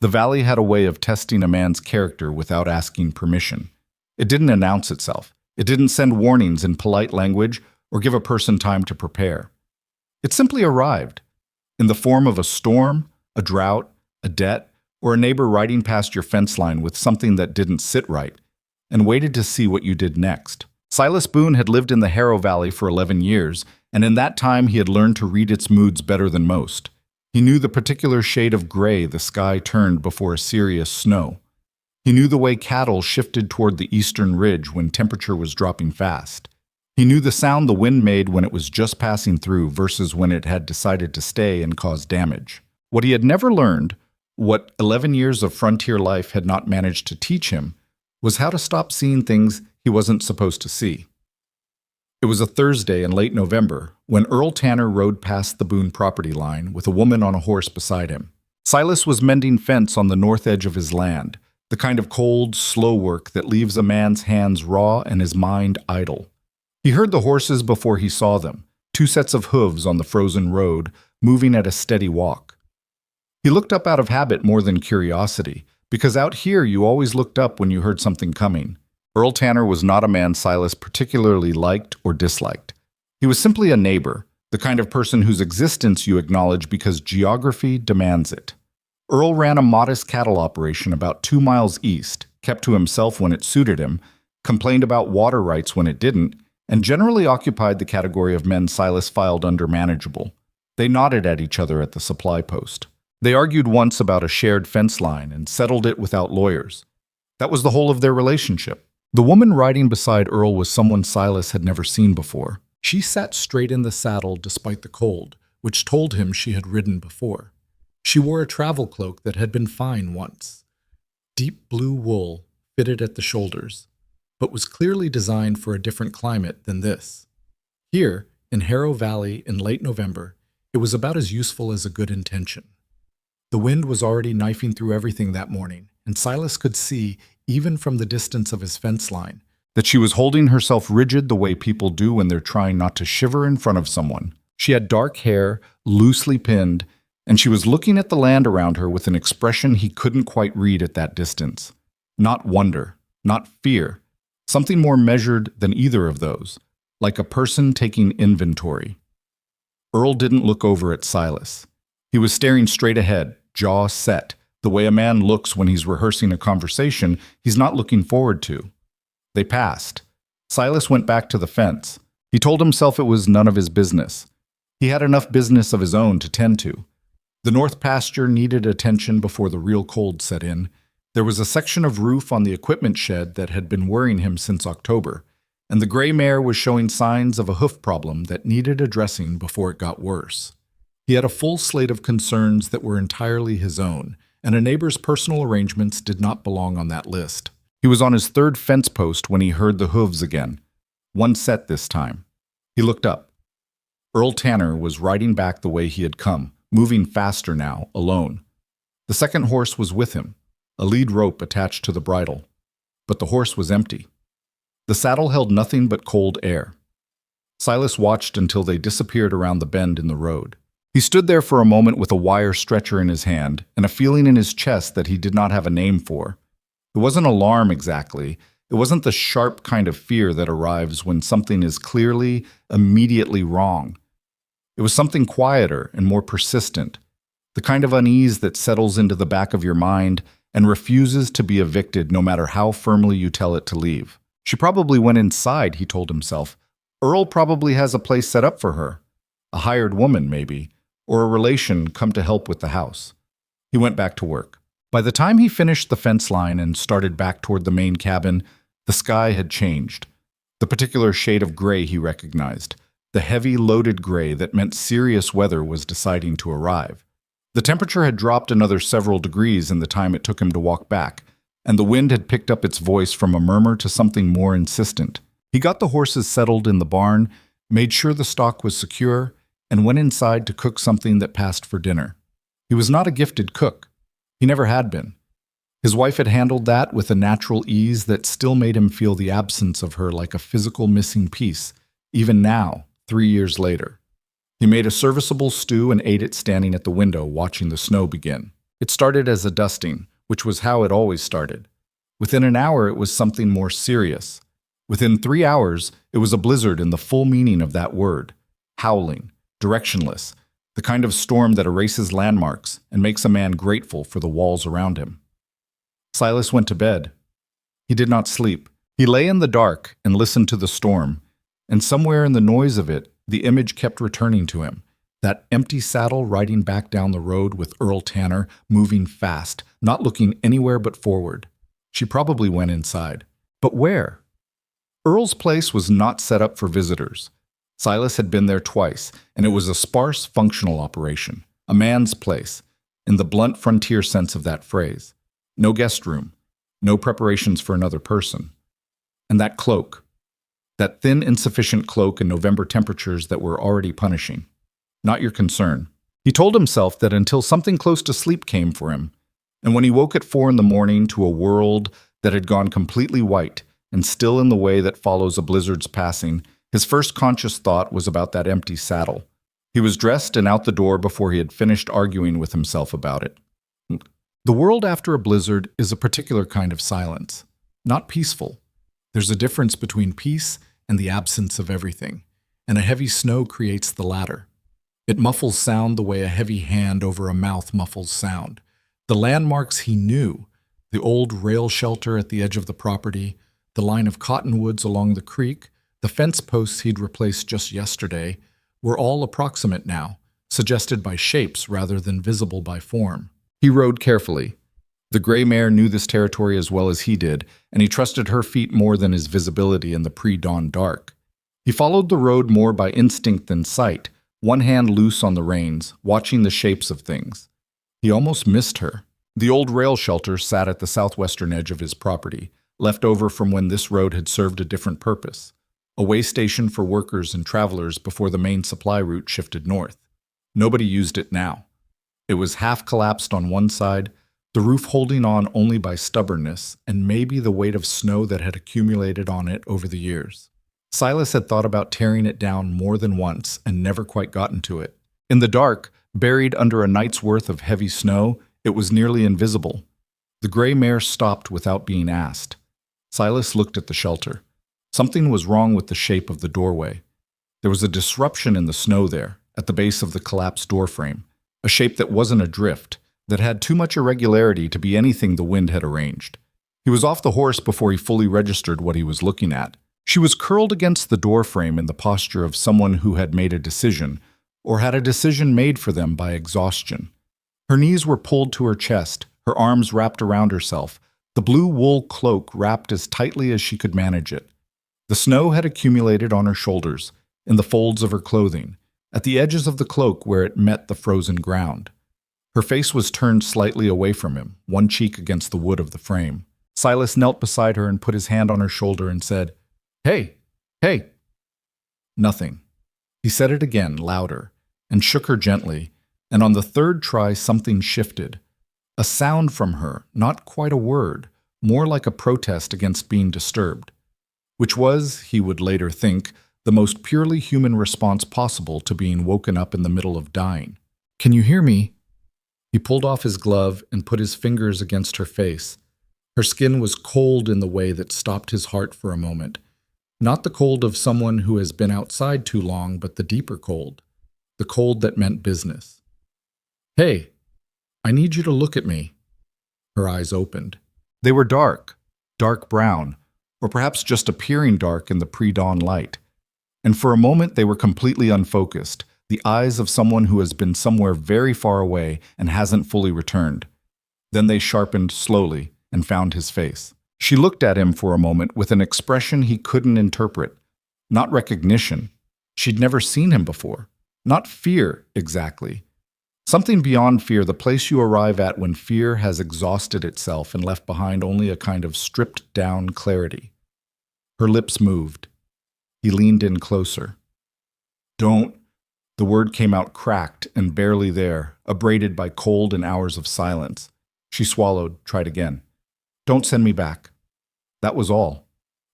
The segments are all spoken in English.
The valley had a way of testing a man's character without asking permission. It didn't announce itself. It didn't send warnings in polite language or give a person time to prepare. It simply arrived, in the form of a storm, a drought, a debt, or a neighbor riding past your fence line with something that didn't sit right, and waited to see what you did next. Silas Boone had lived in the Harrow Valley for 11 years, and in that time he had learned to read its moods better than most. He knew the particular shade of gray the sky turned before a serious snow. He knew the way cattle shifted toward the eastern ridge when temperature was dropping fast. He knew the sound the wind made when it was just passing through versus when it had decided to stay and cause damage. What he had never learned, what 11 years of frontier life had not managed to teach him, was how to stop seeing things he wasn't supposed to see. It was a Thursday in late November when Earl Tanner rode past the Boone property line with a woman on a horse beside him. Silas was mending fence on the north edge of his land, the kind of cold, slow work that leaves a man's hands raw and his mind idle. He heard the horses before he saw them, two sets of hooves on the frozen road, moving at a steady walk. He looked up out of habit more than curiosity, because out here you always looked up when you heard something coming. Earl Tanner was not a man Silas particularly liked or disliked. He was simply a neighbor, the kind of person whose existence you acknowledge because geography demands it. Earl ran a modest cattle operation about 2 miles east, kept to himself when it suited him, complained about water rights when it didn't, and generally occupied the category of men Silas filed under manageable. They nodded at each other at the supply post. They argued once about a shared fence line and settled it without lawyers. That was the whole of their relationship. The woman riding beside Earl was someone Silas had never seen before. She sat straight in the saddle despite the cold, which told him she had ridden before. She wore a travel cloak that had been fine once. Deep blue wool fitted at the shoulders, but was clearly designed for a different climate than this. Here, in Harrow Valley in late November, it was about as useful as a good intention. The wind was already knifing through everything that morning, and Silas could see, even from the distance of his fence line, that she was holding herself rigid the way people do when they're trying not to shiver in front of someone. She had dark hair, loosely pinned, and she was looking at the land around her with an expression he couldn't quite read at that distance. Not wonder, not fear, something more measured than either of those, like a person taking inventory. Earl didn't look over at Silas. He was staring straight ahead, jaw set, the way a man looks when he's rehearsing a conversation he's not looking forward to. They passed. Silas went back to the fence. He told himself it was none of his business. He had enough business of his own to tend to. The north pasture needed attention before the real cold set in. There was a section of roof on the equipment shed that had been worrying him since October, and the gray mare was showing signs of a hoof problem that needed addressing before it got worse. He had a full slate of concerns that were entirely his own, and a neighbor's personal arrangements did not belong on that list. He was on his third fence post when he heard the hooves again. One set this time. He looked up. Earl Tanner was riding back the way he had come, moving faster now, alone. The second horse was with him, a lead rope attached to the bridle. But the horse was empty. The saddle held nothing but cold air. Silas watched until they disappeared around the bend in the road. He stood there for a moment with a wire stretcher in his hand and a feeling in his chest that he did not have a name for. It wasn't alarm exactly. It wasn't the sharp kind of fear that arrives when something is clearly, immediately wrong. It was something quieter and more persistent, the kind of unease that settles into the back of your mind and refuses to be evicted no matter how firmly you tell it to leave. She probably went inside, he told himself. Earl probably has a place set up for her. A hired woman, maybe, or a relation come to help with the house. He went back to work. By the time he finished the fence line and started back toward the main cabin, the sky had changed. The particular shade of gray he recognized, the heavy, loaded gray that meant serious weather was deciding to arrive. The temperature had dropped another several degrees in the time it took him to walk back, and the wind had picked up its voice from a murmur to something more insistent. He got the horses settled in the barn, made sure the stock was secure, and went inside to cook something that passed for dinner. He was not a gifted cook. He never had been. His wife had handled that with a natural ease that still made him feel the absence of her like a physical missing piece, even now, 3 years later. He made a serviceable stew and ate it standing at the window watching the snow begin. It started as a dusting, which was how it always started. Within an hour, it was something more serious. Within 3 hours, it was a blizzard in the full meaning of that word. Howling, directionless, the kind of storm that erases landmarks and makes a man grateful for the walls around him. Silas went to bed. He did not sleep. He lay in the dark and listened to the storm, and somewhere in the noise of it, the image kept returning to him. That empty saddle riding back down the road with Earl Tanner, moving fast, not looking anywhere but forward. She probably went inside. But where? Earl's place was not set up for visitors. Silas had been there twice, and it was a sparse, functional operation. A man's place, in the blunt frontier sense of that phrase. No guest room, no preparations for another person. And that cloak, that thin, insufficient cloak in November temperatures that were already punishing. Not your concern. He told himself that until something close to sleep came for him, and when he woke at 4 a.m. to a world that had gone completely white and still in the way that follows a blizzard's passing, his first conscious thought was about that empty saddle. He was dressed and out the door before he had finished arguing with himself about it. The world after a blizzard is a particular kind of silence, not peaceful. There's a difference between peace and the absence of everything, and a heavy snow creates the latter. It muffles sound the way a heavy hand over a mouth muffles sound. The landmarks he knew, the old rail shelter at the edge of the property, the line of cottonwoods along the creek, the fence posts he'd replaced just yesterday, were all approximate now, suggested by shapes rather than visible by form. He rode carefully. The gray mare knew this territory as well as he did, and he trusted her feet more than his visibility in the pre-dawn dark. He followed the road more by instinct than sight, one hand loose on the reins, watching the shapes of things. He almost missed her. The old rail shelter sat at the southwestern edge of his property, left over from when this road had served a different purpose. A way station for workers and travelers before the main supply route shifted north. Nobody used it now. It was half collapsed on one side, the roof holding on only by stubbornness and maybe the weight of snow that had accumulated on it over the years. Silas had thought about tearing it down more than once and never quite gotten to it. In the dark, buried under a night's worth of heavy snow, it was nearly invisible. The gray mare stopped without being asked. Silas looked at the shelter. Something was wrong with the shape of the doorway. There was a disruption in the snow there, at the base of the collapsed doorframe, a shape that wasn't a drift, that had too much irregularity to be anything the wind had arranged. He was off the horse before he fully registered what he was looking at. She was curled against the doorframe in the posture of someone who had made a decision, or had a decision made for them by exhaustion. Her knees were pulled to her chest, her arms wrapped around herself, the blue wool cloak wrapped as tightly as she could manage it. The snow had accumulated on her shoulders, in the folds of her clothing, at the edges of the cloak where it met the frozen ground. Her face was turned slightly away from him, one cheek against the wood of the frame. Silas knelt beside her and put his hand on her shoulder and said, "Hey, hey." Nothing. He said it again, louder, and shook her gently, and on the third try something shifted. A sound from her, not quite a word, more like a protest against being disturbed, which was, he would later think, the most purely human response possible to being woken up in the middle of dying. "Can you hear me?" He pulled off his glove and put his fingers against her face. Her skin was cold in the way that stopped his heart for a moment. Not the cold of someone who has been outside too long, but the deeper cold. The cold that meant business. "Hey, I need you to look at me." Her eyes opened. They were dark, dark brown, or perhaps just appearing dark in the pre-dawn light. And for a moment they were completely unfocused, the eyes of someone who has been somewhere very far away and hasn't fully returned. Then they sharpened slowly and found his face. She looked at him for a moment with an expression he couldn't interpret. Not recognition. She'd never seen him before. Not fear, exactly. Something beyond fear, the place you arrive at when fear has exhausted itself and left behind only a kind of stripped-down clarity. Her lips moved. He leaned in closer. "Don't." The word came out cracked and barely there, abraded by cold and hours of silence. She swallowed, tried again. "Don't send me back." That was all.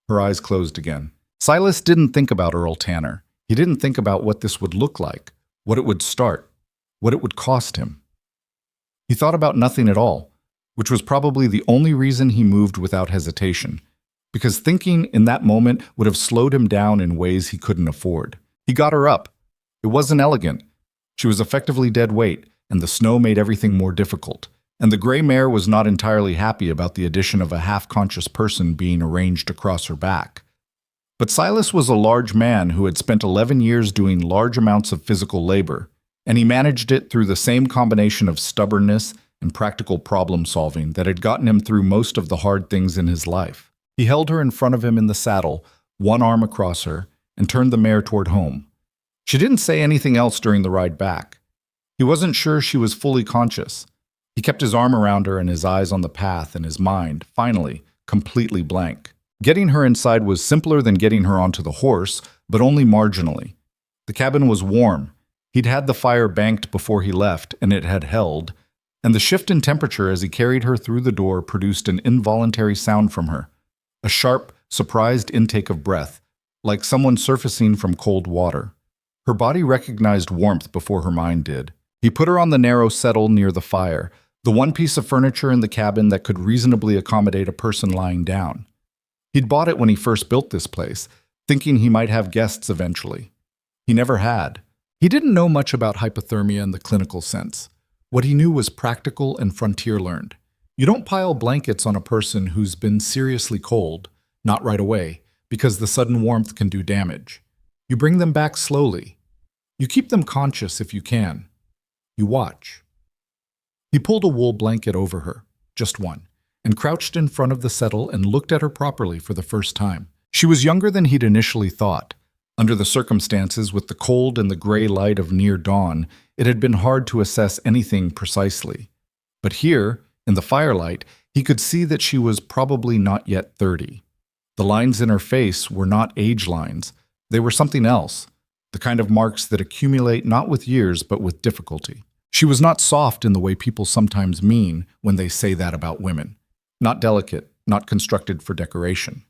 Her eyes closed again. Silas didn't think about Earl Tanner. He didn't think about what this would look like, what it would start, what it would cost him. He thought about nothing at all, which was probably the only reason he moved without hesitation, because thinking in that moment would have slowed him down in ways he couldn't afford. He got her up. It wasn't elegant. She was effectively dead weight, and the snow made everything more difficult. And the gray mare was not entirely happy about the addition of a half-conscious person being arranged across her back. But Silas was a large man who had spent 11 years doing large amounts of physical labor, and he managed it through the same combination of stubbornness and practical problem-solving that had gotten him through most of the hard things in his life. He held her in front of him in the saddle, one arm across her, and turned the mare toward home. She didn't say anything else during the ride back. He wasn't sure she was fully conscious. He kept his arm around her and his eyes on the path and his mind, finally, completely blank. Getting her inside was simpler than getting her onto the horse, but only marginally. The cabin was warm. He'd had the fire banked before he left, and it had held, and the shift in temperature as he carried her through the door produced an involuntary sound from her, a sharp, surprised intake of breath, like someone surfacing from cold water. Her body recognized warmth before her mind did. He put her on the narrow settle near the fire, the one piece of furniture in the cabin that could reasonably accommodate a person lying down. He'd bought it when he first built this place, thinking he might have guests eventually. He never had. He didn't know much about hypothermia in the clinical sense. What he knew was practical and frontier-learned. You don't pile blankets on a person who's been seriously cold, not right away, because the sudden warmth can do damage. You bring them back slowly. You keep them conscious if you can. You watch. He pulled a wool blanket over her, just one, and crouched in front of the settle and looked at her properly for the first time. She was younger than he'd initially thought. Under the circumstances, with the cold and the gray light of near dawn, it had been hard to assess anything precisely. But here, in the firelight, he could see that she was probably not yet 30. The lines in her face were not age lines. They were something else, the kind of marks that accumulate not with years but with difficulty. She was not soft in the way people sometimes mean when they say that about women. Not delicate, not constructed for decoration.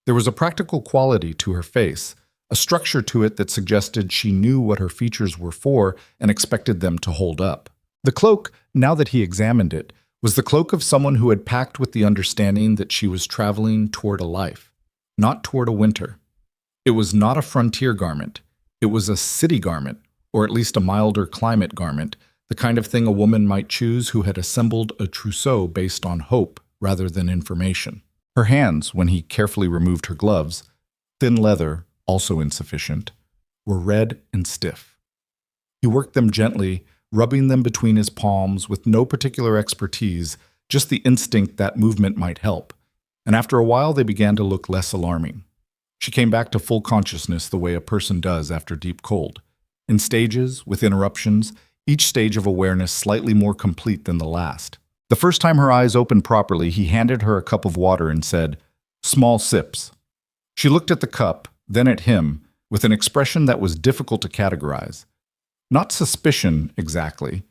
There was a practical quality to her face, a structure to it that suggested she knew what her features were for and expected them to hold up. The cloak, now that he examined it, was the cloak of someone who had packed with the understanding that she was traveling toward a life, not toward a winter. It was not a frontier garment. It was a city garment, or at least a milder climate garment, the kind of thing a woman might choose who had assembled a trousseau based on hope rather than information. Her hands, when he carefully removed her gloves, thin leather, also insufficient, were red and stiff. He worked them gently, rubbing them between his palms with no particular expertise, just the instinct that movement might help, and after a while they began to look less alarming. She came back to full consciousness the way a person does after deep cold, in stages, with interruptions, each stage of awareness slightly more complete than the last. The first time her eyes opened properly, he handed her a cup of water and said, "Small sips." She looked at the cup, then at him, with an expression that was difficult to categorize. Not suspicion, exactly.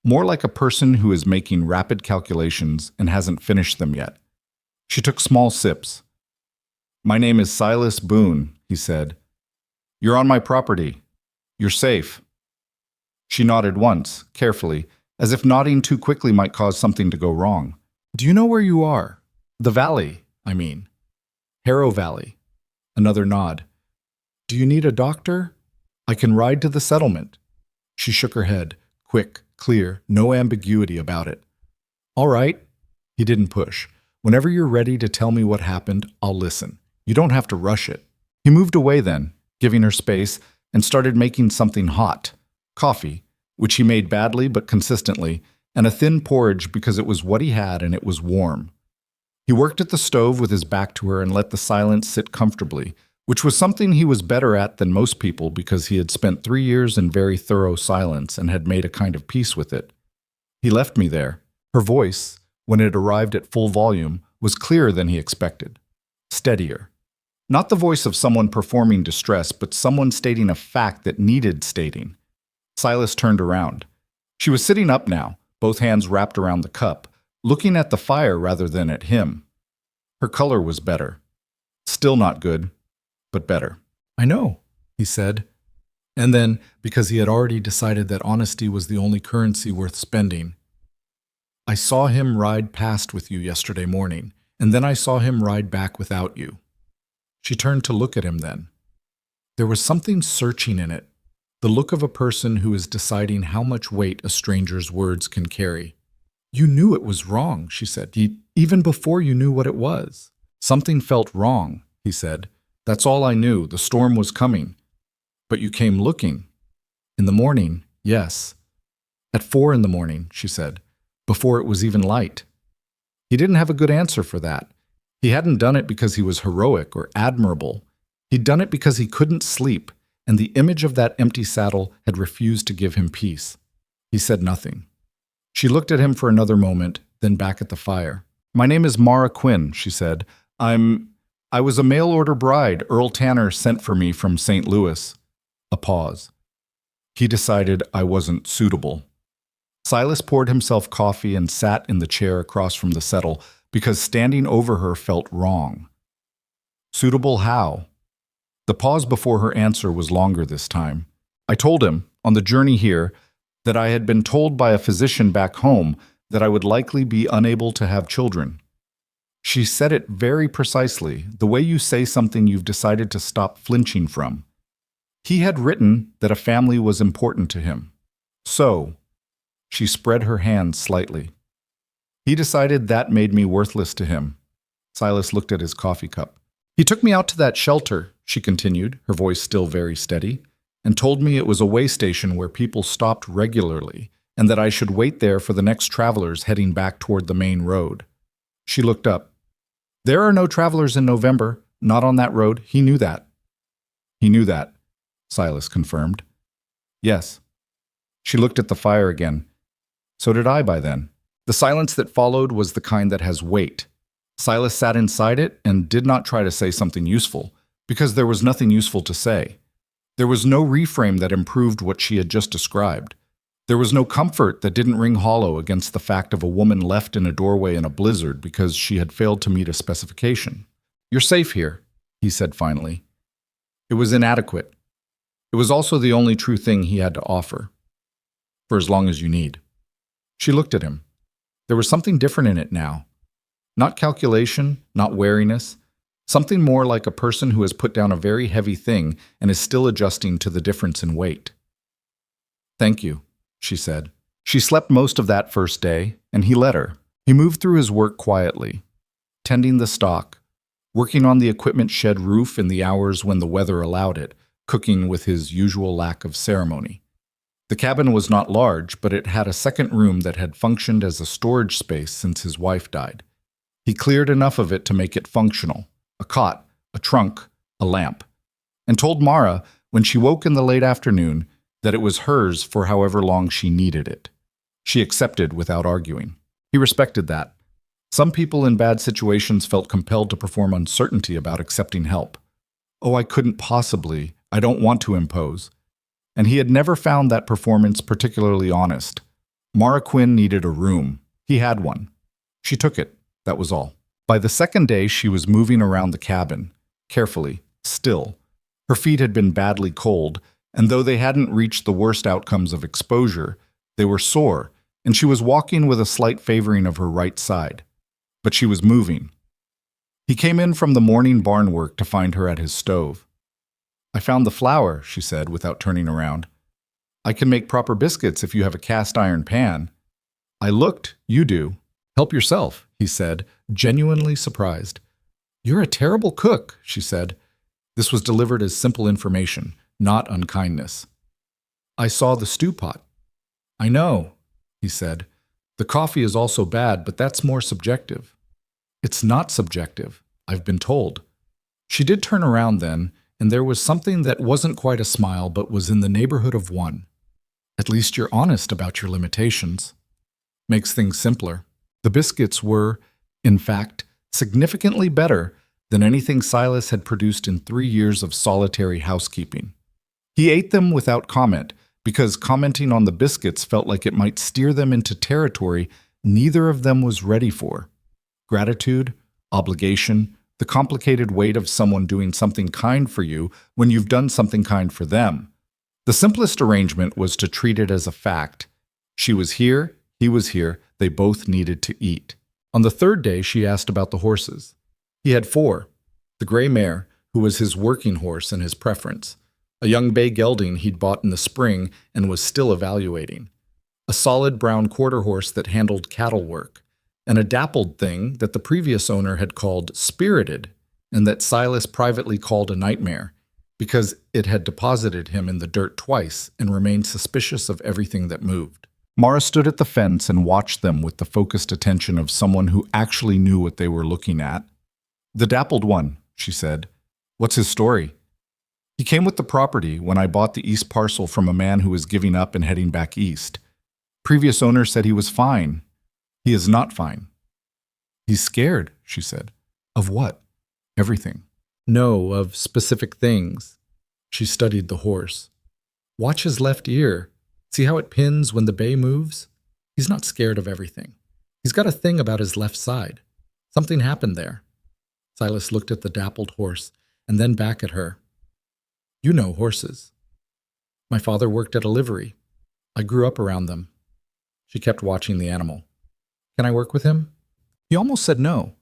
More like a person who is making rapid calculations and hasn't finished them yet. She took small sips. "My name is Silas Boone," he said. "You're on my property. You're safe." She nodded once, carefully, as if nodding too quickly might cause something to go wrong. "Do you know where you are? The valley, I mean." "Harrow Valley." Another nod. "Do you need a doctor? I can ride to the settlement." She shook her head, quick, clear, no ambiguity about it. "All right." He didn't push. "Whenever you're ready to tell me what happened, I'll listen. You don't have to rush it." He moved away then, giving her space, and started making something hot. Coffee, which he made badly but consistently, and a thin porridge because it was what he had and it was warm. He worked at the stove with his back to her and let the silence sit comfortably, which was something he was better at than most people because he had spent 3 years in very thorough silence and had made a kind of peace with it. He left me there. Her voice, when it arrived at full volume, was clearer than he expected. Steadier. Not the voice of someone performing distress, but someone stating a fact that needed stating. Silas turned around. She was sitting up now, both hands wrapped around the cup, looking at the fire rather than at him. Her color was better. Still not good, but better. "I know," he said. And then, because he had already decided that honesty was the only currency worth spending, I saw him ride past with you yesterday morning, and then I saw him ride back without you. She turned to look at him then. There was something searching in it, the look of a person who is deciding how much weight a stranger's words can carry. You knew it was wrong, she said, even before you knew what it was. Something felt wrong, he said. That's all I knew. The storm was coming. But you came looking. In the morning, yes. At 4 a.m, she said, before it was even light. He didn't have a good answer for that. He hadn't done it because he was heroic or admirable. He'd done it because he couldn't sleep, and the image of that empty saddle had refused to give him peace. He said nothing. She looked at him for another moment, then back at the fire. My name is Mara Quinn, she said. I was a mail-order bride Earl Tanner sent for me from St. Louis. A pause. He decided I wasn't suitable. Silas poured himself coffee and sat in the chair across from the settle because standing over her felt wrong. Suitable how? The pause before her answer was longer this time. I told him, on the journey here, that I had been told by a physician back home that I would likely be unable to have children. She said it very precisely, the way you say something you've decided to stop flinching from. He had written that a family was important to him. So, she spread her hands slightly. He decided that made me worthless to him. Silas looked at his coffee cup. He took me out to that shelter, she continued, her voice still very steady, and told me it was a way station where people stopped regularly and that I should wait there for the next travelers heading back toward the main road. She looked up. There are no travelers in November, not on that road. He knew that. He knew that, Silas confirmed. Yes. She looked at the fire again. So did I by then. The silence that followed was the kind that has weight. Silas sat inside it and did not try to say something useful, because there was nothing useful to say. There was no reframe that improved what she had just described. There was no comfort that didn't ring hollow against the fact of a woman left in a doorway in a blizzard because she had failed to meet a specification. You're safe here, he said finally. It was inadequate. It was also the only true thing he had to offer. For as long as you need. She looked at him. There was something different in it now. Not calculation, not wariness. Something more like a person who has put down a very heavy thing and is still adjusting to the difference in weight. Thank you, she said. She slept most of that first day, and he let her. He moved through his work quietly, tending the stock, working on the equipment shed roof in the hours when the weather allowed it, cooking with his usual lack of ceremony. The cabin was not large, but it had a second room that had functioned as a storage space since his wife died. He cleared enough of it to make it functional. A cot, a trunk, a lamp, and told Mara, when she woke in the late afternoon, that it was hers for however long she needed it. She accepted without arguing. He respected that. Some people in bad situations felt compelled to perform uncertainty about accepting help. Oh, I couldn't possibly. I don't want to impose. And he had never found that performance particularly honest. Mara Quinn needed a room. He had one. She took it. That was all. By the second day, she was moving around the cabin, carefully, still. Her feet had been badly cold, and though they hadn't reached the worst outcomes of exposure, they were sore, and she was walking with a slight favoring of her right side. But she was moving. He came in from the morning barn work to find her at his stove. I found the flour, she said, without turning around. I can make proper biscuits if you have a cast iron pan. I looked, you do. Help yourself, he said, genuinely surprised. You're a terrible cook, she said. This was delivered as simple information, not unkindness. I saw the stew pot. I know, he said. The coffee is also bad, but that's more subjective. It's not subjective, I've been told. She did turn around then, and there was something that wasn't quite a smile but was in the neighborhood of one. At least you're honest about your limitations. Makes things simpler. The biscuits were, in fact, significantly better than anything Silas had produced in 3 years of solitary housekeeping. He ate them without comment, because commenting on the biscuits felt like it might steer them into territory neither of them was ready for. Gratitude, obligation, the complicated weight of someone doing something kind for you when you've done something kind for them. The simplest arrangement was to treat it as a fact. She was here, he was here, They both needed to eat. On the third day, she asked about the horses. He had 4. The gray mare, who was his working horse and his preference. A young bay gelding he'd bought in the spring and was still evaluating. A solid brown quarter horse that handled cattle work. And a dappled thing that the previous owner had called Spirited and that Silas privately called a nightmare because it had deposited him in the dirt twice and remained suspicious of everything that moved. Mara stood at the fence and watched them with the focused attention of someone who actually knew what they were looking at. "The dappled one," she said. "What's his story?" "He came with the property when I bought the east parcel from a man who was giving up and heading back east. Previous owner said he was fine. He is not fine." "He's scared," she said. "Of what?" "Everything." "No, of specific things." She studied the horse. "Watch his left ear. See how it pins when the bay moves? He's not scared of everything. He's got a thing about his left side. Something happened there." Silas looked at the dappled horse and then back at her. "You know horses." "My father worked at a livery. I grew up around them." She kept watching the animal. "Can I work with him?" He almost said no.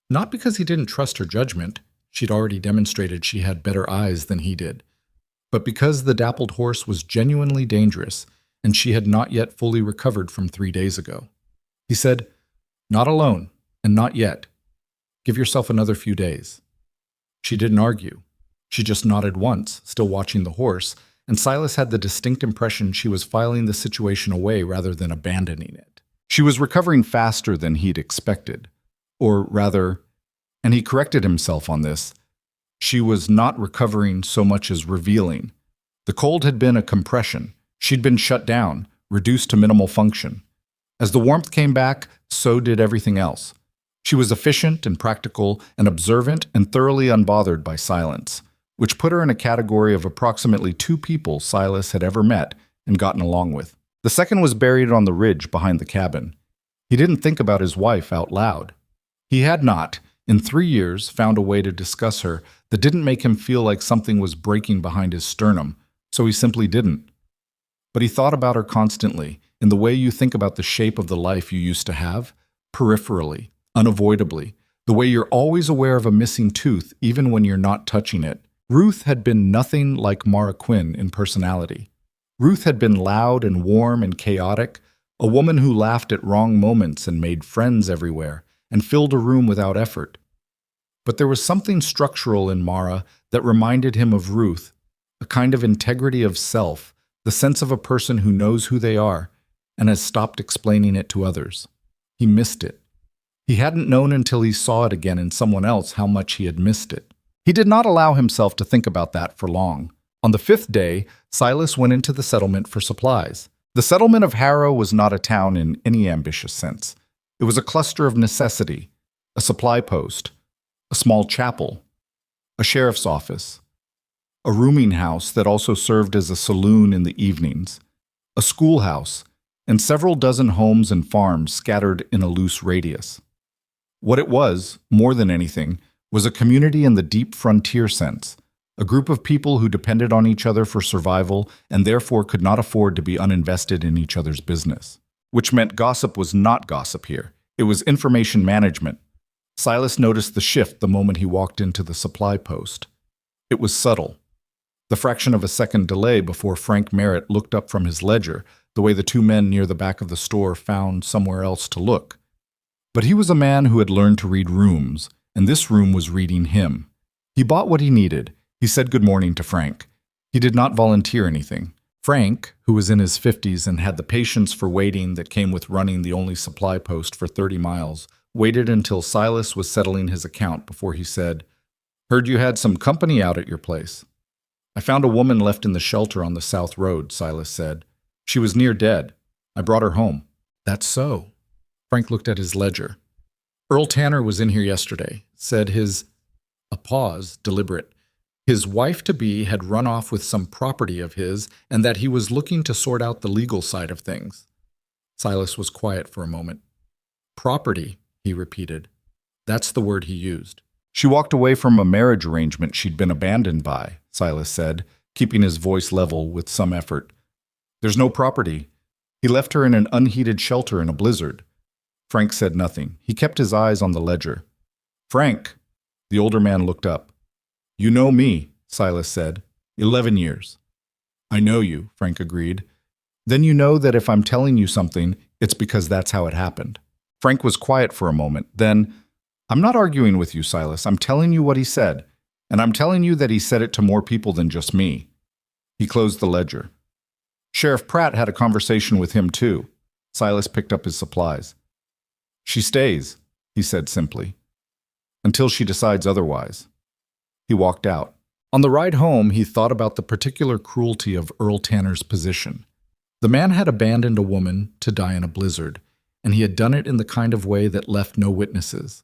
Not because he didn't trust her judgment. She'd already demonstrated she had better eyes than he did. But because the dappled horse was genuinely dangerous and she had not yet fully recovered from 3 days ago. He said, "Not alone, and not yet. Give yourself another few days." She didn't argue. She just nodded once, still watching the horse, and Silas had the distinct impression she was filing the situation away rather than abandoning it. She was recovering faster than he'd expected. Or rather, and he corrected himself on this, she was not recovering so much as revealing. The cold had been a compression. She'd been shut down, reduced to minimal function. As the warmth came back, so did everything else. She was efficient and practical and observant and thoroughly unbothered by silence, which put her in a category of approximately 2 people Silas had ever met and gotten along with. The second was buried on the ridge behind the cabin. He didn't think about his wife out loud. He had not, in 3 years, found a way to discuss her that didn't make him feel like something was breaking behind his sternum, so he simply didn't. But he thought about her constantly, in the way you think about the shape of the life you used to have, peripherally, unavoidably, the way you're always aware of a missing tooth even when you're not touching it. Ruth had been nothing like Mara Quinn in personality. Ruth had been loud and warm and chaotic, a woman who laughed at wrong moments and made friends everywhere, and filled a room without effort. But there was something structural in Mara that reminded him of Ruth, a kind of integrity of self, the sense of a person who knows who they are and has stopped explaining it to others. He missed it. He hadn't known until he saw it again in someone else how much he had missed it. He did not allow himself to think about that for long. On the 5th day, Silas went into the settlement for supplies. The settlement of Harrow was not a town in any ambitious sense. It was a cluster of necessity, a supply post, a small chapel, a sheriff's office, a rooming house that also served as a saloon in the evenings, a schoolhouse, and several dozen homes and farms scattered in a loose radius. What it was, more than anything, was a community in the deep frontier sense, a group of people who depended on each other for survival and therefore could not afford to be uninvested in each other's business. Which meant gossip was not gossip here. It was information management. Silas noticed the shift the moment he walked into the supply post. It was subtle. The fraction of a second delay before Frank Merritt looked up from his ledger, the way the 2 men near the back of the store found somewhere else to look. But he was a man who had learned to read rooms, and this room was reading him. He bought what he needed. He said good morning to Frank. He did not volunteer anything. Frank, who was in his 50s and had the patience for waiting that came with running the only supply post for 30 miles, waited until Silas was settling his account before he said, "Heard you had some company out at your place." "I found a woman left in the shelter on the South Road," Silas said. "She was near dead. I brought her home." "That's so." Frank looked at his ledger. "Earl Tanner was in here yesterday," said his, a pause, deliberate. His wife-to-be had run off with some property of his and that he was looking to sort out the legal side of things. Silas was quiet for a moment. "Property," he repeated. That's the word he used. "She walked away from a marriage arrangement she'd been abandoned by," Silas said, keeping his voice level with some effort. "There's no property. He left her in an unheated shelter in a blizzard. Frank said nothing. He kept his eyes on the ledger. Frank! The older man looked up. You know me, Silas said. 11 years. I know you, Frank agreed. Then you know that if I'm telling you something, it's because that's how it happened. Frank was quiet for a moment. Then, I'm not arguing with you, Silas. I'm telling you what he said. And I'm telling you that he said it to more people than just me. He closed the ledger. Sheriff Pratt had a conversation with him too. Silas picked up his supplies. She stays, he said simply, until she decides otherwise. He walked out. On the ride home, he thought about the particular cruelty of Earl Tanner's position. The man had abandoned a woman to die in a blizzard, and he had done it in the kind of way that left no witnesses.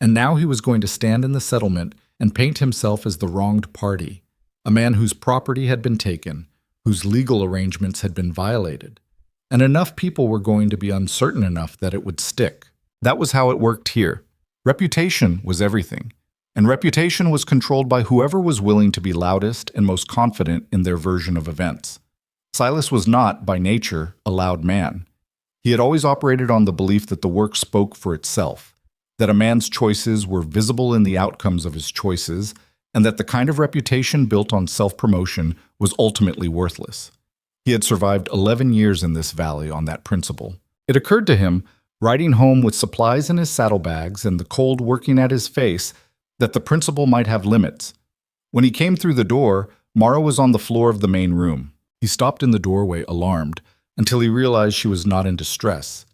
And now he was going to stand in the settlement and paint himself as the wronged party, a man whose property had been taken, whose legal arrangements had been violated. And enough people were going to be uncertain enough that it would stick. That was how it worked here. Reputation was everything. And reputation was controlled by whoever was willing to be loudest and most confident in their version of events. Silas was not, by nature, a loud man. He had always operated on the belief that the work spoke for itself, that a man's choices were visible in the outcomes of his choices, and that the kind of reputation built on self-promotion was ultimately worthless. He had survived 11 years in this valley on that principle. It occurred to him, riding home with supplies in his saddlebags and the cold working at his face, that the principle might have limits. When he came through the door, Mara was on the floor of the main room. He stopped in the doorway, alarmed, until he realized she was not in distress.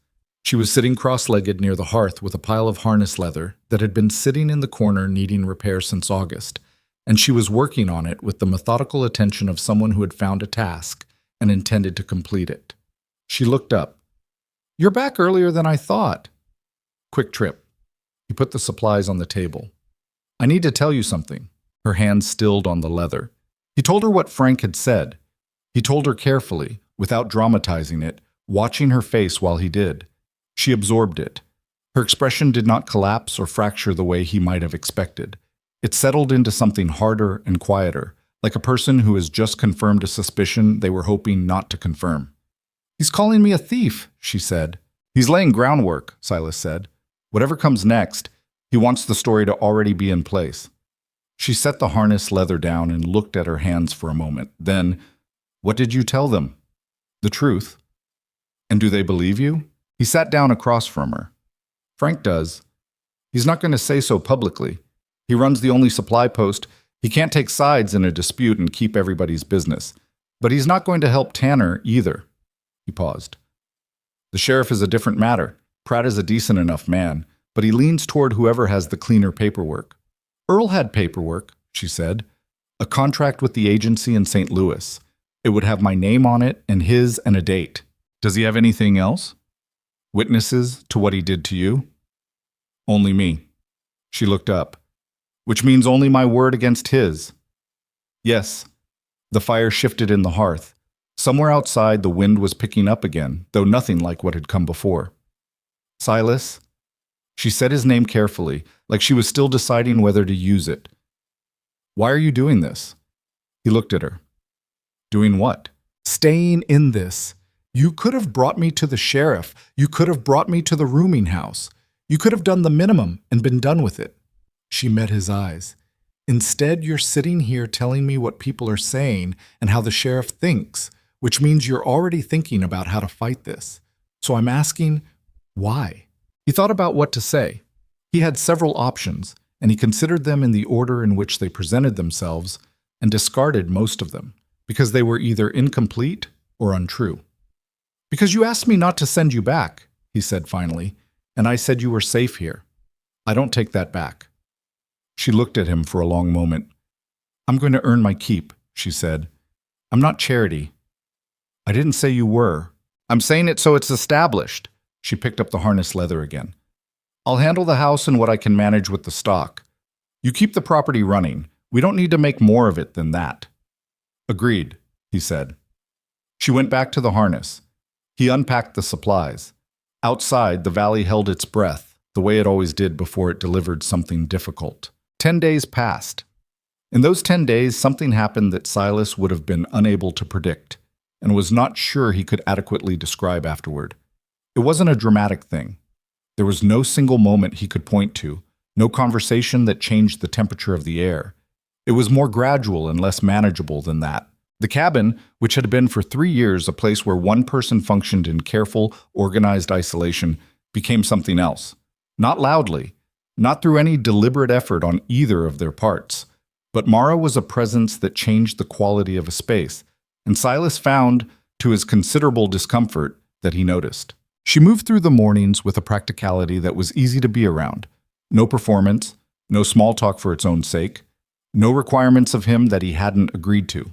She was sitting cross-legged near the hearth with a pile of harness leather that had been sitting in the corner needing repair since August, and she was working on it with the methodical attention of someone who had found a task and intended to complete it. She looked up. You're back earlier than I thought. Quick trip. He put the supplies on the table. I need to tell you something. Her hands stilled on the leather. He told her what Frank had said. He told her carefully, without dramatizing it, watching her face while he did. She absorbed it. Her expression did not collapse or fracture the way he might have expected. It settled into something harder and quieter, like a person who has just confirmed a suspicion they were hoping not to confirm. He's calling me a thief, she said. He's laying groundwork, Silas said. Whatever comes next, he wants the story to already be in place. She set the harness leather down and looked at her hands for a moment. Then, what did you tell them? The truth. And do they believe you? He sat down across from her. Frank does. He's not going to say so publicly. He runs the only supply post. He can't take sides in a dispute and keep everybody's business. But he's not going to help Tanner either. He paused. The sheriff is a different matter. Pratt is a decent enough man, but he leans toward whoever has the cleaner paperwork. Earl had paperwork, she said. A contract with the agency in St. Louis. It would have my name on it and his and a date. Does he have anything else? Witnesses to what he did to you? Only me. She looked up. Which means only my word against his. Yes. The fire shifted in the hearth. Somewhere outside, the wind was picking up again, though nothing like what had come before. Silas? She said his name carefully, like she was still deciding whether to use it. Why are you doing this? He looked at her. Doing what? Staying in this. You could have brought me to the sheriff. You could have brought me to the rooming house. You could have done the minimum and been done with it. She met his eyes. Instead, you're sitting here telling me what people are saying and how the sheriff thinks, which means you're already thinking about how to fight this. So I'm asking, why? He thought about what to say. He had several options, and he considered them in the order in which they presented themselves and discarded most of them, because they were either incomplete or untrue. Because you asked me not to send you back, he said finally, and I said you were safe here. I don't take that back. She looked at him for a long moment. I'm going to earn my keep, she said. I'm not charity. I didn't say you were. I'm saying it so it's established. She picked up the harness leather again. I'll handle the house and what I can manage with the stock. You keep the property running. We don't need to make more of it than that. Agreed, he said. She went back to the harness. He unpacked the supplies. Outside, the valley held its breath, the way it always did before it delivered something difficult. 10 days passed. In those 10 days, something happened that Silas would have been unable to predict. and was not sure he could adequately describe afterward. It wasn't a dramatic thing. There was no single moment he could point to, no conversation that changed the temperature of the air. It was more gradual and less manageable than that. The cabin, which had been for 3 years a place where one person functioned in careful, organized isolation, became something else. Not loudly, not through any deliberate effort on either of their parts. But Mara was a presence that changed the quality of a space, and Silas found, to his considerable discomfort, that he noticed. She moved through the mornings with a practicality that was easy to be around. No performance, no small talk for its own sake, no requirements of him that he hadn't agreed to.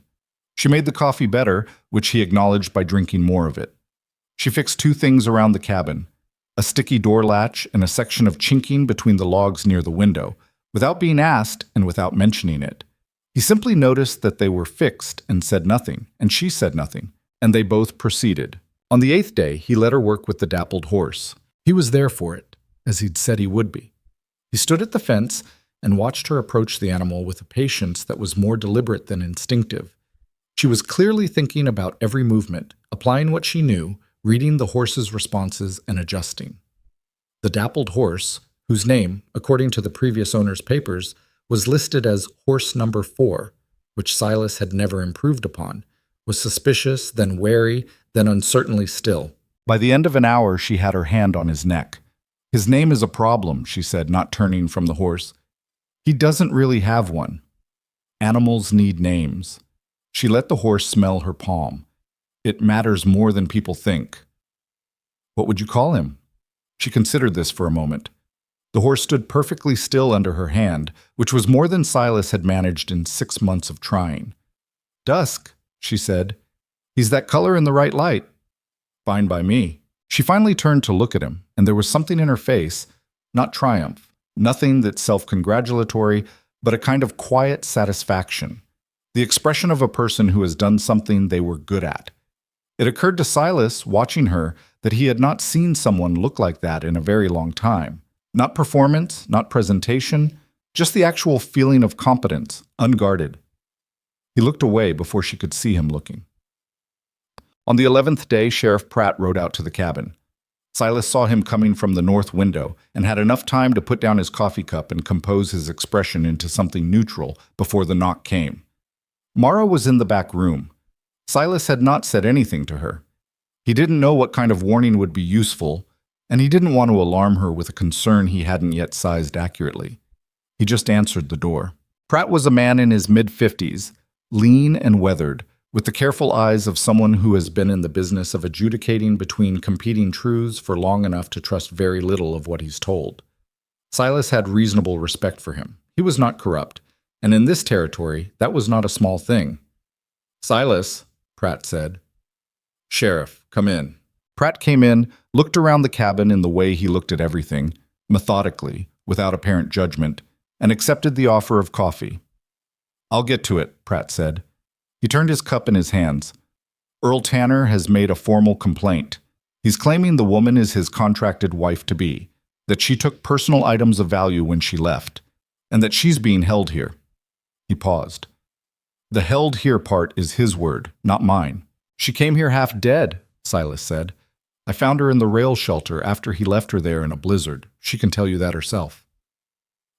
She made the coffee better, which he acknowledged by drinking more of it. She fixed 2 things around the cabin, a sticky door latch and a section of chinking between the logs near the window, without being asked and without mentioning it. He simply noticed that they were fixed and said nothing, and she said nothing, and they both proceeded. On the 8th day, he let her work with the dappled horse. He was there for it, as he'd said he would be. He stood at the fence and watched her approach the animal with a patience that was more deliberate than instinctive. She was clearly thinking about every movement, applying what she knew, reading the horse's responses and adjusting. The dappled horse, whose name, according to the previous owner's papers, was listed as horse number 4, which Silas had never improved upon, was suspicious, then wary, then uncertainly still. By the end of an hour, she had her hand on his neck. "His name is a problem," she said, not turning from the horse. "He doesn't really have one. Animals need names." She let the horse smell her palm. "It matters more than people think." "What would you call him?" She considered this for a moment. The horse stood perfectly still under her hand, which was more than Silas had managed in 6 months of trying. "Dusk," she said. "He's that color in the right light." "Fine by me." She finally turned to look at him, and there was something in her face, not triumph, nothing that's self-congratulatory, but a kind of quiet satisfaction. The expression of a person who has done something they were good at. It occurred to Silas, watching her, that he had not seen someone look like that in a very long time. Not performance, not presentation, just the actual feeling of competence, unguarded. He looked away before she could see him looking. On the 11th day, Sheriff Pratt rode out to the cabin. Silas saw him coming from the north window and had enough time to put down his coffee cup and compose his expression into something neutral before the knock came. Mara was in the back room. Silas had not said anything to her. He didn't know what kind of warning would be useful, and he didn't want to alarm her with a concern he hadn't yet sized accurately. He just answered the door. Pratt was a man in his mid-50s, lean and weathered, with the careful eyes of someone who has been in the business of adjudicating between competing truths for long enough to trust very little of what he's told. Silas had reasonable respect for him. He was not corrupt, and in this territory, that was not a small thing. "Silas," Pratt said. "Sheriff, come in." Pratt came in, looked around the cabin in the way he looked at everything, methodically, without apparent judgment, and accepted the offer of coffee. "I'll get to it," Pratt said. He turned his cup in his hands. "Earl Tanner has made a formal complaint. He's claiming the woman is his contracted wife-to-be, that she took personal items of value when she left, and that she's being held here." He paused. "The held here part is his word, not mine. She came here half dead," Silas said. "I found her in the rail shelter after he left her there in a blizzard. She can tell you that herself."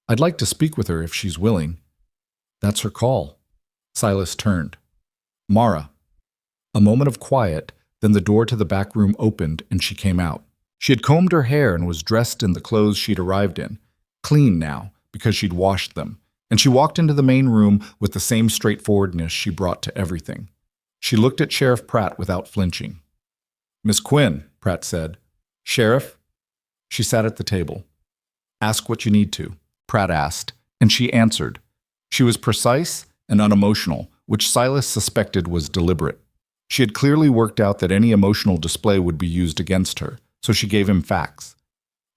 "I'd like to speak with her if she's willing." "That's her call." Silas turned. "Mara." A moment of quiet, then the door to the back room opened and she came out. She had combed her hair and was dressed in the clothes she'd arrived in, clean now because she'd washed them, and she walked into the main room with the same straightforwardness she brought to everything. She looked at Sheriff Pratt without flinching. "Miss Quinn," Pratt said. "Sheriff?" She sat at the table. "Ask what you need to," Pratt asked, and she answered. She was precise and unemotional, which Silas suspected was deliberate. She had clearly worked out that any emotional display would be used against her, so she gave him facts.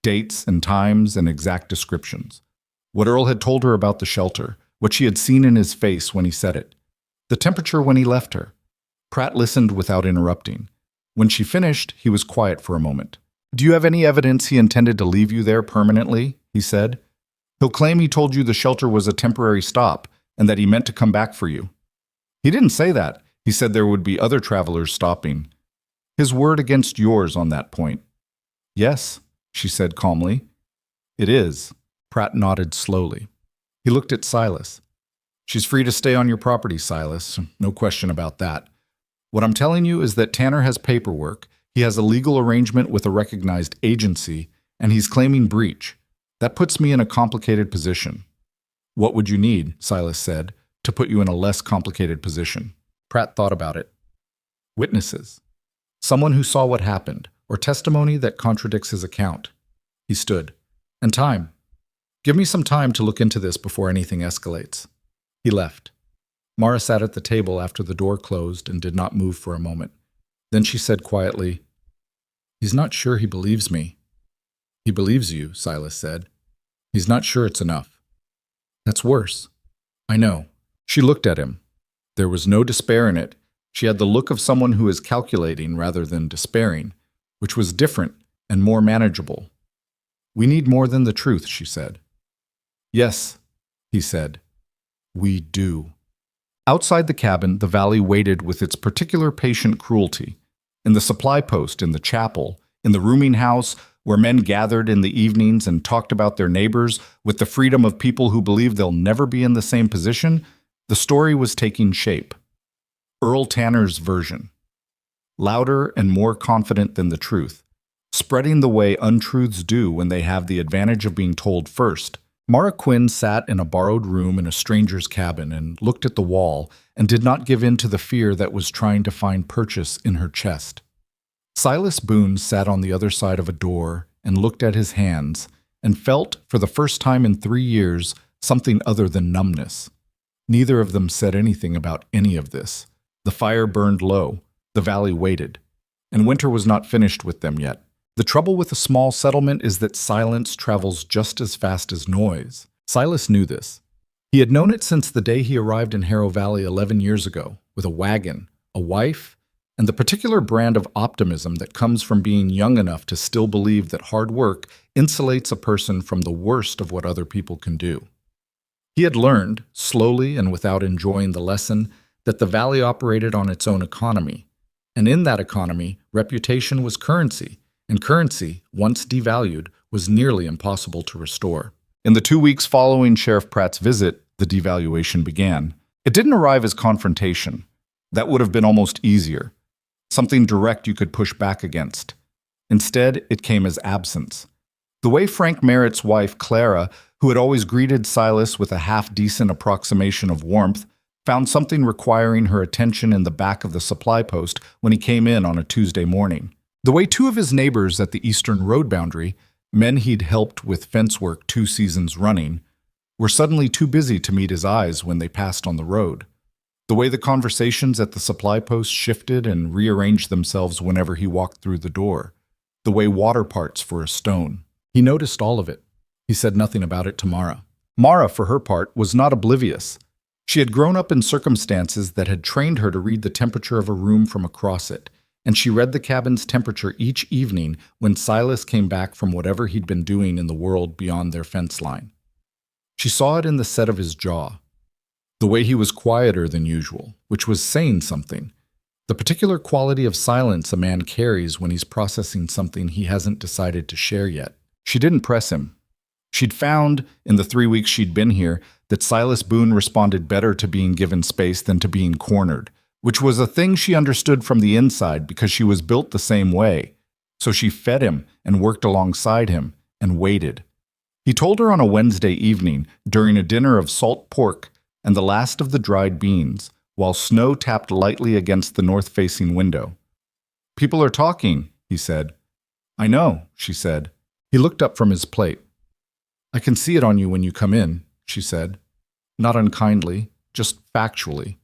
Dates and times and exact descriptions. What Earl had told her about the shelter, what she had seen in his face when he said it. The temperature when he left her. Pratt listened without interrupting. When she finished, he was quiet for a moment. "Do you have any evidence he intended to leave you there permanently?" he said. "He'll claim he told you the shelter was a temporary stop and that he meant to come back for you." "He didn't say that. He said there would be other travelers stopping. His word against yours on that point. Yes, she said calmly. It is. Pratt nodded slowly. He looked at Silas. She's free to stay on your property, Silas. No question about that. What I'm telling you is that Tanner has paperwork, he has a legal arrangement with a recognized agency, and he's claiming breach. That puts me in a complicated position. What would you need, Silas said, to put you in a less complicated position? Pratt thought about it. Witnesses. Someone who saw what happened, or testimony that contradicts his account. He stood. And time. Give me some time to look into this before anything escalates. He left. Mara sat at the table after the door closed and did not move for a moment. Then she said quietly, He's not sure he believes me. He believes you, Silas said. He's not sure it's enough. That's worse. I know. She looked at him. There was no despair in it. She had the look of someone who is calculating rather than despairing, which was different and more manageable. We need more than the truth, she said. Yes, he said. We do. Outside the cabin, the valley waited with its particular patient cruelty. In the supply post, in the chapel, in the rooming house, where men gathered in the evenings and talked about their neighbors with the freedom of people who believe they'll never be in the same position, the story was taking shape. Earl Tanner's version. Louder and more confident than the truth, spreading the way untruths do when they have the advantage of being told first. Mara Quinn sat in a borrowed room in a stranger's cabin and looked at the wall and did not give in to the fear that was trying to find purchase in her chest. Silas Boone sat on the other side of a door and looked at his hands and felt, for the first time in 3 years, something other than numbness. Neither of them said anything about any of this. The fire burned low, the valley waited, and winter was not finished with them yet. The trouble with a small settlement is that silence travels just as fast as noise. Silas knew this. He had known it since the day he arrived in Harrow Valley 11 years ago, with a wagon, a wife, and the particular brand of optimism that comes from being young enough to still believe that hard work insulates a person from the worst of what other people can do. He had learned, slowly and without enjoying the lesson, that the valley operated on its own economy, and in that economy, reputation was currency, and currency, once devalued, was nearly impossible to restore. In the 2 weeks following Sheriff Pratt's visit, the devaluation began. It didn't arrive as confrontation. That would have been almost easier, something direct you could push back against. Instead, it came as absence. The way Frank Merritt's wife, Clara, who had always greeted Silas with a half-decent approximation of warmth, found something requiring her attention in the back of the supply post when he came in on a Tuesday morning. The way 2 of his neighbors at the eastern road boundary, men he'd helped with fence work 2 seasons running, were suddenly too busy to meet his eyes when they passed on the road. The way the conversations at the supply post shifted and rearranged themselves whenever he walked through the door. The way water parts for a stone. He noticed all of it. He said nothing about it to Mara. Mara, for her part, was not oblivious. She had grown up in circumstances that had trained her to read the temperature of a room from across it, and she read the cabin's temperature each evening when Silas came back from whatever he'd been doing in the world beyond their fence line. She saw it in the set of his jaw, the way he was quieter than usual, which was saying something, the particular quality of silence a man carries when he's processing something he hasn't decided to share yet. She didn't press him. She'd found, in the 3 weeks she'd been here, that Silas Boone responded better to being given space than to being cornered, which was a thing she understood from the inside because she was built the same way. So she fed him and worked alongside him and waited. He told her on a Wednesday evening, during a dinner of salt pork and the last of the dried beans, while snow tapped lightly against the north-facing window. "People are talking," he said. "I know," she said. He looked up from his plate. "I can see it on you when you come in," she said. Not unkindly, just factually.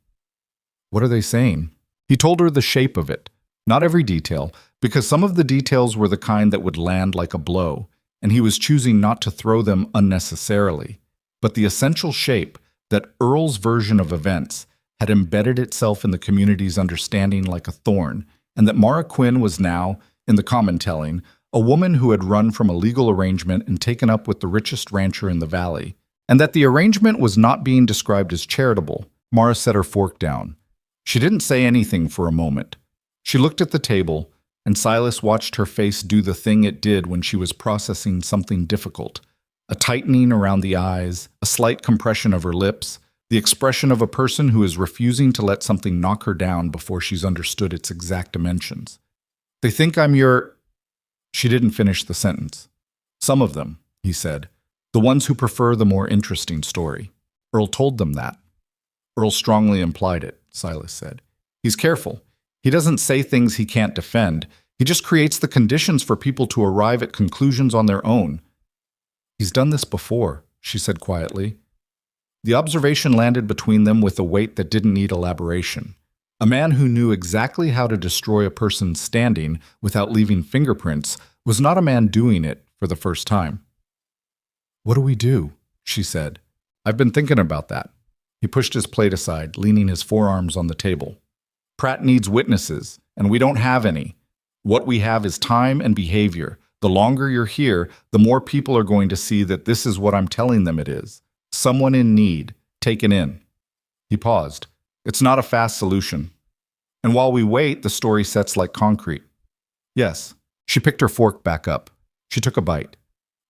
"What are they saying?" He told her the shape of it, not every detail, because some of the details were the kind that would land like a blow, and he was choosing not to throw them unnecessarily. But the essential shape, that Earl's version of events, had embedded itself in the community's understanding like a thorn, and that Mara Quinn was now, in the common telling, a woman who had run from a legal arrangement and taken up with the richest rancher in the valley, and that the arrangement was not being described as charitable. Mara set her fork down. She didn't say anything for a moment. She looked at the table, and Silas watched her face do the thing it did when she was processing something difficult. A tightening around the eyes, a slight compression of her lips, the expression of a person who is refusing to let something knock her down before she's understood its exact dimensions. They think I'm your... She didn't finish the sentence. Some of them, he said. The ones who prefer the more interesting story. Earl told them that. Earl strongly implied it, Silas said. He's careful. He doesn't say things he can't defend. He just creates the conditions for people to arrive at conclusions on their own. He's done this before, she said quietly. The observation landed between them with a weight that didn't need elaboration. A man who knew exactly how to destroy a person standing without leaving fingerprints was not a man doing it for the first time. What do we do? She said. I've been thinking about that. He pushed his plate aside, leaning his forearms on the table. Pratt needs witnesses, and we don't have any. What we have is time and behavior. The longer you're here, the more people are going to see that this is what I'm telling them it is. Someone in need, taken in. He paused. It's not a fast solution. And while we wait, the story sets like concrete. Yes. She picked her fork back up. She took a bite.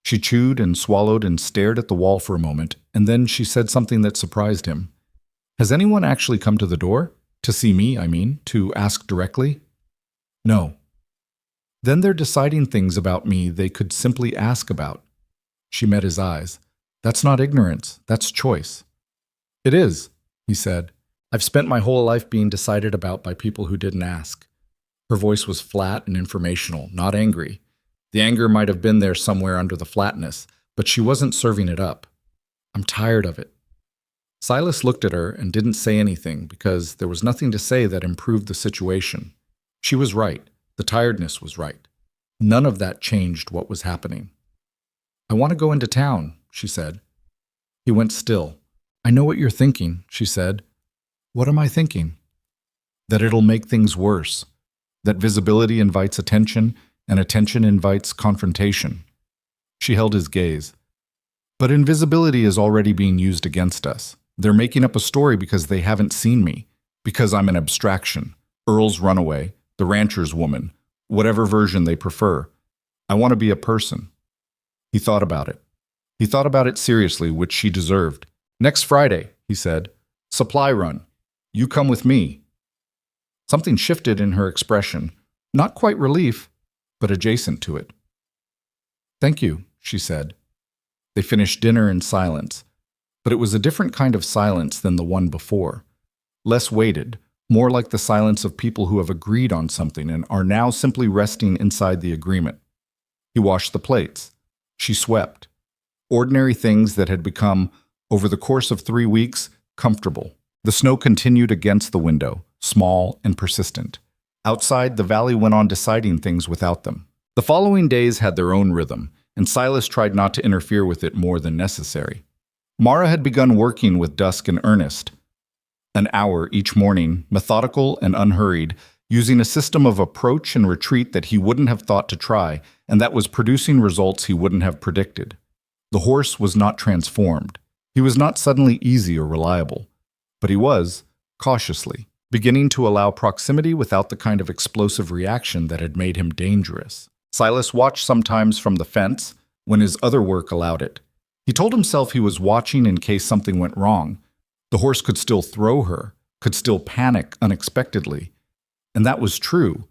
She chewed and swallowed and stared at the wall for a moment, and then she said something that surprised him. Has anyone actually come to the door? To see me, I mean, to ask directly? No. Then they're deciding things about me they could simply ask about. She met his eyes. That's not ignorance, that's choice. It is, he said. I've spent my whole life being decided about by people who didn't ask. Her voice was flat and informational, not angry. The anger might have been there somewhere under the flatness, but she wasn't serving it up. I'm tired of it. Silas looked at her and didn't say anything because there was nothing to say that improved the situation. She was right. The tiredness was right. None of that changed what was happening. I want to go into town, she said. He went still. I know what you're thinking, she said. What am I thinking? That it'll make things worse. That visibility invites attention, and attention invites confrontation. She held his gaze. But invisibility is already being used against us. They're making up a story because they haven't seen me, because I'm an abstraction, Earl's runaway, the rancher's woman, whatever version they prefer. I want to be a person. He thought about it. He thought about it seriously, which she deserved. Next Friday, he said, supply run. You come with me. Something shifted in her expression, not quite relief, but adjacent to it. Thank you, she said. They finished dinner in silence, but it was a different kind of silence than the one before. Less weighted, more like the silence of people who have agreed on something and are now simply resting inside the agreement. He washed the plates. She swept. Ordinary things that had become, over the course of 3 weeks, comfortable. The snow continued against the window, small and persistent. Outside, the valley went on deciding things without them. The following days had their own rhythm, and Silas tried not to interfere with it more than necessary. Mara had begun working with dusk in earnest. An hour each morning, methodical and unhurried, using a system of approach and retreat that he wouldn't have thought to try, and that was producing results he wouldn't have predicted. The horse was not transformed. He was not suddenly easy or reliable. But he was, cautiously, beginning to allow proximity without the kind of explosive reaction that had made him dangerous. Silas watched sometimes from the fence when his other work allowed it. He told himself he was watching in case something went wrong. The horse could still throw her, could still panic unexpectedly. And that was true,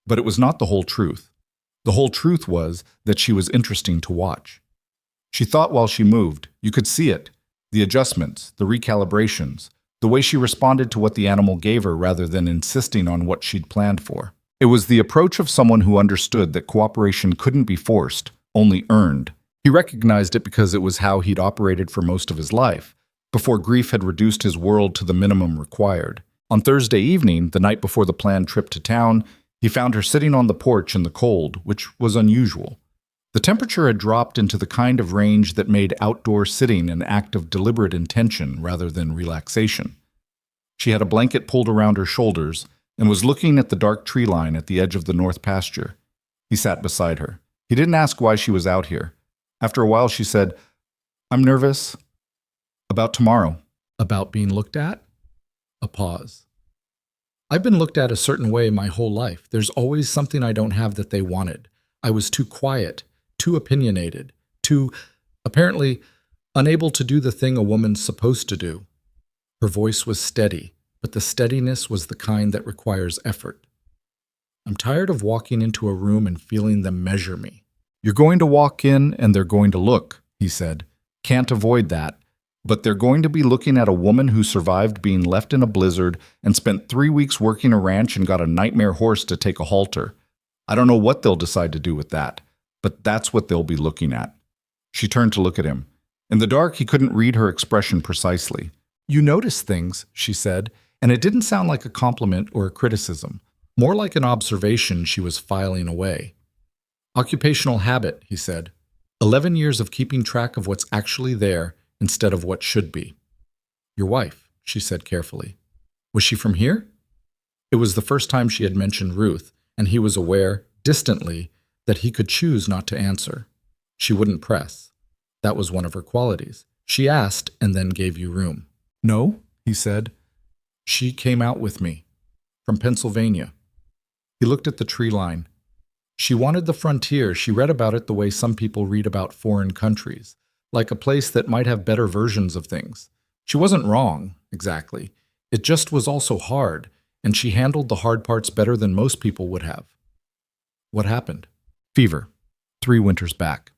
but it was not the whole truth. The whole truth was that she was interesting to watch. She thought while she moved. You could see it. The adjustments, the recalibrations, the way she responded to what the animal gave her rather than insisting on what she'd planned for. It was the approach of someone who understood that cooperation couldn't be forced, only earned. He recognized it because it was how he'd operated for most of his life, before grief had reduced his world to the minimum required. On Thursday evening, the night before the planned trip to town, he found her sitting on the porch in the cold, which was unusual. The temperature had dropped into the kind of range that made outdoor sitting an act of deliberate intention rather than relaxation. She had a blanket pulled around her shoulders and was looking at the dark tree line at the edge of the north pasture. He sat beside her. He didn't ask why she was out here. After a while, she said, I'm nervous. About tomorrow. About being looked at? A pause. I've been looked at a certain way my whole life. There's always something I don't have that they wanted. I was too quiet, too opinionated, too, apparently, unable to do the thing a woman's supposed to do. Her voice was steady, but the steadiness was the kind that requires effort. I'm tired of walking into a room and feeling them measure me. You're going to walk in and they're going to look, he said. Can't avoid that. But they're going to be looking at a woman who survived being left in a blizzard and spent 3 weeks working a ranch and got a nightmare horse to take a halter. I don't know what they'll decide to do with that, but that's what they'll be looking at. She turned to look at him. In the dark, he couldn't read her expression precisely. You notice things, she said, and it didn't sound like a compliment or a criticism, more like an observation she was filing away. Occupational habit, he said. 11 years of keeping track of what's actually there instead of what should be. Your wife, she said carefully. Was she from here? It was the first time she had mentioned Ruth, and he was aware, distantly, that he could choose not to answer. She wouldn't press. That was one of her qualities. She asked and then gave you room. No, he said. She came out with me. From Pennsylvania. He looked at the tree line. She wanted the frontier. She read about it the way some people read about foreign countries, like a place that might have better versions of things. She wasn't wrong, exactly. It just was also hard, and she handled the hard parts better than most people would have. What happened? Fever. 3 winters back.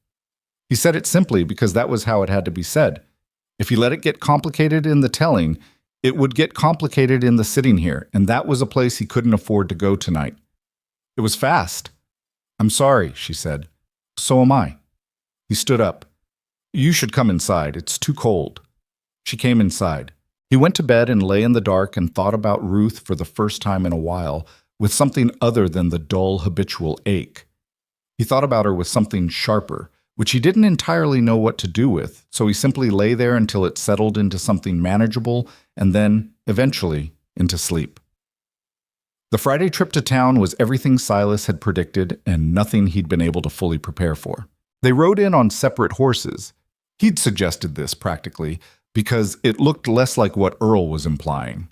He said it simply because that was how it had to be said. If he let it get complicated in the telling, it would get complicated in the sitting here, and that was a place he couldn't afford to go tonight. It was fast. I'm sorry, she said. So am I. He stood up. You should come inside. It's too cold. She came inside. He went to bed and lay in the dark and thought about Ruth for the first time in a while, with something other than the dull, habitual ache. He thought about her with something sharper, which he didn't entirely know what to do with, so he simply lay there until it settled into something manageable and then, eventually, into sleep. The Friday trip to town was everything Silas had predicted and nothing he'd been able to fully prepare for. They rode in on separate horses. He'd suggested this, practically, because it looked less like what Earl was implying,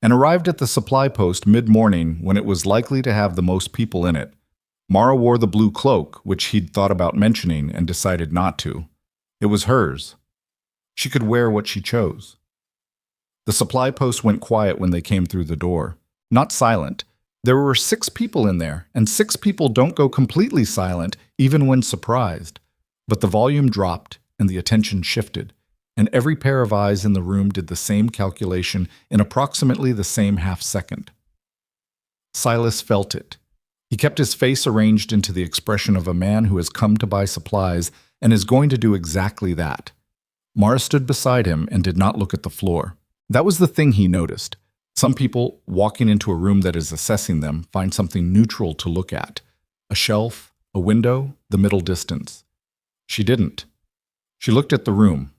and arrived at the supply post mid-morning when it was likely to have the most people in it. Mara wore the blue cloak, which he'd thought about mentioning and decided not to. It was hers. She could wear what she chose. The supply post went quiet when they came through the door. Not silent. There were 6 people in there, and 6 people don't go completely silent, even when surprised. But the volume dropped, and the attention shifted, and every pair of eyes in the room did the same calculation in approximately the same half-second. Silas felt it. He kept his face arranged into the expression of a man who has come to buy supplies and is going to do exactly that. Mara stood beside him and did not look at the floor. That was the thing he noticed. Some people, walking into a room that is assessing them, find something neutral to look at. A shelf, a window, the middle distance. She didn't. She looked at the room.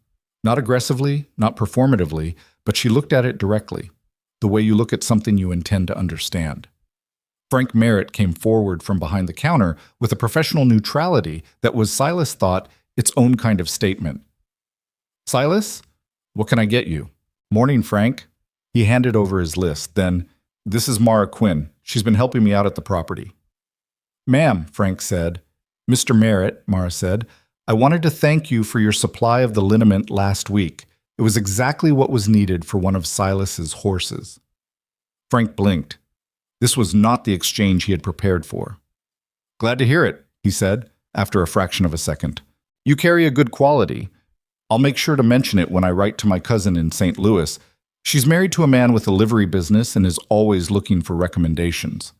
Not aggressively, not performatively, but she looked at it directly, the way you look at something you intend to understand. Frank Merritt came forward from behind the counter with a professional neutrality that was, Silas thought, its own kind of statement. Silas, what can I get you? Morning, Frank. He handed over his list. Then, this is Mara Quinn. She's been helping me out at the property. Ma'am, Frank said. Mr. Merritt, Mara said, I wanted to thank you for your supply of the liniment last week. It was exactly what was needed for one of Silas's horses. Frank blinked. This was not the exchange he had prepared for. Glad to hear it, he said, after a fraction of a second. You carry a good quality. I'll make sure to mention it when I write to my cousin in St. Louis. She's married to a man with a livery business and is always looking for recommendations.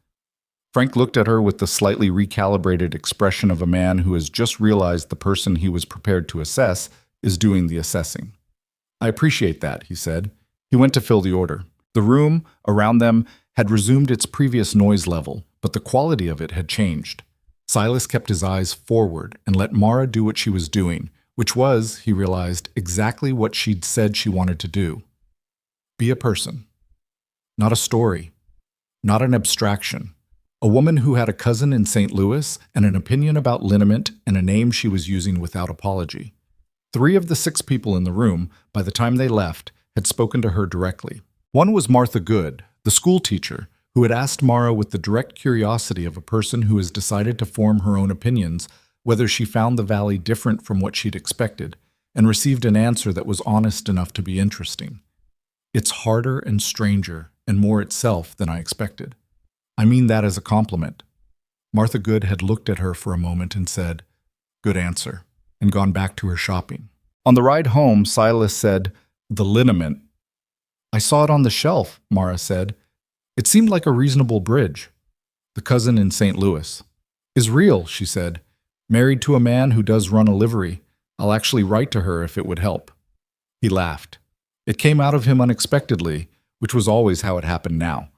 Frank looked at her with the slightly recalibrated expression of a man who has just realized the person he was prepared to assess is doing the assessing. I appreciate that, he said. He went to fill the order. The room, around them, had resumed its previous noise level, but the quality of it had changed. Silas kept his eyes forward and let Mara do what she was doing, which was, he realized, exactly what she'd said she wanted to do. Be a person. Not a story. Not an abstraction. A woman who had a cousin in St. Louis and an opinion about liniment and a name she was using without apology. 3 of the 6 people in the room, by the time they left, had spoken to her directly. One was Martha Good, the school teacher, who had asked Mara with the direct curiosity of a person who has decided to form her own opinions whether she found the valley different from what she'd expected, and received an answer that was honest enough to be interesting. It's harder and stranger and more itself than I expected. I mean that as a compliment. Martha Good had looked at her for a moment and said, "Good answer," and gone back to her shopping. On the ride home, Silas said, "The liniment." "I saw it on the shelf," Mara said. "It seemed like a reasonable bridge." "The cousin in St. Louis." "Is real," she said. "Married to a man who does run a livery. I'll actually write to her if it would help." He laughed. It came out of him unexpectedly, which was always how it happened now.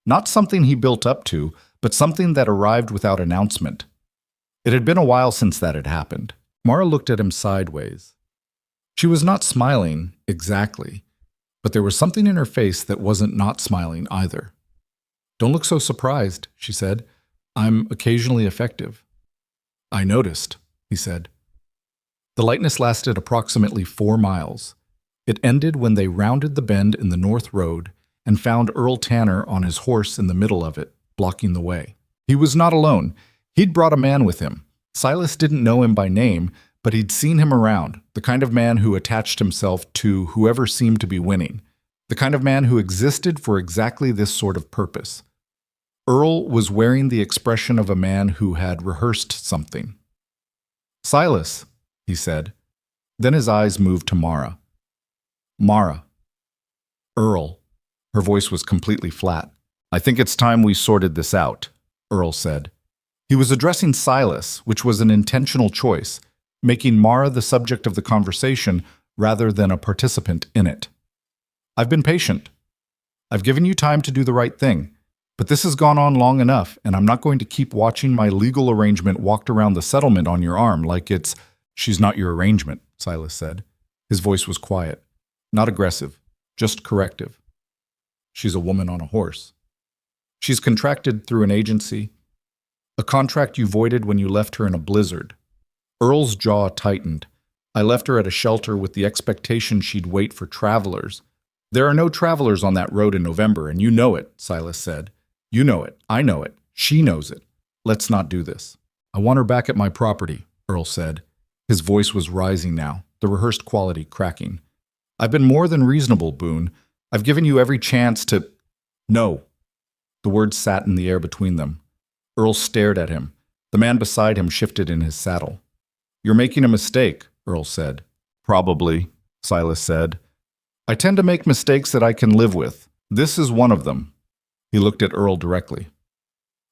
Not something he built up to, but something that arrived without announcement. It had been a while since that had happened. Mara looked at him sideways. She was not smiling, exactly, but there was something in her face that wasn't not smiling either. "Don't look so surprised," she said. "I'm occasionally effective." "I noticed," he said. The lightness lasted approximately 4 miles. It ended when they rounded the bend in the North Road and found Earl Tanner on his horse in the middle of it, blocking the way. He was not alone. He'd brought a man with him. Silas didn't know him by name, but he'd seen him around, the kind of man who attached himself to whoever seemed to be winning, the kind of man who existed for exactly this sort of purpose. Earl was wearing the expression of a man who had rehearsed something. "Silas," he said. Then his eyes moved to Mara. "Mara." "Earl." Her voice was completely flat. "I think it's time we sorted this out," Earl said. He was addressing Silas, which was an intentional choice, making Mara the subject of the conversation rather than a participant in it. "I've been patient. I've given you time to do the right thing. But this has gone on long enough, and I'm not going to keep watching my legal arrangement walked around the settlement on your arm like it's—" "She's not your arrangement," Silas said. His voice was quiet, not aggressive, just corrective. "She's a woman on a horse. She's contracted through an agency, a contract you voided when you left her in a blizzard." Earl's jaw tightened. "I left her at a shelter with the expectation she'd wait for travelers." "There are no travelers on that road in November, and you know it," Silas said. "You know it. I know it. She knows it. Let's not do this." "I want her back at my property," Earl said. His voice was rising now, the rehearsed quality cracking. "I've been more than reasonable, Boone. I've given you every chance to—" "No." The words sat in the air between them. Earl stared at him. The man beside him shifted in his saddle. "You're making a mistake," Earl said. "Probably," Silas said. "I tend to make mistakes that I can live with. This is one of them." He looked at Earl directly.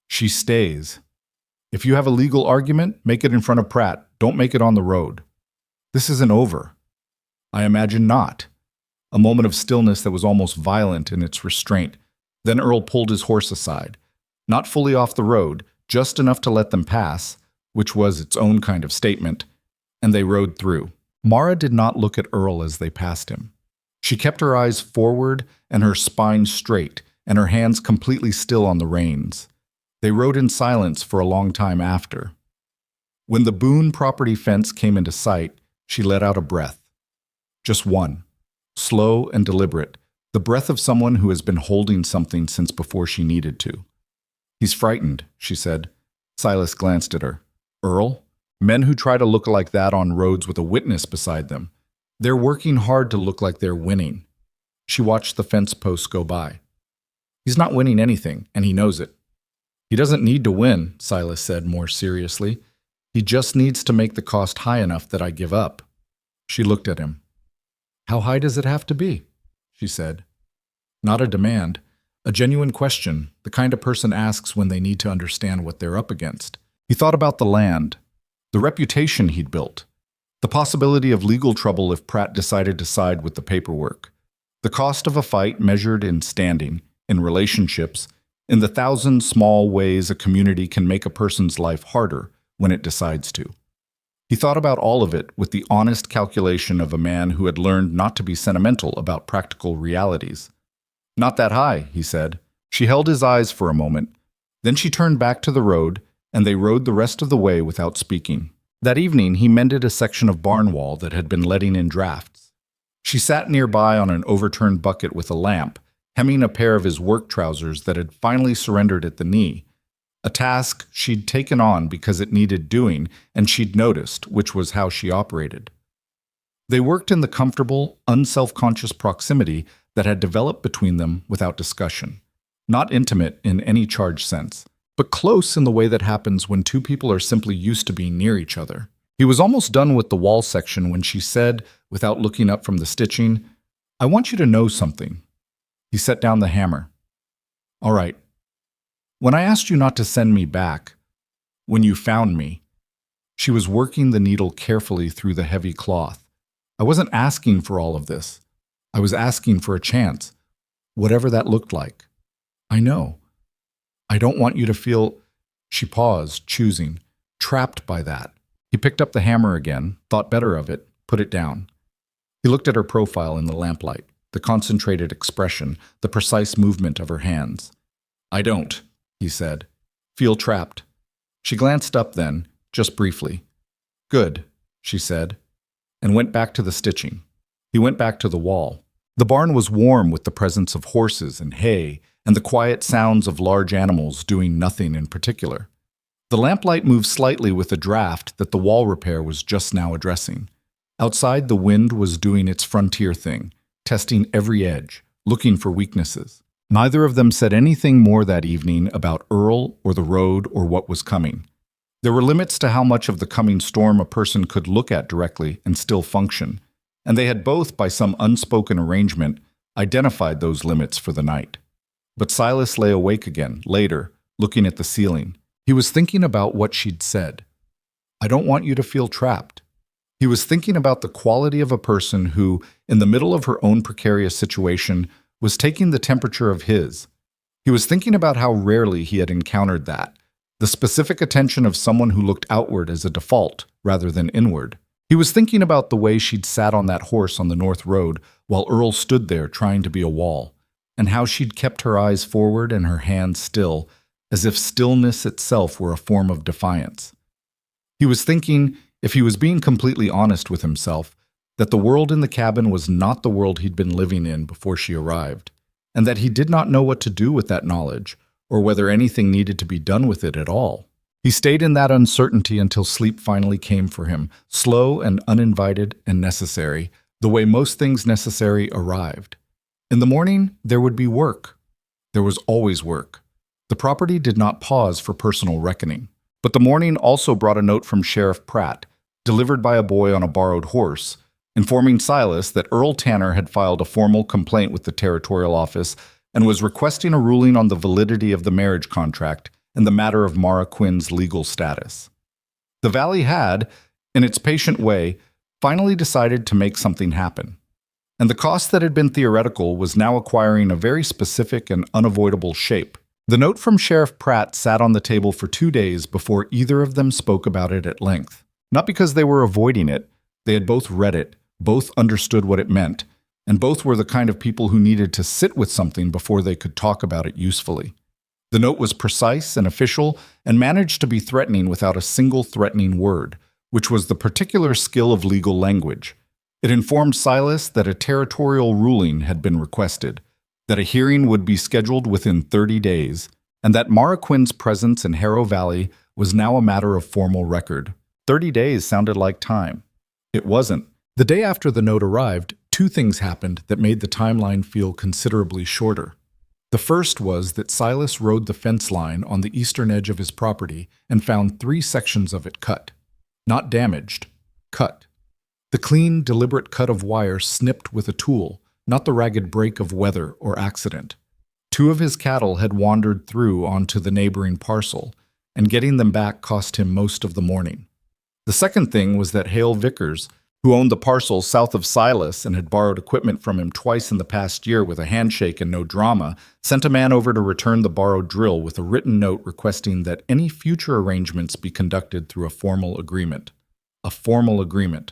"She stays. If you have a legal argument, make it in front of Pratt. Don't make it on the road." "This isn't over." "I imagine not." A moment of stillness that was almost violent in its restraint. Then Earl pulled his horse aside. Not fully off the road, just enough to let them pass, which was its own kind of statement, and they rode through. Mara did not look at Earl as they passed him. She kept her eyes forward and her spine straight, and her hands completely still on the reins. They rode in silence for a long time after. When the Boone property fence came into sight, she let out a breath. Just one. Slow and deliberate, the breath of someone who has been holding something since before she needed to. "He's frightened," she said. Silas glanced at her. "Earl? Men who try to look like that on roads with a witness beside them. They're working hard to look like they're winning." She watched the fence posts go by. "He's not winning anything, and he knows it." "He doesn't need to win," Silas said more seriously. "He just needs to make the cost high enough that I give up." She looked at him. "How high does it have to be?" she said. Not a demand, a genuine question, the kind a person asks when they need to understand what they're up against. He thought about the land, the reputation he'd built, the possibility of legal trouble if Pratt decided to side with the paperwork, the cost of a fight measured in standing, in relationships, in the 1,000 small ways a community can make a person's life harder when it decides to. He thought about all of it with the honest calculation of a man who had learned not to be sentimental about practical realities. "Not that high," he said. She held his eyes for a moment. Then she turned back to the road, and they rode the rest of the way without speaking. That evening, he mended a section of barn wall that had been letting in drafts. She sat nearby on an overturned bucket with a lamp, hemming a pair of his work trousers that had finally surrendered at the knee. A task she'd taken on because it needed doing, and she'd noticed, which was how she operated. They worked in the comfortable, unself-conscious proximity that had developed between them without discussion. Not intimate in any charged sense, but close in the way that happens when two people are simply used to being near each other. He was almost done with the wall section when she said, without looking up from the stitching, "I want you to know something." He set down the hammer. "All right. When I asked you not to send me back, when you found me," she was working the needle carefully through the heavy cloth. "I wasn't asking for all of this. I was asking for a chance, whatever that looked like. I know. I don't want you to feel—" She paused, choosing, trapped by that. He picked up the hammer again, thought better of it, put it down. He looked at her profile in the lamplight, the concentrated expression, the precise movement of her hands. "I don't," he said. "Feel trapped." She glanced up then, just briefly. "Good," she said, and went back to the stitching. He went back to the wall. The barn was warm with the presence of horses and hay, and the quiet sounds of large animals doing nothing in particular. The lamplight moved slightly with a draft that the wall repair was just now addressing. Outside, the wind was doing its frontier thing, testing every edge, looking for weaknesses. Neither of them said anything more that evening about Earl or the road or what was coming. There were limits to how much of the coming storm a person could look at directly and still function, and they had both, by some unspoken arrangement, identified those limits for the night. But Silas lay awake again, later, looking at the ceiling. He was thinking about what she'd said. "I don't want you to feel trapped." He was thinking about the quality of a person who, in the middle of her own precarious situation, was taking the temperature of his. He was thinking about how rarely he had encountered that, the specific attention of someone who looked outward as a default rather than inward. He was thinking about the way she'd sat on that horse on the North Road while Earl stood there trying to be a wall, and how she'd kept her eyes forward and her hands still, as if stillness itself were a form of defiance. He was thinking, if he was being completely honest with himself, that the world in the cabin was not the world he'd been living in before she arrived, and that he did not know what to do with that knowledge, or whether anything needed to be done with it at all. He stayed in that uncertainty until sleep finally came for him, slow and uninvited and necessary, the way most things necessary arrived. In the morning, there would be work. There was always work. The property did not pause for personal reckoning. But the morning also brought a note from Sheriff Pratt, delivered by a boy on a borrowed horse, informing Silas that Earl Tanner had filed a formal complaint with the territorial office and was requesting a ruling on the validity of the marriage contract and the matter of Mara Quinn's legal status. The Valley had, in its patient way, finally decided to make something happen. And the cost that had been theoretical was now acquiring a very specific and unavoidable shape. The note from Sheriff Pratt sat on the table for 2 days before either of them spoke about it at length. Not because they were avoiding it. They had both read it, both understood what it meant, and both were the kind of people who needed to sit with something before they could talk about it usefully. The note was precise and official and managed to be threatening without a single threatening word, which was the particular skill of legal language. It informed Silas that a territorial ruling had been requested, that a hearing would be scheduled within 30 days, and that Mara Quinn's presence in Harrow Valley was now a matter of formal record. 30 days sounded like time. It wasn't. The day after the note arrived, 2 things happened that made the timeline feel considerably shorter. The first was that Silas rode the fence line on the eastern edge of his property and found 3 sections of it cut. Not damaged, cut. The clean, deliberate cut of wire snipped with a tool, not the ragged break of weather or accident. 2 of his cattle had wandered through onto the neighboring parcel, and getting them back cost him most of the morning. The second thing was that Hale Vickers, who owned the parcel south of Silas and had borrowed equipment from him twice in the past year with a handshake and no drama, sent a man over to return the borrowed drill with a written note requesting that any future arrangements be conducted through a formal agreement. A formal agreement.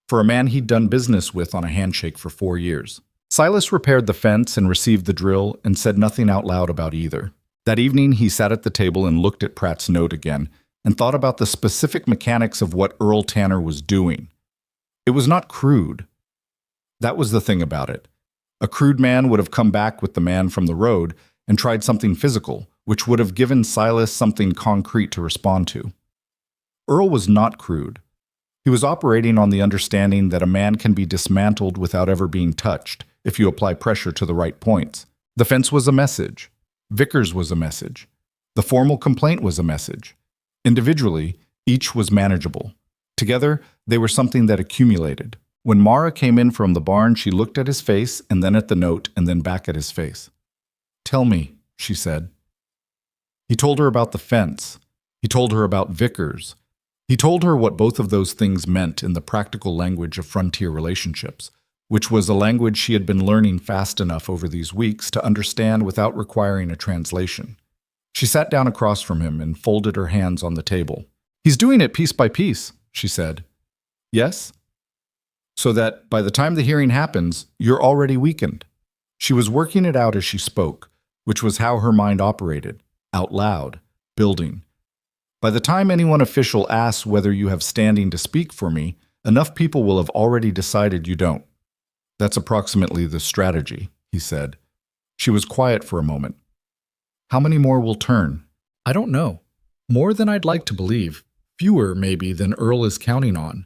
For a man he'd done business with on a handshake for 4 years. Silas repaired the fence and received the drill and said nothing out loud about either. That evening, he sat at the table and looked at Pratt's note again and thought about the specific mechanics of what Earl Tanner was doing. It was not crude. That was the thing about it. A crude man would have come back with the man from the road and tried something physical, which would have given Silas something concrete to respond to. Earl was not crude. He was operating on the understanding that a man can be dismantled without ever being touched if you apply pressure to the right points. The fence was a message. Vickers was a message. The formal complaint was a message. Individually, each was manageable. Together, they were something that accumulated. When Mara came in from the barn, she looked at his face and then at the note and then back at his face. "Tell me," she said. He told her about the fence. He told her about Vickers. He told her what both of those things meant in the practical language of frontier relationships, which was a language she had been learning fast enough over these weeks to understand without requiring a translation. She sat down across from him and folded her hands on the table. "He's doing it piece by piece," she said. "Yes?" "So that by the time the hearing happens, you're already weakened." She was working it out as she spoke, which was how her mind operated, out loud, building. "By the time anyone official asks whether you have standing to speak for me, enough people will have already decided you don't." "That's approximately the strategy," he said. She was quiet for a moment. "How many more will turn?" "I don't know. More than I'd like to believe. Fewer, maybe, than Earl is counting on."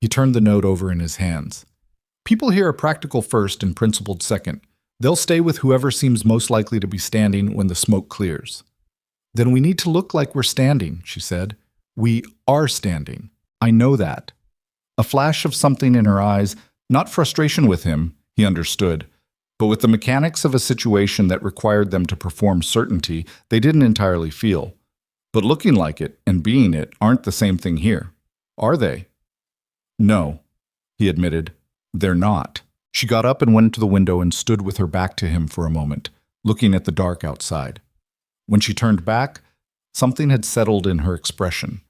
He turned the note over in his hands. "People here are practical first and principled second. They'll stay with whoever seems most likely to be standing when the smoke clears." "Then we need to look like we're standing," she said. "We are standing. I know that." A flash of something in her eyes, not frustration with him, he understood, but with the mechanics of a situation that required them to perform certainty they didn't entirely feel. But looking like it and being it aren't the same thing here, are they? "No," he admitted. "They're not." She got up and went to the window and stood with her back to him for a moment, looking at the dark outside. When she turned back, something had settled in her expression.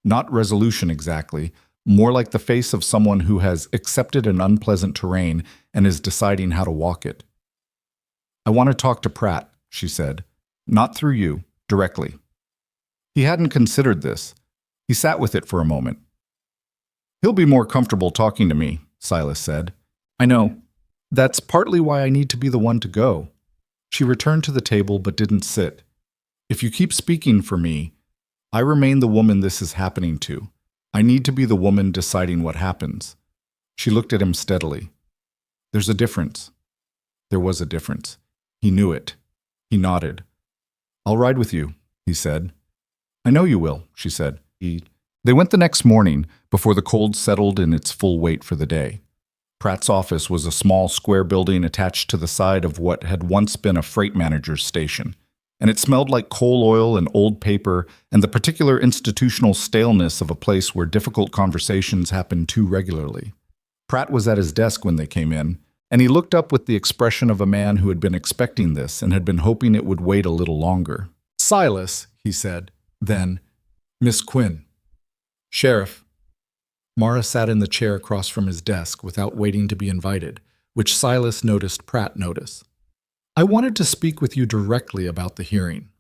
Not resolution exactly, more like the face of someone who has accepted an unpleasant terrain and is deciding how to walk it. "I want to talk to Pratt," she said. "Not through you, directly." He hadn't considered this. He sat with it for a moment. "He'll be more comfortable talking to me," Silas said. "I know. That's partly why I need to be the one to go." She returned to the table but didn't sit. "If you keep speaking for me, I remain the woman this is happening to. I need to be the woman deciding what happens." She looked at him steadily. "There's a difference." There was a difference. He knew it. He nodded. "I'll ride with you," he said. "I know you will," she said. They went the next morning, before the cold settled in its full weight for the day. Pratt's office was a small square building attached to the side of what had once been a freight manager's station, and it smelled like coal oil and old paper and the particular institutional staleness of a place where difficult conversations happened too regularly. Pratt was at his desk when they came in, and he looked up with the expression of a man who had been expecting this and had been hoping it would wait a little longer. "Silas," he said. Then, "Miss Quinn." "Sheriff." Mara sat in the chair across from his desk without waiting to be invited, which Silas noticed Pratt notice. "I wanted to speak with you directly about the hearing."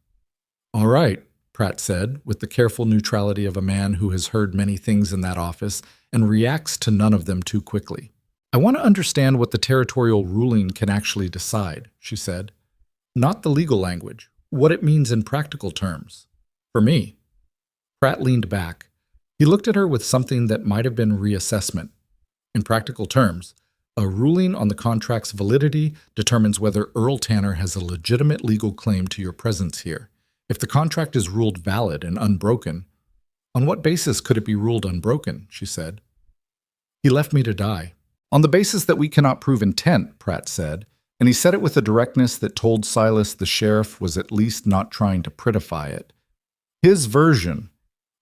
"All right," Pratt said, with the careful neutrality of a man who has heard many things in that office and reacts to none of them too quickly. "I want to understand what the territorial ruling can actually decide," she said. "Not the legal language, what it means in practical terms. For me." Pratt leaned back. He looked at her with something that might have been reassessment. "In practical terms, a ruling on the contract's validity determines whether Earl Tanner has a legitimate legal claim to your presence here. If the contract is ruled valid and unbroken—" "On what basis could it be ruled unbroken?" she said. "He left me to die." "On the basis that we cannot prove intent," Pratt said, and he said it with a directness that told Silas the sheriff was at least not trying to prettify it. "His version,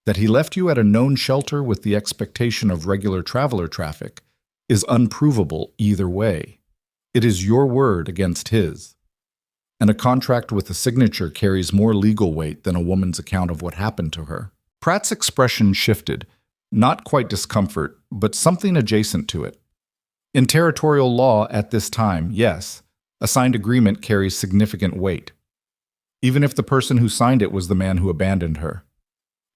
that he left you at a known shelter with the expectation of regular traveler traffic, is unprovable either way. It is your word against his. And a contract with a signature carries more legal weight than a woman's account of what happened to her." Pratt's expression shifted, not quite discomfort, but something adjacent to it. "In territorial law at this time, yes, a signed agreement carries significant weight. Even if the person who signed it was the man who abandoned her.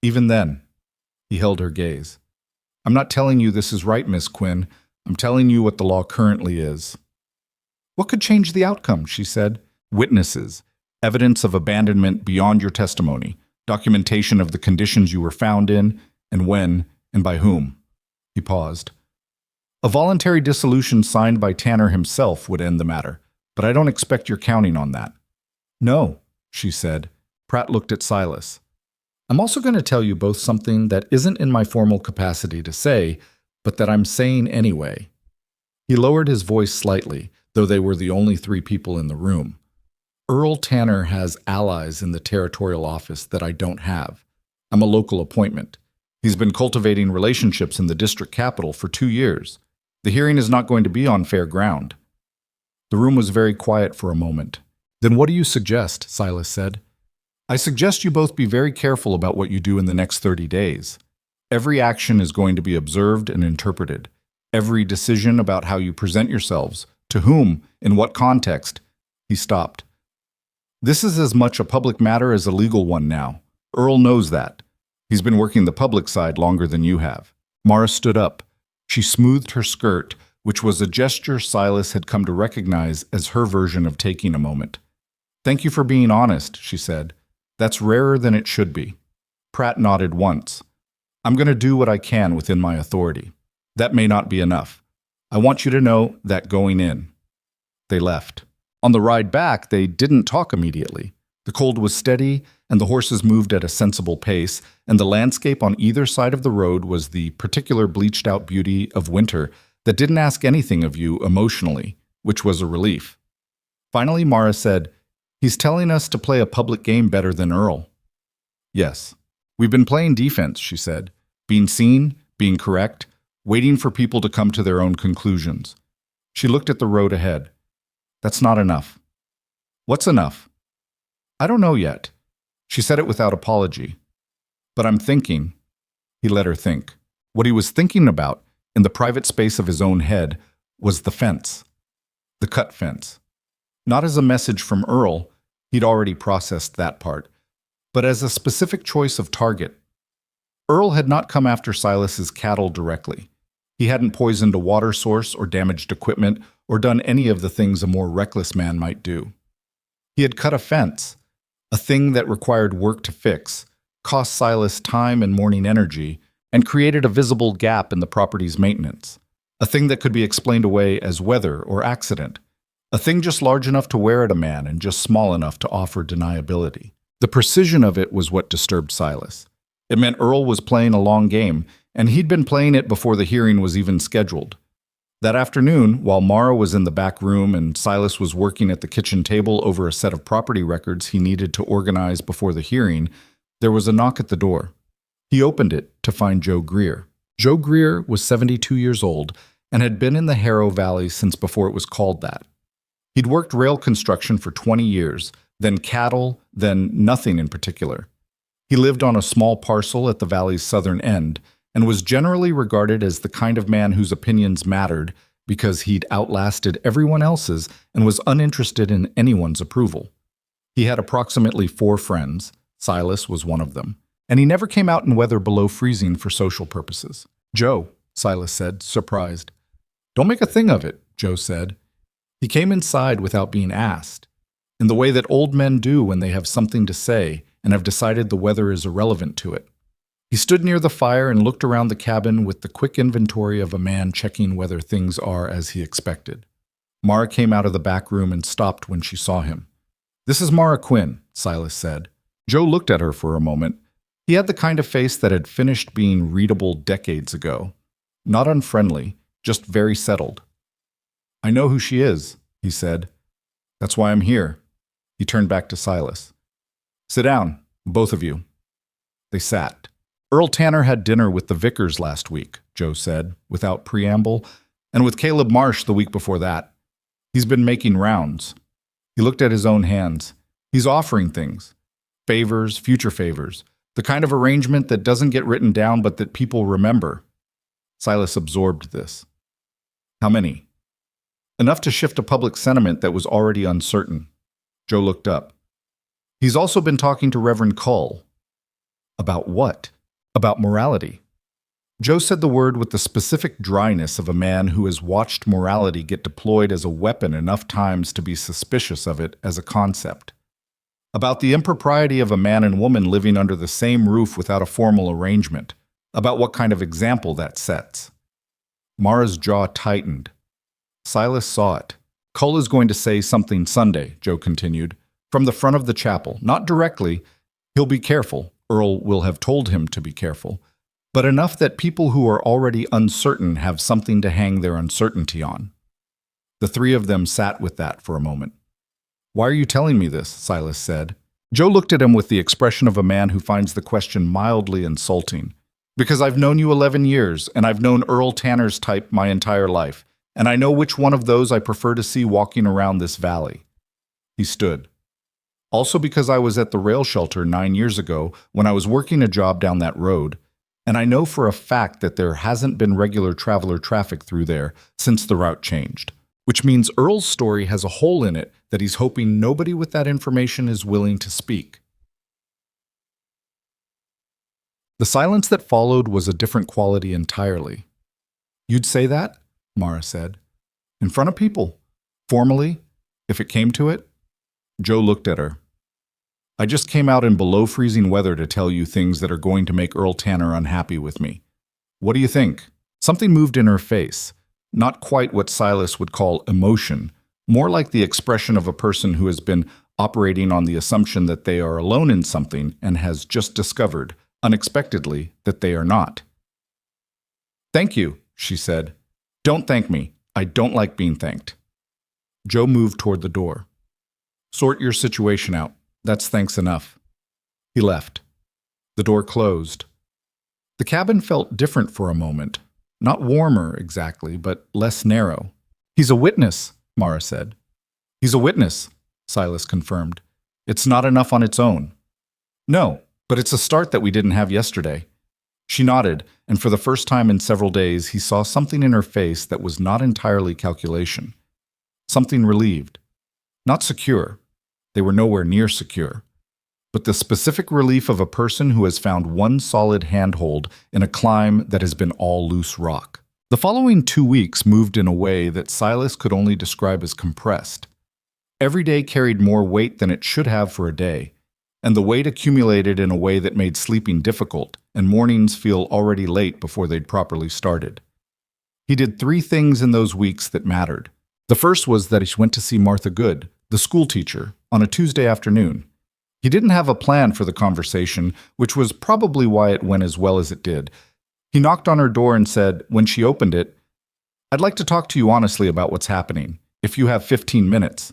Even then," he held her gaze. "I'm not telling you this is right, Miss Quinn. I'm telling you what the law currently is." What could change the outcome, she said. Witnesses, evidence of abandonment beyond your testimony, documentation of the conditions you were found in, and when, and by whom. He paused. A voluntary dissolution signed by Tanner himself would end the matter, but I don't expect you're counting on that. No, she said. Pratt looked at Silas. I'm also going to tell you both something that isn't in my formal capacity to say, but that I'm saying anyway. He lowered his voice slightly, though they were the only three people in the room. Earl Tanner has allies in the territorial office that I don't have. I'm a local appointment. He's been cultivating relationships in the district capital for 2 years. The hearing is not going to be on fair ground. The room was very quiet for a moment. Then what do you suggest? Silas said. I suggest you both be very careful about what you do in the next 30 days. Every action is going to be observed and interpreted. Every decision about how you present yourselves, to whom, in what context. He stopped. This is as much a public matter as a legal one now. Earl knows that. He's been working the public side longer than you have. Mara stood up. She smoothed her skirt, which was a gesture Silas had come to recognize as her version of taking a moment. Thank you for being honest, she said. That's rarer than it should be. Pratt nodded once. I'm going to do what I can within my authority. That may not be enough. I want you to know that going in. They left. On the ride back, they didn't talk immediately. The cold was steady, and the horses moved at a sensible pace, and the landscape on either side of the road was the particular bleached-out beauty of winter that didn't ask anything of you emotionally, which was a relief. Finally, Mara said, He's telling us to play a public game better than Earl. Yes. We've been playing defense, she said. Being seen, being correct, waiting for people to come to their own conclusions. She looked at the road ahead. That's not enough. What's enough? I don't know yet. She said it without apology. But I'm thinking. He let her think. What he was thinking about, in the private space of his own head, was the fence. The cut fence. Not as a message from Earl, he'd already processed that part, but as a specific choice of target. Earl had not come after Silas's cattle directly. He hadn't poisoned a water source or damaged equipment or done any of the things a more reckless man might do. He had cut a fence, a thing that required work to fix, cost Silas time and morning energy, and created a visible gap in the property's maintenance, a thing that could be explained away as weather or accident, a thing just large enough to wear at a man and just small enough to offer deniability. The precision of it was what disturbed Silas. It meant Earl was playing a long game, and he'd been playing it before the hearing was even scheduled. That afternoon, while Mara was in the back room and Silas was working at the kitchen table over a set of property records he needed to organize before the hearing, there was a knock at the door. He opened it to find Joe Greer. Joe Greer was 72 years old and had been in the Harrow Valley since before it was called that. He'd worked rail construction for 20 years, then cattle, then nothing in particular. He lived on a small parcel at the valley's southern end and was generally regarded as the kind of man whose opinions mattered because he'd outlasted everyone else's and was uninterested in anyone's approval. He had approximately 4 friends. Silas was one of them, and he never came out in weather below freezing for social purposes. Joe, Silas said, surprised. Don't make a thing of it, Joe said. He came inside without being asked, in the way that old men do when they have something to say and have decided the weather is irrelevant to it. He stood near the fire and looked around the cabin with the quick inventory of a man checking whether things are as he expected. Mara came out of the back room and stopped when she saw him. This is Mara Quinn, Silas said. Joe looked at her for a moment. He had the kind of face that had finished being readable decades ago. Not unfriendly, just very settled. I know who she is, he said. That's why I'm here. He turned back to Silas. Sit down, both of you. They sat. Earl Tanner had dinner with the Vickers last week, Joe said, without preamble, and with Caleb Marsh the week before that. He's been making rounds. He looked at his own hands. He's offering things. Favors, future favors. The kind of arrangement that doesn't get written down but that people remember. Silas absorbed this. How many? Enough to shift a public sentiment that was already uncertain. Joe looked up. He's also been talking to Reverend Cull. About what? About morality. Joe said the word with the specific dryness of a man who has watched morality get deployed as a weapon enough times to be suspicious of it as a concept. About the impropriety of a man and woman living under the same roof without a formal arrangement, about what kind of example that sets. Mara's jaw tightened. Silas saw it. Cole is going to say something Sunday, Joe continued, from the front of the chapel. Not directly. He'll be careful. Earl will have told him to be careful. But enough that people who are already uncertain have something to hang their uncertainty on. The three of them sat with that for a moment. "Why are you telling me this?" Silas said. Joe looked at him with the expression of a man who finds the question mildly insulting. "Because I've known you 11 years, and I've known Earl Tanner's type my entire life, and I know which one of those I prefer to see walking around this valley." He stood. "Also because I was at the rail shelter 9 years ago when I was working a job down that road, and I know for a fact that there hasn't been regular traveler traffic through there since the route changed. Which means Earl's story has a hole in it that he's hoping nobody with that information is willing to speak." The silence that followed was a different quality entirely. "You'd say that?" Mara said. "In front of people. Formally, if it came to it?" Joe looked at her. "I just came out in below freezing weather to tell you things that are going to make Earl Tanner unhappy with me. What do you think?" Something moved in her face. Not quite what Silas would call emotion, more like the expression of a person who has been operating on the assumption that they are alone in something and has just discovered, unexpectedly, that they are not. "Thank you," she said. "Don't thank me. I don't like being thanked." Joe moved toward the door. "Sort your situation out. That's thanks enough." He left. The door closed. The cabin felt different for a moment. Not warmer, exactly, but less narrow. "He's a witness," Mara said. "He's a witness," Silas confirmed. "It's not enough on its own." "No, but it's a start that we didn't have yesterday." She nodded, and for the first time in several days he saw something in her face that was not entirely calculation. Something relieved. Not secure. They were nowhere near secure. But the specific relief of a person who has found one solid handhold in a climb that has been all loose rock. The following 2 weeks moved in a way that Silas could only describe as compressed. Every day carried more weight than it should have for a day, and the weight accumulated in a way that made sleeping difficult, and mornings feel already late before they'd properly started. He did 3 things in those weeks that mattered. The first was that he went to see Martha Good, the school teacher, on a Tuesday afternoon. He didn't have a plan for the conversation, which was probably why it went as well as it did. He knocked on her door and said, when she opened it, "I'd like to talk to you honestly about what's happening, if you have 15 minutes.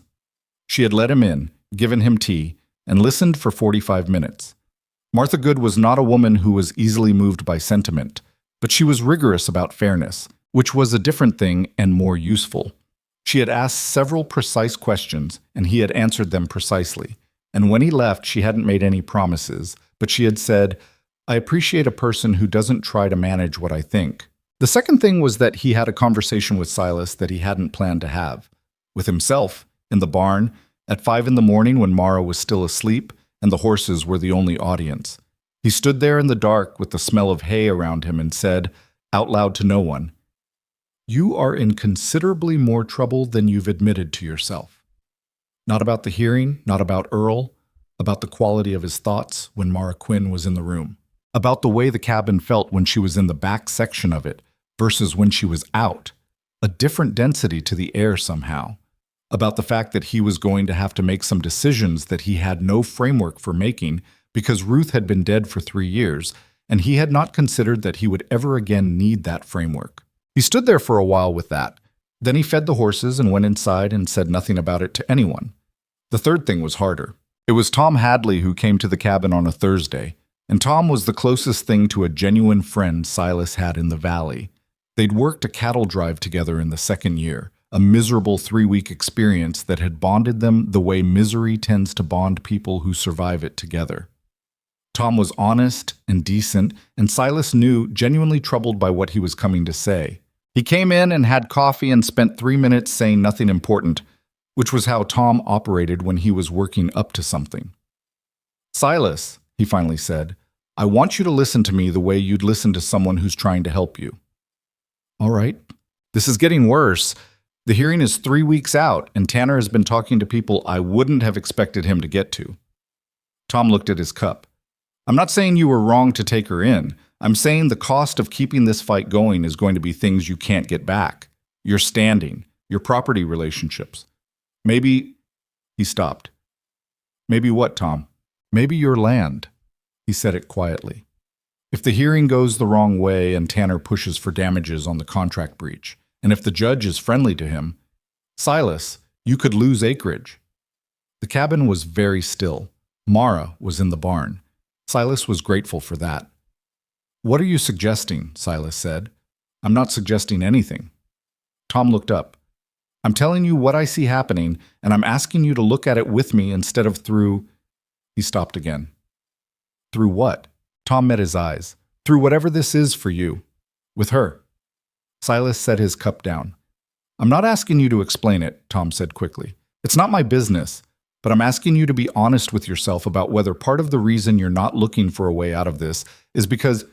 She had let him in, given him tea, and listened for 45 minutes. Martha Good was not a woman who was easily moved by sentiment, but she was rigorous about fairness, which was a different thing and more useful. She had asked several precise questions, and he had answered them precisely. And when he left, she hadn't made any promises, but she had said, "I appreciate a person who doesn't try to manage what I think." The second thing was that he had a conversation with Silas that he hadn't planned to have. With himself, in the barn, at 5 in the morning when Mara was still asleep, and the horses were the only audience. He stood there in the dark with the smell of hay around him and said, out loud to no one, "You are in considerably more trouble than you've admitted to yourself." Not about the hearing, not about Earl, about the quality of his thoughts when Mara Quinn was in the room. About the way the cabin felt when she was in the back section of it versus when she was out. A different density to the air somehow. About the fact that he was going to have to make some decisions that he had no framework for making because Ruth had been dead for 3 years, and he had not considered that he would ever again need that framework. He stood there for a while with that. Then he fed the horses and went inside and said nothing about it to anyone. The third thing was harder. It was Tom Hadley who came to the cabin on a Thursday, and Tom was the closest thing to a genuine friend Silas had in the valley. They'd worked a cattle drive together in the second year, a miserable 3-week experience that had bonded them the way misery tends to bond people who survive it together. Tom was honest and decent, and Silas knew genuinely troubled by what he was coming to say. He came in and had coffee and spent 3 minutes saying nothing important, which was how Tom operated when he was working up to something. "Silas," he finally said, I want you to listen to me the way you'd listen to someone who's trying to help you. All right. This is getting worse. The hearing is 3 weeks out, and Tanner has been talking to people I wouldn't have expected him to get to. Tom looked at his cup. I'm not saying you were wrong to take her in. I'm saying the cost of keeping this fight going is going to be things you can't get back. Your standing, your property relationships. Maybe, he stopped. Maybe what, Tom? Maybe your land. He said it quietly. If the hearing goes the wrong way and Tanner pushes for damages on the contract breach, and if the judge is friendly to him, Silas, you could lose acreage. The cabin was very still. Mara was in the barn. Silas was grateful for that. What are you suggesting? Silas said. I'm not suggesting anything. Tom looked up. I'm telling you what I see happening, and I'm asking you to look at it with me instead of through... He stopped again. Through what? Tom met his eyes. Through whatever this is for you. With her. Silas set his cup down. I'm not asking you to explain it, Tom said quickly. It's not my business, but I'm asking you to be honest with yourself about whether part of the reason you're not looking for a way out of this is because...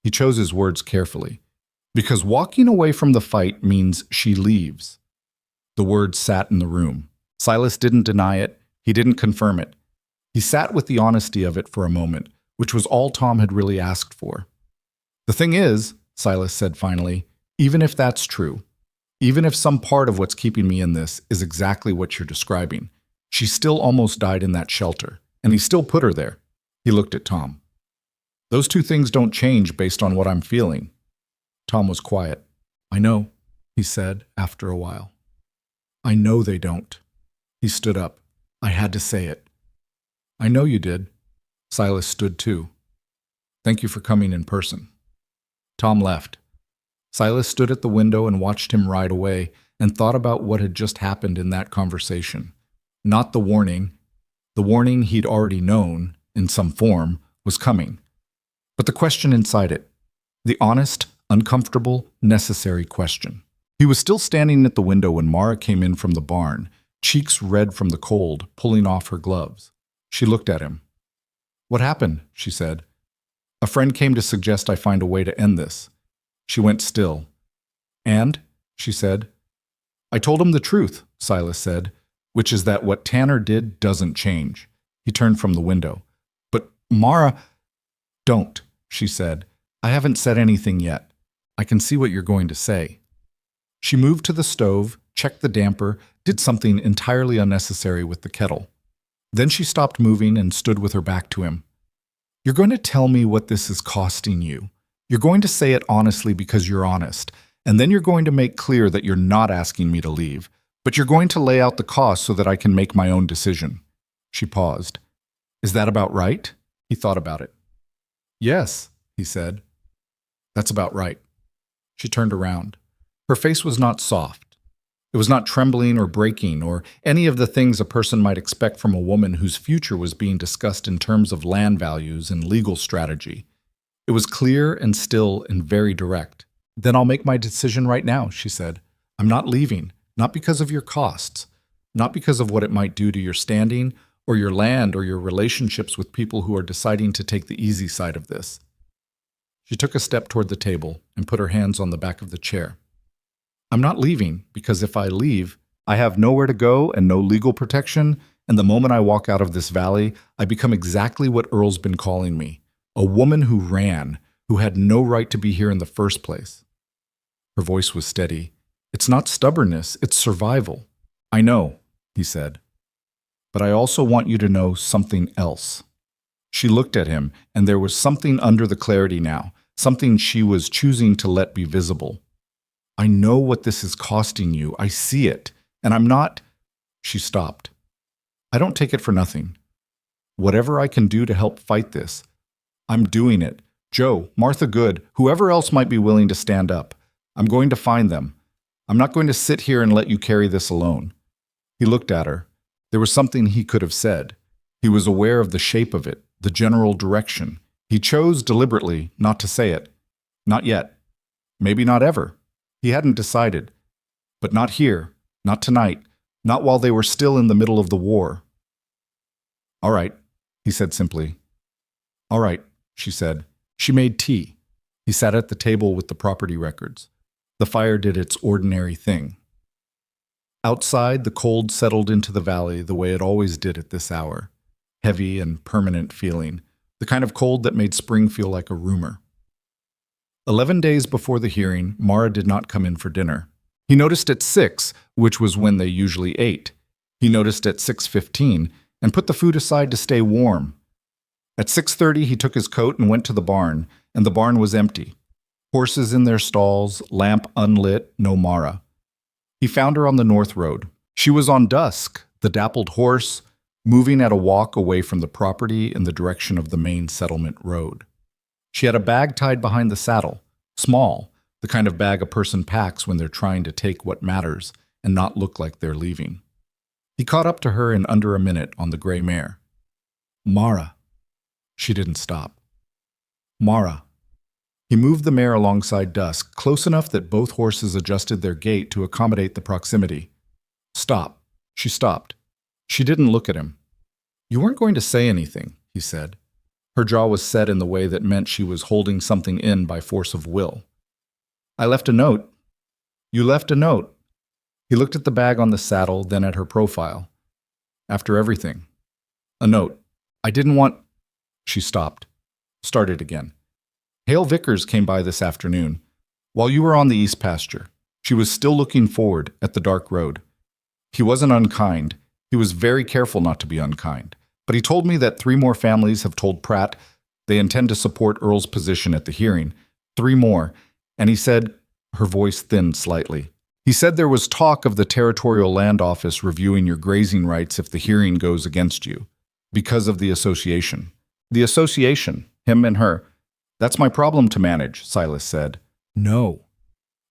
He chose his words carefully. Because walking away from the fight means she leaves. The words sat in the room. Silas didn't deny it. He didn't confirm it. He sat with the honesty of it for a moment, which was all Tom had really asked for. The thing is, Silas said finally, even if that's true, even if some part of what's keeping me in this is exactly what you're describing, she still almost died in that shelter, and he still put her there. He looked at Tom. Those two things don't change based on what I'm feeling. Tom was quiet. I know, he said after a while. I know they don't. He stood up. I had to say it. I know you did. Silas stood too. Thank you for coming in person. Tom left. Silas stood at the window and watched him ride away and thought about what had just happened in that conversation. Not the warning. The warning he'd already known, in some form, was coming. But the question inside it. The honest, uncomfortable, necessary question. He was still standing at the window when Mara came in from the barn, cheeks red from the cold, pulling off her gloves. She looked at him. What happened? She said. A friend came to suggest I find a way to end this. She went still. And, she said. I told him the truth, Silas said, which is that what Tanner did doesn't change. He turned from the window. But Mara... Don't, she said. I haven't said anything yet. I can see what you're going to say. She moved to the stove, checked the damper, did something entirely unnecessary with the kettle. Then she stopped moving and stood with her back to him. You're going to tell me what this is costing you. You're going to say it honestly because you're honest, and then you're going to make clear that you're not asking me to leave, but you're going to lay out the cost so that I can make my own decision. She paused. Is that about right? He thought about it. Yes, he said. That's about right. She turned around. Her face was not soft. It was not trembling or breaking or any of the things a person might expect from a woman whose future was being discussed in terms of land values and legal strategy. It was clear and still and very direct. Then I'll make my decision right now, she said. I'm not leaving, not because of your costs, not because of what it might do to your standing or your land or your relationships with people who are deciding to take the easy side of this. She took a step toward the table and put her hands on the back of the chair. I'm not leaving because if I leave, I have nowhere to go and no legal protection, and the moment I walk out of this valley, I become exactly what Earl's been calling me, a woman who ran, who had no right to be here in the first place. Her voice was steady. It's not stubbornness, it's survival. I know, he said. But I also want you to know something else. She looked at him, and there was something under the clarity now, something she was choosing to let be visible. I know what this is costing you. I see it. And I'm not... She stopped. I don't take it for nothing. Whatever I can do to help fight this, I'm doing it. Joe, Martha Good, whoever else might be willing to stand up. I'm going to find them. I'm not going to sit here and let you carry this alone. He looked at her. There was something he could have said. He was aware of the shape of it, the general direction. He chose deliberately not to say it. Not yet. Maybe not ever. He hadn't decided. But not here, not tonight, not while they were still in the middle of the war. All right, he said simply. All right, she said. She made tea. He sat at the table with the property records. The fire did its ordinary thing. Outside, the cold settled into the valley the way it always did at this hour. Heavy and permanent feeling, the kind of cold that made spring feel like a rumor. 11 days before the hearing, Mara did not come in for dinner. He noticed at 6, which was when they usually ate. He noticed at 6:15 and put the food aside to stay warm. At 6:30, he took his coat and went to the barn, and the barn was empty. Horses in their stalls, lamp unlit, no Mara. He found her on the north road. She was on Dusk, the dappled horse, moving at a walk away from the property in the direction of the main settlement road. She had a bag tied behind the saddle, small, the kind of bag a person packs when they're trying to take what matters and not look like they're leaving. He caught up to her in under a minute on the gray mare. Mara. She didn't stop. Mara. He moved the mare alongside Dusk, close enough that both horses adjusted their gait to accommodate the proximity. Stop. She stopped. She didn't look at him. You weren't going to say anything, he said. Her jaw was set in the way that meant she was holding something in by force of will. I left a note. You left a note. He looked at the bag on the saddle, then at her profile. After everything. A note. I didn't want... She stopped. Started again. Hale Vickers came by this afternoon. While you were on the east pasture, she was still looking forward at the dark road. He wasn't unkind. He was very careful not to be unkind. But he told me that 3 more families have told Pratt they intend to support Earl's position at the hearing. 3 more. And he said, her voice thinned slightly. He said there was talk of the Territorial Land Office reviewing your grazing rights if the hearing goes against you. Because of the association. The association, him and her. That's my problem to manage, Silas said. No.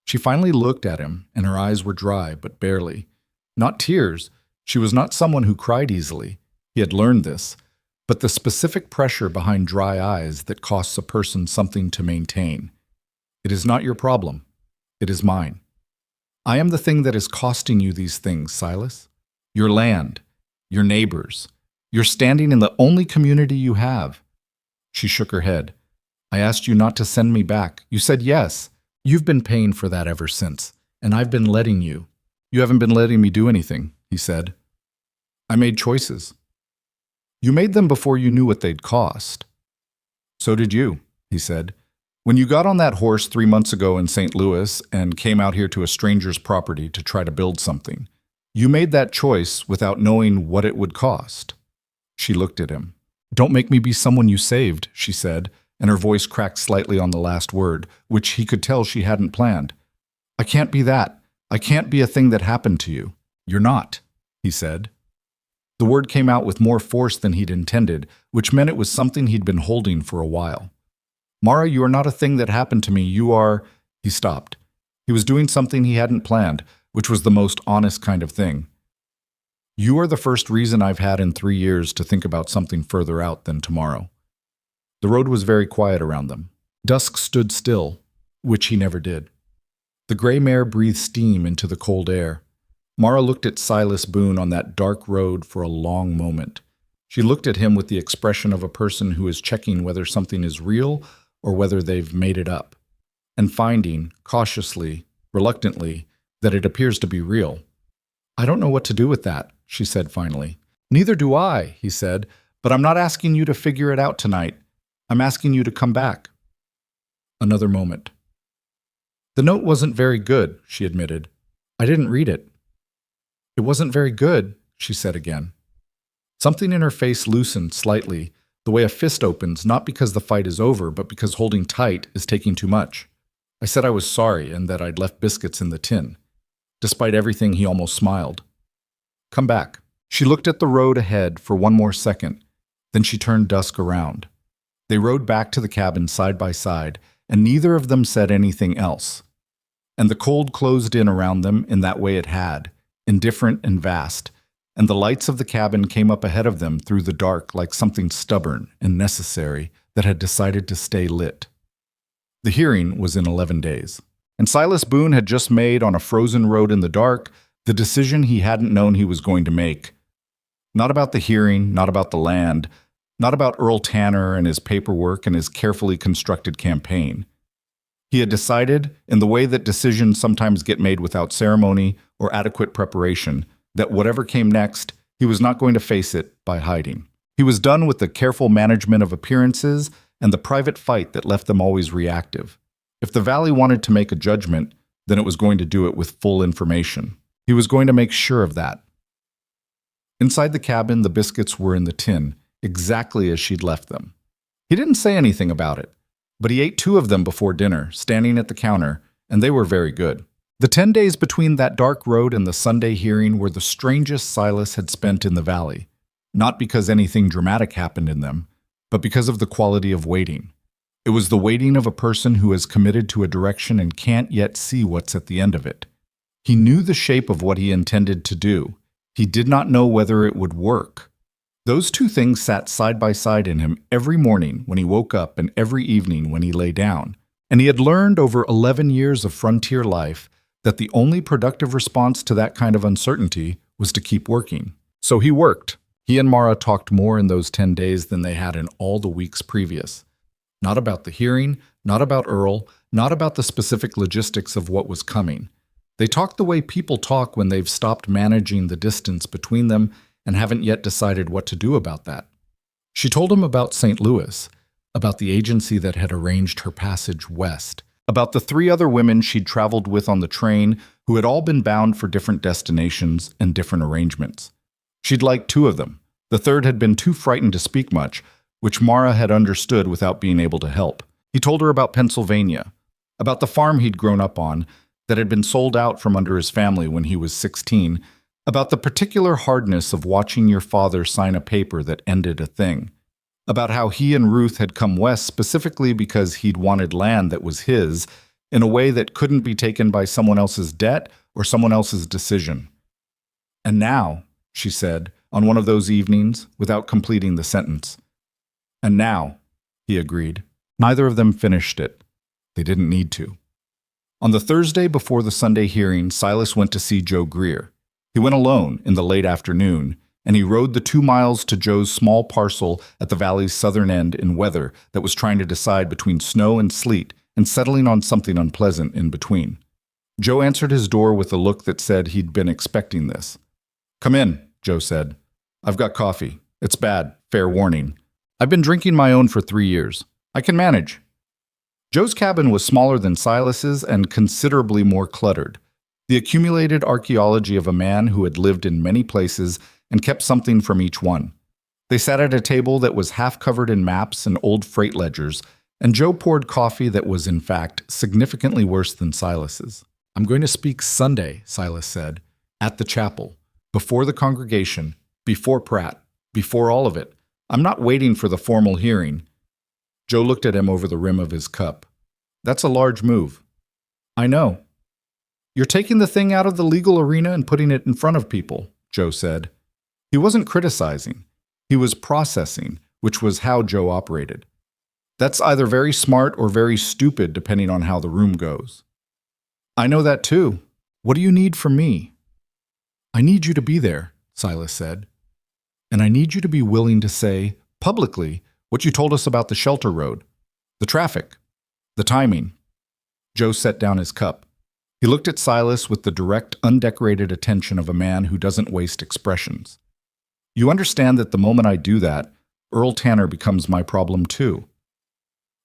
She finally looked at him, and her eyes were dry, but barely. Not tears. She was not someone who cried easily. He had learned this. But the specific pressure behind dry eyes that costs a person something to maintain. It is not your problem. It is mine. I am the thing that is costing you these things, Silas. Your land. Your neighbors. You're standing in the only community you have. She shook her head. I asked you not to send me back. You said yes. You've been paying for that ever since, and I've been letting you. You haven't been letting me do anything, he said. I made choices. You made them before you knew what they'd cost. So did you, he said. When you got on that horse 3 months ago in St. Louis and came out here to a stranger's property to try to build something, you made that choice without knowing what it would cost. She looked at him. Don't make me be someone you saved, she said, and her voice cracked slightly on the last word, which he could tell she hadn't planned. I can't be that. I can't be a thing that happened to you. You're not, he said. The word came out with more force than he'd intended, which meant it was something he'd been holding for a while. Mara, you are not a thing that happened to me. You are... He stopped. He was doing something he hadn't planned, which was the most honest kind of thing. You are the first reason I've had in 3 years to think about something further out than tomorrow. The road was very quiet around them. Dusk stood still, which he never did. The gray mare breathed steam into the cold air. Mara looked at Silas Boone on that dark road for a long moment. She looked at him with the expression of a person who is checking whether something is real or whether they've made it up, and finding, cautiously, reluctantly, that it appears to be real. I don't know what to do with that, she said finally. Neither do I, he said, but I'm not asking you to figure it out tonight. I'm asking you to come back. Another moment. The note wasn't very good, she admitted. I didn't read it. It wasn't very good, she said again. Something in her face loosened slightly, the way a fist opens, not because the fight is over, but because holding tight is taking too much. I said I was sorry and that I'd left biscuits in the tin. Despite everything, he almost smiled. Come back. She looked at the road ahead for one more second. Then she turned Dusk around. They rode back to the cabin side by side, and neither of them said anything else. And the cold closed in around them in that way it had, indifferent and vast, and the lights of the cabin came up ahead of them through the dark like something stubborn and necessary that had decided to stay lit. The hearing was in 11 days, and Silas Boone had just made, on a frozen road in the dark, the decision he hadn't known he was going to make. Not about the hearing, not about the land, Not about Earl Tanner and his paperwork and his carefully constructed campaign. He had decided, in the way that decisions sometimes get made without ceremony or adequate preparation, that whatever came next, he was not going to face it by hiding. He was done with the careful management of appearances and the private fight that left them always reactive. If the Valley wanted to make a judgment, then it was going to do it with full information. He was going to make sure of that. Inside the cabin, the biscuits were in the tin, exactly as she'd left them. He didn't say anything about it, but he ate 2 of them before dinner, standing at the counter, and they were very good. The 10 days between that dark road and the Sunday hearing were the strangest Silas had spent in the Valley, not because anything dramatic happened in them, but because of the quality of waiting. It was the waiting of a person who is committed to a direction and can't yet see what's at the end of it. He knew the shape of what he intended to do. He did not know whether it would work. Those 2 things sat side by side in him every morning when he woke up and every evening when he lay down. And he had learned over 11 years of frontier life that the only productive response to that kind of uncertainty was to keep working. So he worked. He and Mara talked more in those 10 days than they had in all the weeks previous. Not about the hearing, not about Earl, not about the specific logistics of what was coming. They talked the way people talk when they've stopped managing the distance between them and haven't yet decided what to do about that. She told him about St. Louis, about the agency that had arranged her passage west, about the 3 other women she'd traveled with on the train who had all been bound for different destinations and different arrangements. She'd liked 2 of them. The third had been too frightened to speak much, which Mara had understood without being able to help. He told her about Pennsylvania, about the farm he'd grown up on that had been sold out from under his family when he was 16, about the particular hardness of watching your father sign a paper that ended a thing, about how he and Ruth had come west specifically because he'd wanted land that was his in a way that couldn't be taken by someone else's debt or someone else's decision. And now, she said, on one of those evenings, without completing the sentence. And now, he agreed. Neither of them finished it. They didn't need to. On the Thursday before the Sunday hearing, Silas went to see Joe Greer. He went alone in the late afternoon, and he rode the 2 miles to Joe's small parcel at the valley's southern end in weather that was trying to decide between snow and sleet and settling on something unpleasant in between. Joe answered his door with a look that said he'd been expecting this. "Come in," Joe said. "I've got coffee. It's bad, fair warning. I've been drinking my own for 3 years. I can manage." Joe's cabin was smaller than Silas's and considerably more cluttered. The accumulated archaeology of a man who had lived in many places and kept something from each one. They sat at a table that was half covered in maps and old freight ledgers, and Joe poured coffee that was, in fact, significantly worse than Silas's. "I'm going to speak Sunday," Silas said, "at the chapel, before the congregation, before Pratt, before all of it. I'm not waiting for the formal hearing." Joe looked at him over the rim of his cup. "That's a large move." "I know." "You're taking the thing out of the legal arena and putting it in front of people," Joe said. He wasn't criticizing. He was processing, which was how Joe operated. "That's either very smart or very stupid, depending on how the room goes." "I know that too. What do you need from me?" "I need you to be there," Silas said. "And I need you to be willing to say, publicly, what you told us about the shelter road, the traffic, the timing." Joe set down his cup. He looked at Silas with the direct, undecorated attention of a man who doesn't waste expressions. "You understand that the moment I do that, Earl Tanner becomes my problem too?"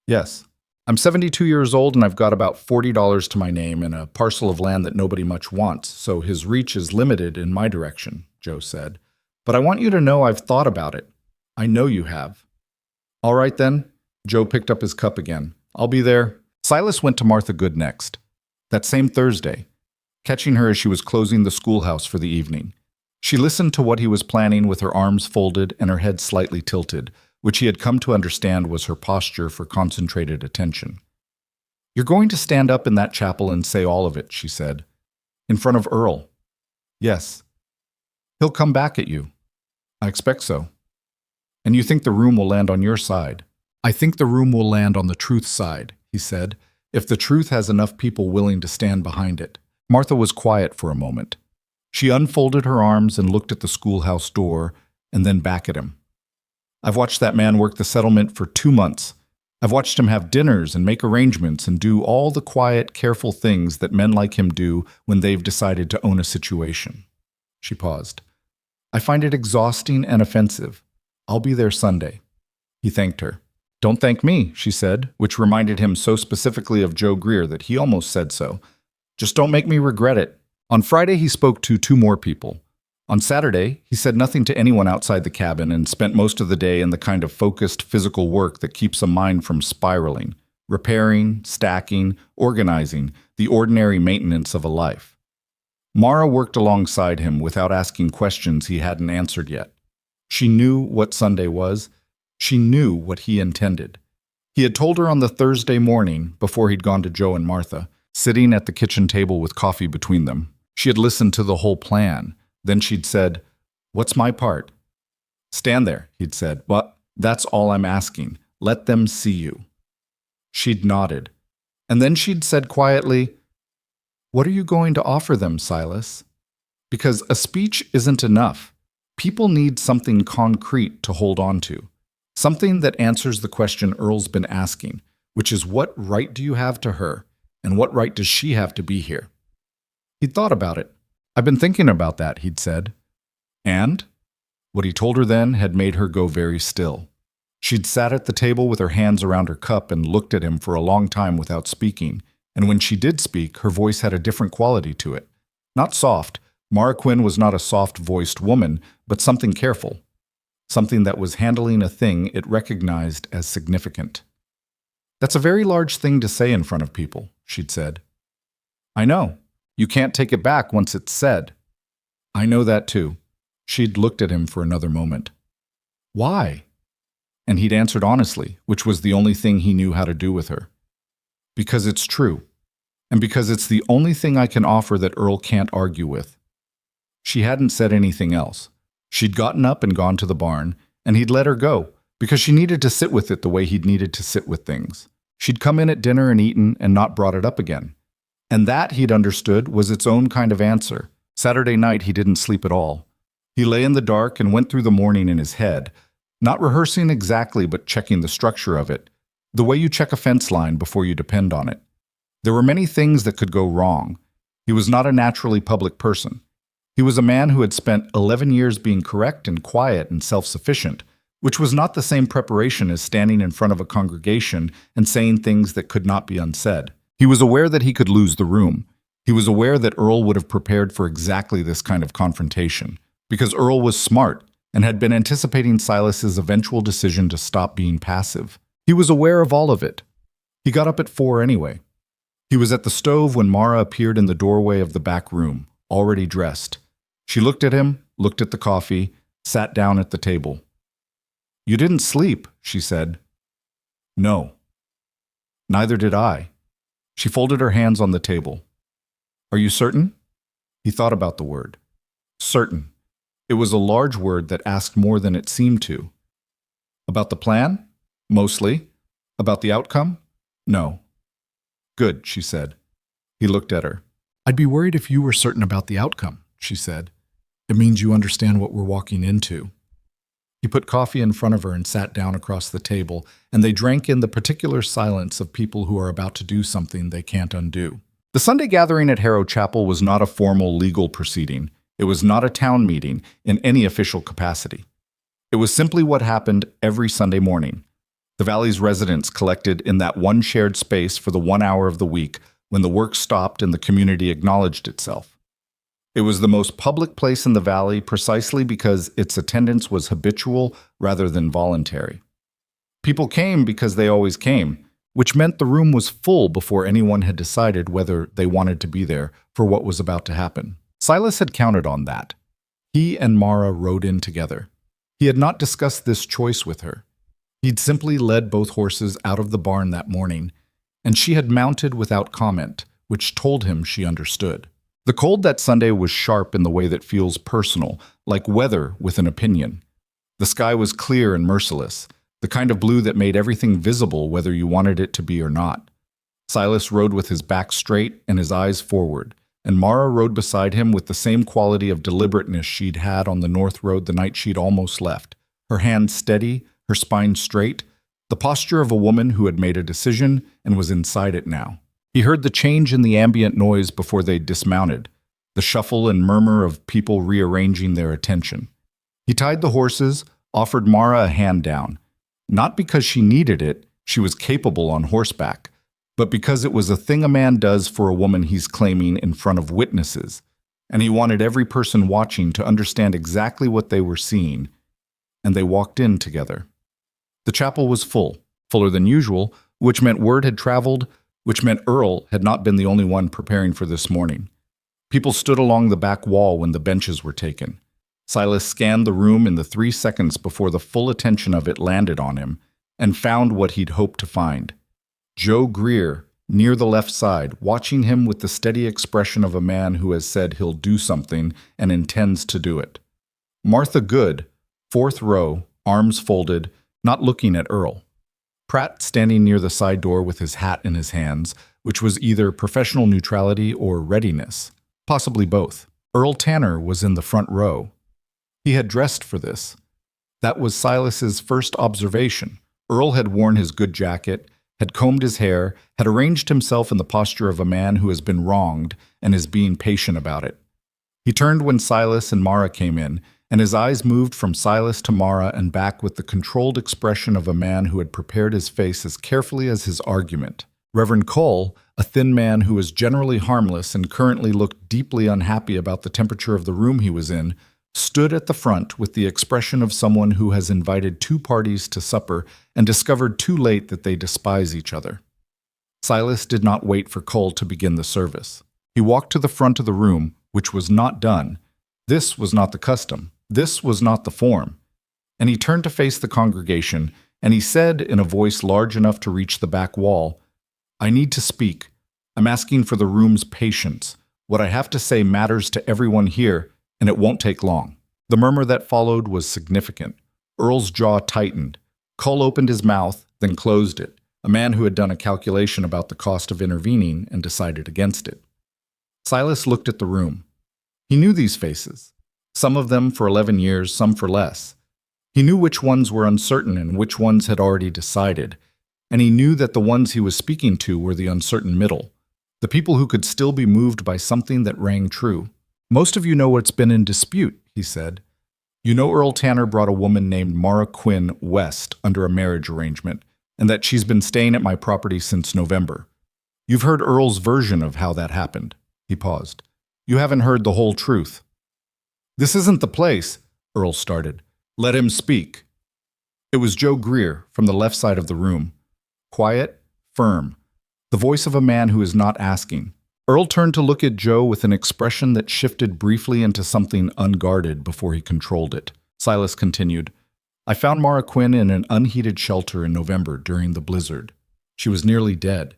"Yes. I'm 72 years old and I've got about $40 to my name and a parcel of land that nobody much wants, so his reach is limited in my direction," Joe said. "But I want you to know I've thought about it. I know you have." "All right then." Joe picked up his cup again. "I'll be there." Silas went to Martha Good next. That same Thursday, catching her as she was closing the schoolhouse for the evening. She listened to what he was planning with her arms folded and her head slightly tilted, which he had come to understand was her posture for concentrated attention. "You're going to stand up in that chapel and say all of it," she said. "In front of Earl." "Yes." "He'll come back at you." "I expect so." "And you think the room will land on your side?" "I think the room will land on the truth side," he said, "if the truth has enough people willing to stand behind it." Martha was quiet for a moment. She unfolded her arms and looked at the schoolhouse door and then back at him. I've watched that man work the settlement for 2 months. I've watched him have dinners and make arrangements and do all the quiet, careful things that men like him do when they've decided to own a situation. She paused. I find it exhausting and offensive. I'll be there Sunday. He thanked her. Don't thank me, she said, which reminded him so specifically of Joe Greer that he almost said so. Just don't make me regret it. On Friday, he spoke to 2 more people. On Saturday, he said nothing to anyone outside the cabin and spent most of the day in the kind of focused physical work that keeps a mind from spiraling, repairing, stacking, organizing, the ordinary maintenance of a life. Mara worked alongside him without asking questions he hadn't answered yet. She knew what Sunday was. She knew what he intended. He had told her on the Thursday morning, before he'd gone to Joe and Martha, sitting at the kitchen table with coffee between them. She had listened to the whole plan. Then she'd said, "What's my part?" "Stand there," he'd said. "But that's all I'm asking. Let them see you." She'd nodded. And then she'd said quietly, "What are you going to offer them, Silas?" Because a speech isn't enough. People need something concrete to hold on to. Something that answers the question Earl's been asking, which is what right do you have to her, and what right does she have to be here? He'd thought about it. "I've been thinking about that," he'd said. And? What he told her then had made her go very still. She'd sat at the table with her hands around her cup and looked at him for a long time without speaking, and when she did speak, her voice had a different quality to it. Not soft. Mara Quinn was not a soft-voiced woman, but something careful. Something that was handling a thing it recognized as significant. "That's a very large thing to say in front of people," she'd said. "I know. You can't take it back once it's said." "I know that too." She'd looked at him for another moment. "Why?" And he'd answered honestly, which was the only thing he knew how to do with her. "Because it's true. And because it's the only thing I can offer that Earl can't argue with." She hadn't said anything else. She'd gotten up and gone to the barn, and he'd let her go, because she needed to sit with it the way he'd needed to sit with things. She'd come in at dinner and eaten and not brought it up again. And that, he'd understood, was its own kind of answer. Saturday night he didn't sleep at all. He lay in the dark and went through the morning in his head, not rehearsing exactly but checking the structure of it, the way you check a fence line before you depend on it. There were many things that could go wrong. He was not a naturally public person. He was a man who had spent 11 years being correct and quiet and self-sufficient, which was not the same preparation as standing in front of a congregation and saying things that could not be unsaid. He was aware that he could lose the room. He was aware that Earl would have prepared for exactly this kind of confrontation, because Earl was smart and had been anticipating Silas's eventual decision to stop being passive. He was aware of all of it. He got up at 4 anyway. He was at the stove when Mara appeared in the doorway of the back room, already dressed. She looked at him, looked at the coffee, sat down at the table. "You didn't sleep," she said. "No." "Neither did I." She folded her hands on the table. "Are you certain?" He thought about the word. Certain. It was a large word that asked more than it seemed to. "About the plan?" "Mostly." "About the outcome?" "No." "Good," she said. He looked at her. "I'd be worried if you were certain about the outcome," she said. "It means you understand what we're walking into." He put coffee in front of her and sat down across the table, and they drank in the particular silence of people who are about to do something they can't undo. The Sunday gathering at Harrow Chapel was not a formal legal proceeding. It was not a town meeting in any official capacity. It was simply what happened every Sunday morning. The Valley's residents collected in that one shared space for the 1 hour of the week when the work stopped and the community acknowledged itself. It was the most public place in the Valley precisely because its attendance was habitual rather than voluntary. People came because they always came, which meant the room was full before anyone had decided whether they wanted to be there for what was about to happen. Silas had counted on that. He and Mara rode in together. He had not discussed this choice with her. He'd simply led both horses out of the barn that morning, and she had mounted without comment, which told him she understood. The cold that Sunday was sharp in the way that feels personal, like weather with an opinion. The sky was clear and merciless, the kind of blue that made everything visible whether you wanted it to be or not. Silas rode with his back straight and his eyes forward, and Mara rode beside him with the same quality of deliberateness she'd had on the North Road the night she'd almost left, her hand steady, her spine straight, the posture of a woman who had made a decision and was inside it now. He heard the change in the ambient noise before they dismounted, the shuffle and murmur of people rearranging their attention. He tied the horses, offered Mara a hand down, not because she needed it, she was capable on horseback, but because it was a thing a man does for a woman he's claiming in front of witnesses, and he wanted every person watching to understand exactly what they were seeing, and they walked in together. The chapel was full, fuller than usual, which meant word had traveled, which meant Earl had not been the only one preparing for this morning. People stood along the back wall when the benches were taken. Silas scanned the room in the 3 seconds before the full attention of it landed on him, and found what he'd hoped to find. Joe Greer, near the left side, watching him with the steady expression of a man who has said he'll do something and intends to do it. Martha Good, 4th row, arms folded, not looking at Earl. Pratt standing near the side door with his hat in his hands, which was either professional neutrality or readiness, possibly both. Earl Tanner was in the front row. He had dressed for this. That was Silas's first observation. Earl had worn his good jacket, had combed his hair, had arranged himself in the posture of a man who has been wronged and is being patient about it. He turned when Silas and Mara came in, and his eyes moved from Silas to Mara and back with the controlled expression of a man who had prepared his face as carefully as his argument. Reverend Cole, a thin man who was generally harmless and currently looked deeply unhappy about the temperature of the room he was in, stood at the front with the expression of someone who has invited 2 parties to supper and discovered too late that they despise each other. Silas did not wait for Cole to begin the service. He walked to the front of the room, which was not done. This was not the custom. This was not the form. And he turned to face the congregation, and he said in a voice large enough to reach the back wall, "I need to speak. I'm asking for the room's patience. What I have to say matters to everyone here, and it won't take long." The murmur that followed was significant. Earl's jaw tightened. Cole opened his mouth, then closed it, a man who had done a calculation about the cost of intervening and decided against it. Silas looked at the room. He knew these faces. Some of them for 11 years, some for less. He knew which ones were uncertain and which ones had already decided, and he knew that the ones he was speaking to were the uncertain middle, the people who could still be moved by something that rang true. "Most of you know what's been in dispute," he said. "You know Earl Tanner brought a woman named Mara Quinn west under a marriage arrangement, and that she's been staying at my property since November. You've heard Earl's version of how that happened." He paused. "You haven't heard the whole truth." "This isn't the place," Earl started. "Let him speak." It was Joe Greer from the left side of the room. Quiet, firm, the voice of a man who is not asking. Earl turned to look at Joe with an expression that shifted briefly into something unguarded before he controlled it. Silas continued, "I found Mara Quinn in an unheated shelter in November during the blizzard. She was nearly dead.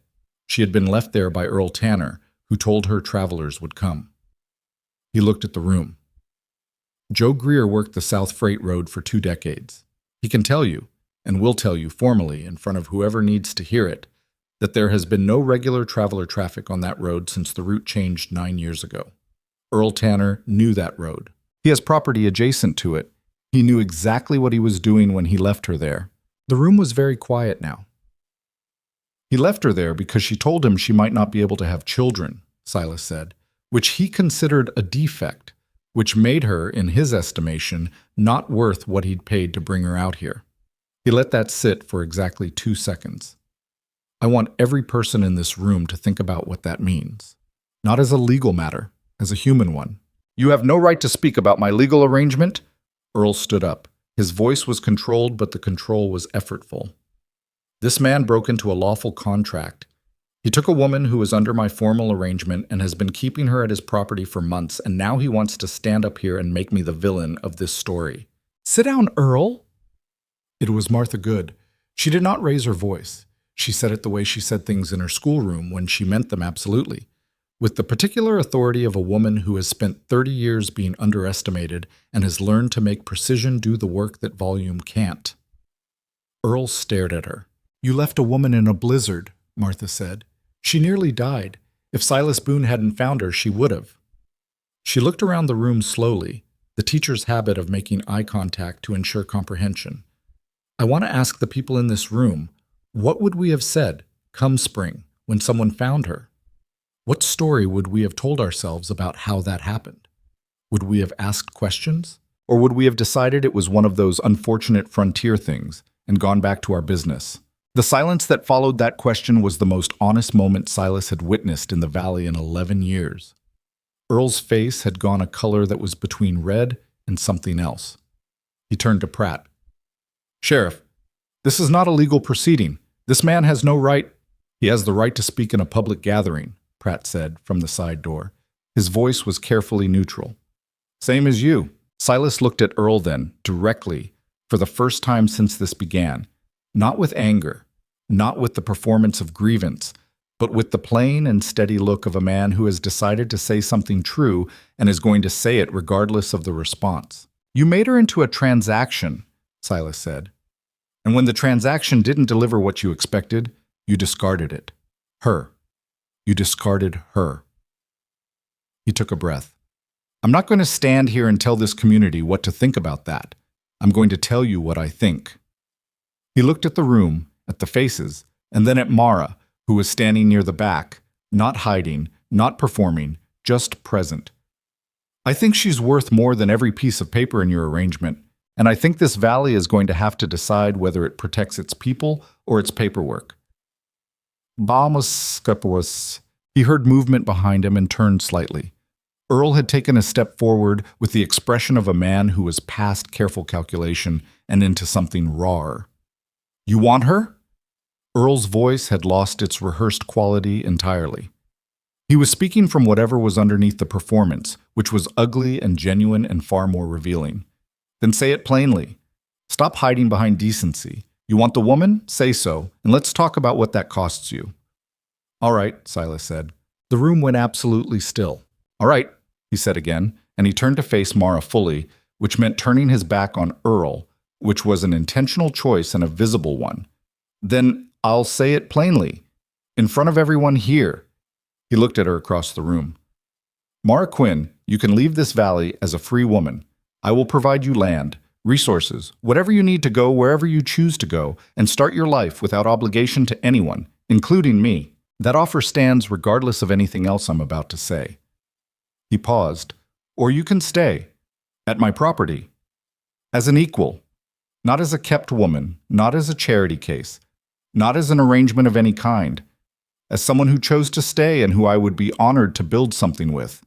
She had been left there by Earl Tanner, who told her travelers would come." He looked at the room. Joe Greer worked the South Freight Road for 2 decades. He can tell you, and will tell you formally in front of whoever needs to hear it, that there has been no regular traveler traffic on that road since the route changed 9 years ago. Earl Tanner knew that road. He has property adjacent to it. He knew exactly what he was doing when he left her there. The room was very quiet now. "He left her there because she told him she might not be able to have children," Silas said, "which he considered a defect, which made her, in his estimation, not worth what he'd paid to bring her out here." He let that sit for exactly 2 seconds. "I want every person in this room to think about what that means. Not as a legal matter, as a human one." "You have no right to speak about my legal arrangement." Earl stood up. His voice was controlled, but the control was effortful. "This man broke into a lawful contract. He took a woman who was under my formal arrangement and has been keeping her at his property for months, and now he wants to stand up here and make me the villain of this story." "Sit down, Earl." It was Martha Good. She did not raise her voice. She said it the way she said things in her schoolroom when she meant them absolutely, with the particular authority of a woman who has spent 30 years being underestimated and has learned to make precision do the work that volume can't. Earl stared at her. "You left a woman in a blizzard," Martha said. "She nearly died. If Silas Boone hadn't found her, she would have." She looked around the room slowly, the teacher's habit of making eye contact to ensure comprehension. I want to ask the people in this room, what would we have said, come spring, when someone found her? What story would we have told ourselves about how that happened? Would we have asked questions? Or would we have decided it was one of those unfortunate frontier things and gone back to our business? The silence that followed that question was the most honest moment Silas had witnessed in the valley in 11 years. Earl's face had gone a color that was between red and something else. He turned to Pratt. "Sheriff, this is not a legal proceeding. This man has no right—" "He has the right to speak in a public gathering," Pratt said from the side door. His voice was carefully neutral. "Same as you." Silas looked at Earl then, directly, for the first time since this began, not with anger, not with the performance of grievance, but with the plain and steady look of a man who has decided to say something true and is going to say it regardless of the response. "You made her into a transaction," Silas said. "And when the transaction didn't deliver what you expected, you discarded it. Her. You discarded her." He took a breath. "I'm not going to stand here and tell this community what to think about that. I'm going to tell you what I think." He looked at the room, at the faces, and then at Mara, who was standing near the back, not hiding, not performing, just present. "I think she's worth more than every piece of paper in your arrangement, and I think this valley is going to have to decide whether it protects its people or its paperwork." "Vamos." He heard movement behind him and turned slightly. Earl had taken a step forward with the expression of a man who was past careful calculation and into something rawer. "You want her?" Earl's voice had lost its rehearsed quality entirely. He was speaking from whatever was underneath the performance, which was ugly and genuine and far more revealing. "Then say it plainly. Stop hiding behind decency. You want the woman? Say so, and let's talk about what that costs you." "All right," Silas said. The room went absolutely still. "All right," he said again, and he turned to face Mara fully, which meant turning his back on Earl, which was an intentional choice and a visible one. "Then I'll say it plainly, in front of everyone here." He looked at her across the room. "Mara Quinn, you can leave this valley as a free woman. I will provide you land, resources, whatever you need to go wherever you choose to go, and start your life without obligation to anyone, including me. That offer stands regardless of anything else I'm about to say." He paused. "Or you can stay, at my property, as an equal, not as a kept woman, not as a charity case, not as an arrangement of any kind, as someone who chose to stay and who I would be honored to build something with."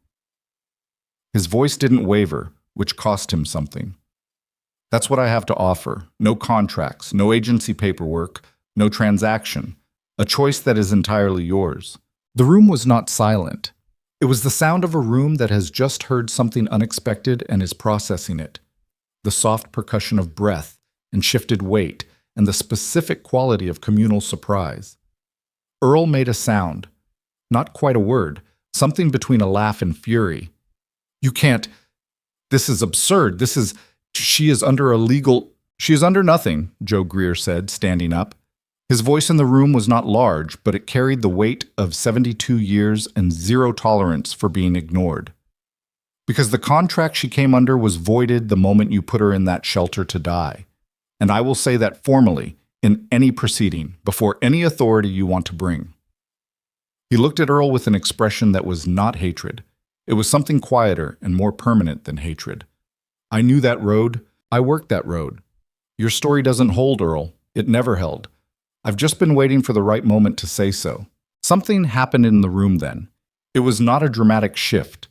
His voice didn't waver, which cost him something. "That's what I have to offer. No contracts, no agency paperwork, no transaction. A choice that is entirely yours." The room was not silent. It was the sound of a room that has just heard something unexpected and is processing it. The soft percussion of breath and shifted weight, and the specific quality of communal surprise. Earl made a sound, not quite a word, something between a laugh and fury. "You can't. This is absurd. She is under She is under nothing," Joe Greer said, standing up. His voice in the room was not large, but it carried the weight of 72 years and zero tolerance for being ignored. "Because the contract she came under was voided the moment you put her in that shelter to die. And I will say that formally, in any proceeding, before any authority you want to bring." He looked at Earl with an expression that was not hatred. It was something quieter and more permanent than hatred. "I knew that road. I worked that road. Your story doesn't hold, Earl. It never held. I've just been waiting for the right moment to say so." Something happened in the room then. It was not a dramatic shift.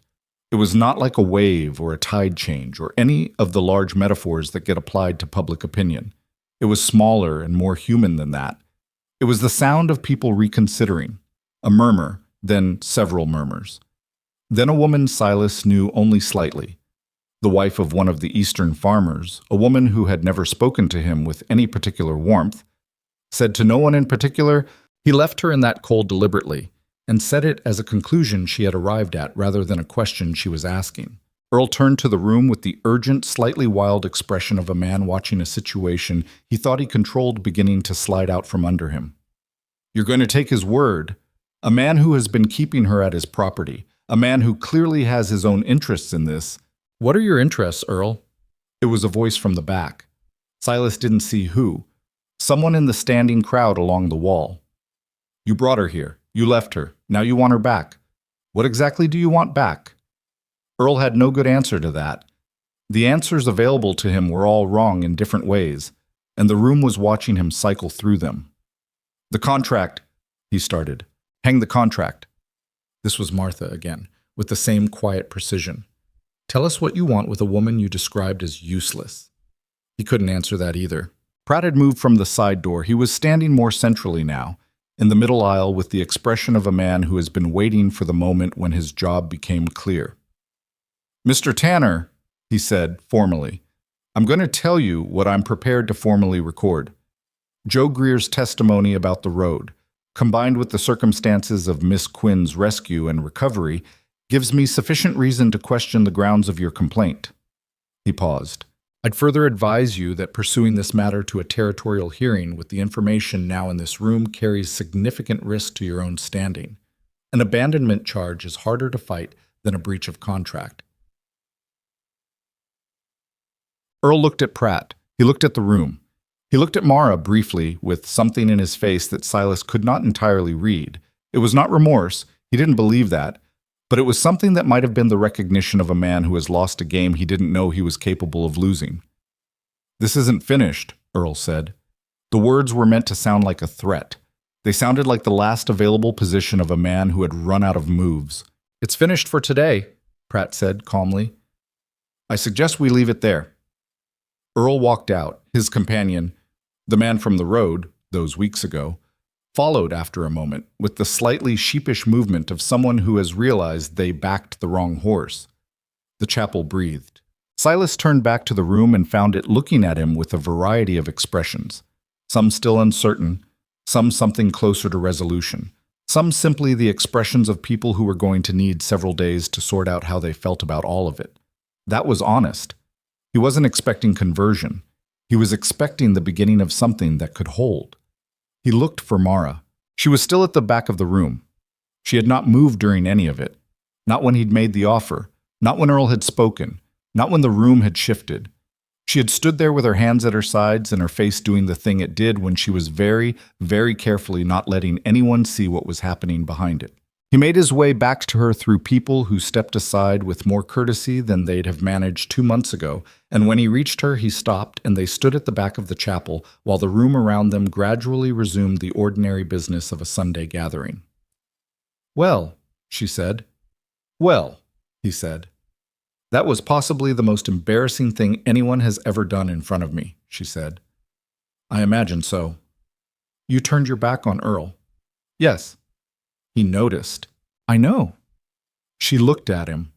It was not like a wave or a tide change or any of the large metaphors that get applied to public opinion. It was smaller and more human than that. It was the sound of people reconsidering. A murmur, then several murmurs. Then a woman Silas knew only slightly. The wife of one of the eastern farmers, a woman who had never spoken to him with any particular warmth, said to no one in particular. He left her in that cold deliberately, and said it as a conclusion she had arrived at rather than a question she was asking. Earl turned to the room with the urgent, slightly wild expression of a man watching a situation he thought he controlled beginning to slide out from under him. "You're going to take his word? A man who has been keeping her at his property, a man who clearly has his own interests in this." "What are your interests, Earl?" It was a voice from the back. Silas didn't see who, someone in the standing crowd along the wall. You brought her here. You left her. Now you want her back. What exactly do you want back? Earl had no good answer to that. The answers available to him were all wrong in different ways, and the room was watching him cycle through them. The contract, he started. Hang the contract. This was Martha again, with the same quiet precision. Tell us what you want with a woman you described as useless. He couldn't answer that either. Pratt had moved from the side door. He was standing more centrally now, in the middle aisle with the expression of a man who has been waiting for the moment when his job became clear. Mr. Tanner, he said formally, I'm going to tell you what I'm prepared to formally record. Joe Greer's testimony about the road, combined with the circumstances of Miss Quinn's rescue and recovery, gives me sufficient reason to question the grounds of your complaint. He paused. I'd further advise you that pursuing this matter to a territorial hearing with the information now in this room carries significant risk to your own standing. An abandonment charge is harder to fight than a breach of contract. Earl looked at Pratt. He looked at the room. He looked at Mara briefly with something in his face that Silas could not entirely read. It was not remorse. He didn't believe that. But it was something that might have been the recognition of a man who has lost a game he didn't know he was capable of losing. This isn't finished, Earl said. The words were meant to sound like a threat. They sounded like the last available position of a man who had run out of moves. It's finished for today, Pratt said calmly. I suggest we leave it there. Earl walked out. His companion, the man from the road, those weeks ago, followed after a moment, with the slightly sheepish movement of someone who has realized they backed the wrong horse. The chapel breathed. Silas turned back to the room and found it looking at him with a variety of expressions, some still uncertain, some something closer to resolution, some simply the expressions of people who were going to need several days to sort out how they felt about all of it. That was honest. He wasn't expecting conversion. He was expecting the beginning of something that could hold. He looked for Mara. She was still at the back of the room. She had not moved during any of it. Not when he'd made the offer. Not when Earl had spoken. Not when the room had shifted. She had stood there with her hands at her sides and her face doing the thing it did when she was very, very carefully not letting anyone see what was happening behind it. He made his way back to her through people who stepped aside with more courtesy than they'd have managed 2 months ago, and when he reached her, he stopped, and they stood at the back of the chapel while the room around them gradually resumed the ordinary business of a Sunday gathering. Well, she said. Well, he said. That was possibly the most embarrassing thing anyone has ever done in front of me, she said. I imagine so. You turned your back on Earl. Yes. He noticed. I know. She looked at him.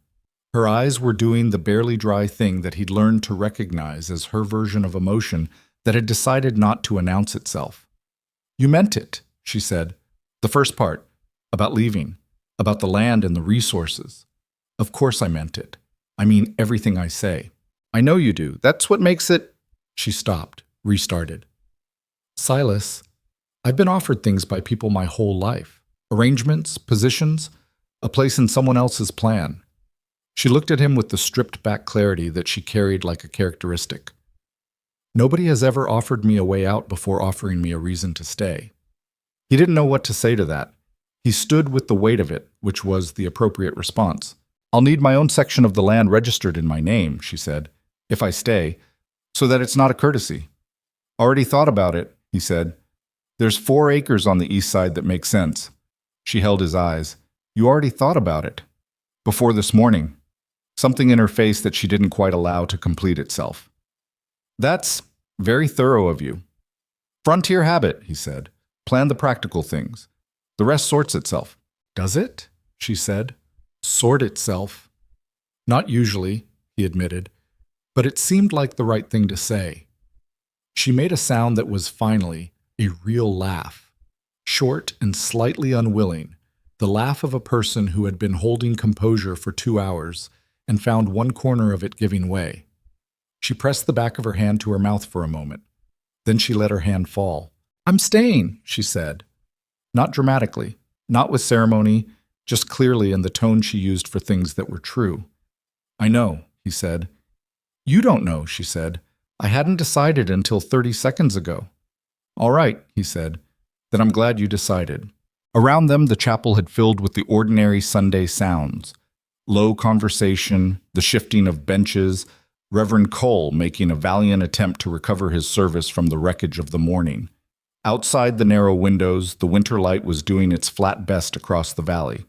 Her eyes were doing the barely dry thing that he'd learned to recognize as her version of emotion that had decided not to announce itself. You meant it, she said. The first part, about leaving, about the land and the resources. Of course I meant it. I mean everything I say. I know you do. That's what makes it... She stopped, restarted. Silas, I've been offered things by people my whole life. Arrangements, positions, a place in someone else's plan. She looked at him with the stripped-back clarity that she carried like a characteristic. Nobody has ever offered me a way out before offering me a reason to stay. He didn't know what to say to that. He stood with the weight of it, which was the appropriate response. I'll need my own section of the land registered in my name, she said, if I stay, so that it's not a courtesy. Already thought about it, he said. There's 4 acres on the east side that make sense. She held his eyes. You already thought about it. Before this morning. Something in her face that she didn't quite allow to complete itself. That's very thorough of you. Frontier habit, he said. Plan the practical things. The rest sorts itself. Does it? She said. Sort itself. Not usually, he admitted, but it seemed like the right thing to say. She made a sound that was finally a real laugh. Short and slightly unwilling, the laugh of a person who had been holding composure for 2 hours and found one corner of it giving way. She pressed the back of her hand to her mouth for a moment. Then she let her hand fall. I'm staying, she said. Not dramatically, not with ceremony, just clearly in the tone she used for things that were true. I know, he said. You don't know, she said. I hadn't decided until 30 seconds ago. All right, he said. Then I'm glad you decided. Around them, the chapel had filled with the ordinary Sunday sounds. Low conversation, the shifting of benches, Reverend Cole making a valiant attempt to recover his service from the wreckage of the morning. Outside the narrow windows, the winter light was doing its flat best across the valley.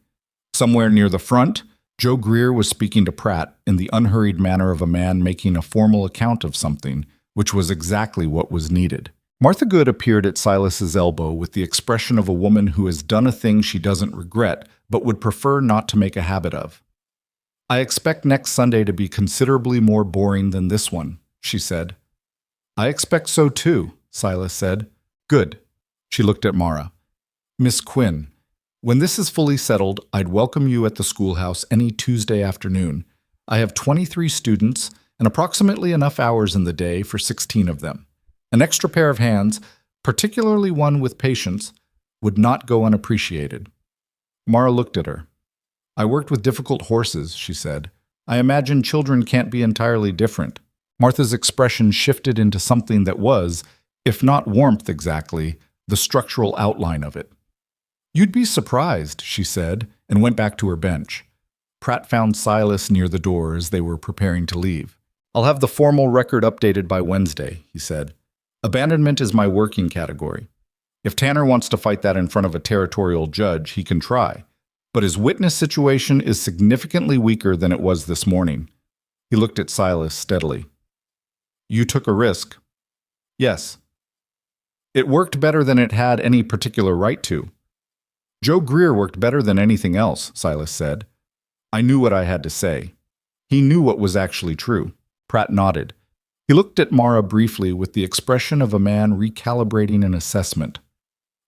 Somewhere near the front, Joe Greer was speaking to Pratt in the unhurried manner of a man making a formal account of something, which was exactly what was needed. Martha Good appeared at Silas's elbow with the expression of a woman who has done a thing she doesn't regret but would prefer not to make a habit of. I expect next Sunday to be considerably more boring than this one, she said. I expect so too, Silas said. Good. She looked at Mara. Miss Quinn, when this is fully settled, I'd welcome you at the schoolhouse any Tuesday afternoon. I have 23 students and approximately enough hours in the day for 16 of them. An extra pair of hands, particularly one with patience, would not go unappreciated. Mara looked at her. I worked with difficult horses, she said. I imagine children can't be entirely different. Martha's expression shifted into something that was, if not warmth exactly, the structural outline of it. You'd be surprised, she said, and went back to her bench. Pratt found Silas near the door as they were preparing to leave. I'll have the formal record updated by Wednesday, he said. Abandonment is my working category. If Tanner wants to fight that in front of a territorial judge, he can try. But his witness situation is significantly weaker than it was this morning. He looked at Silas steadily. You took a risk. Yes. It worked better than it had any particular right to. Joe Greer worked better than anything else, Silas said. I knew what I had to say. He knew what was actually true. Pratt nodded. He looked at Mara briefly with the expression of a man recalibrating an assessment.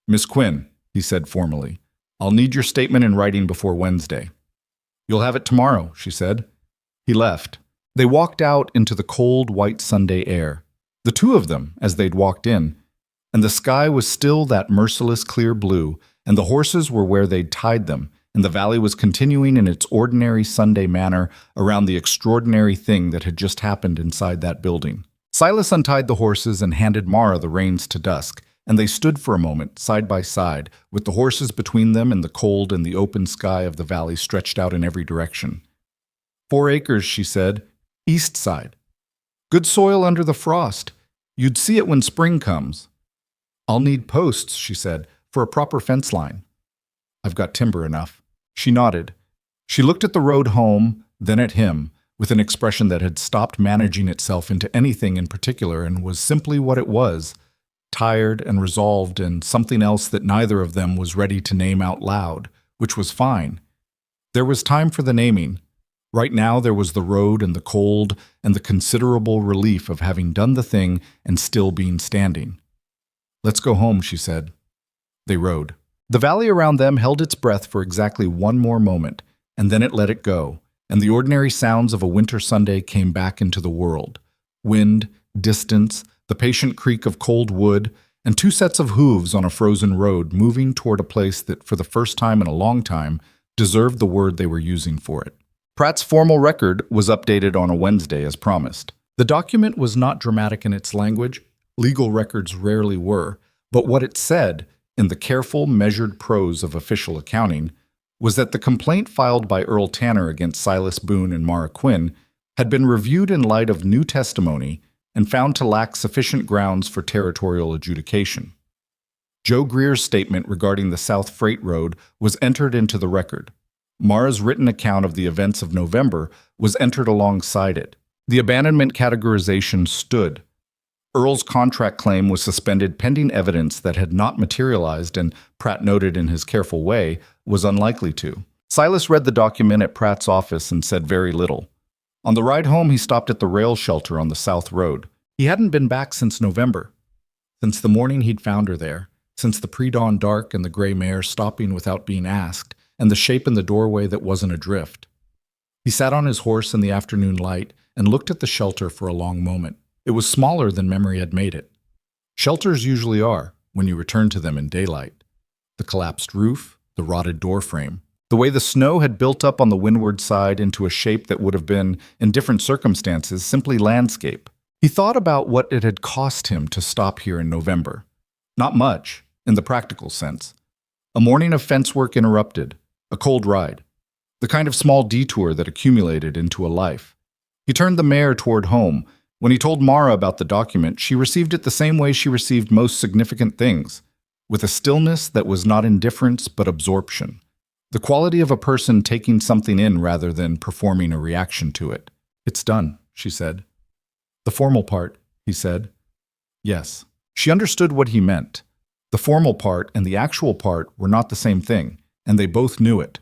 Miss Quinn, he said formally, I'll need your statement in writing before Wednesday. You'll have it tomorrow, she said. He left. They walked out into the cold, white Sunday air. The two of them, as they'd walked in, and the sky was still that merciless clear blue, and the horses were where they'd tied them, and the valley was continuing in its ordinary Sunday manner around the extraordinary thing that had just happened inside that building. Silas untied the horses and handed Mara the reins to Dusk, and they stood for a moment, side by side, with the horses between them and the cold and the open sky of the valley stretched out in every direction. 4 acres, she said. East side. Good soil under the frost. You'd see it when spring comes. I'll need posts, she said, for a proper fence line. I've got timber enough. She nodded. She looked at the road home, then at him, with an expression that had stopped managing itself into anything in particular and was simply what it was, tired and resolved and something else that neither of them was ready to name out loud, which was fine. There was time for the naming. Right now there was the road and the cold and the considerable relief of having done the thing and still being standing. Let's go home, she said. They rode. The valley around them held its breath for exactly one more moment, and then it let it go, and the ordinary sounds of a winter Sunday came back into the world. Wind, distance, the patient creak of cold wood, and 2 sets of hooves on a frozen road moving toward a place that, for the first time in a long time, deserved the word they were using for it. Pratt's formal record was updated on a Wednesday as promised. The document was not dramatic in its language. Legal records rarely were, but what it said, in the careful, measured prose of official accounting, was that the complaint filed by Earl Tanner against Silas Boone and Mara Quinn had been reviewed in light of new testimony and found to lack sufficient grounds for territorial adjudication. Joe Greer's statement regarding the South Freight Road was entered into the record. Mara's written account of the events of November was entered alongside it. The abandonment categorization stood. Earl's contract claim was suspended pending evidence that had not materialized and, Pratt noted in his careful way, was unlikely to. Silas read the document at Pratt's office and said very little. On the ride home, he stopped at the rail shelter on the South Road. He hadn't been back since November. Since the morning he'd found her there, since the pre-dawn dark and the gray mare stopping without being asked, and the shape in the doorway that wasn't adrift. He sat on his horse in the afternoon light and looked at the shelter for a long moment. It was smaller than memory had made it. Shelters usually are, when you return to them in daylight. The collapsed roof, the rotted doorframe, the way the snow had built up on the windward side into a shape that would have been, in different circumstances, simply landscape. He thought about what it had cost him to stop here in November. Not much, in the practical sense. A morning of fence work interrupted, a cold ride, the kind of small detour that accumulated into a life. He turned the mare toward home. When he told Mara about the document, she received it the same way she received most significant things, with a stillness that was not indifference but absorption. The quality of a person taking something in rather than performing a reaction to it. "It's done," she said. "The formal part," he said. Yes. She understood what he meant. The formal part and the actual part were not the same thing, and they both knew it.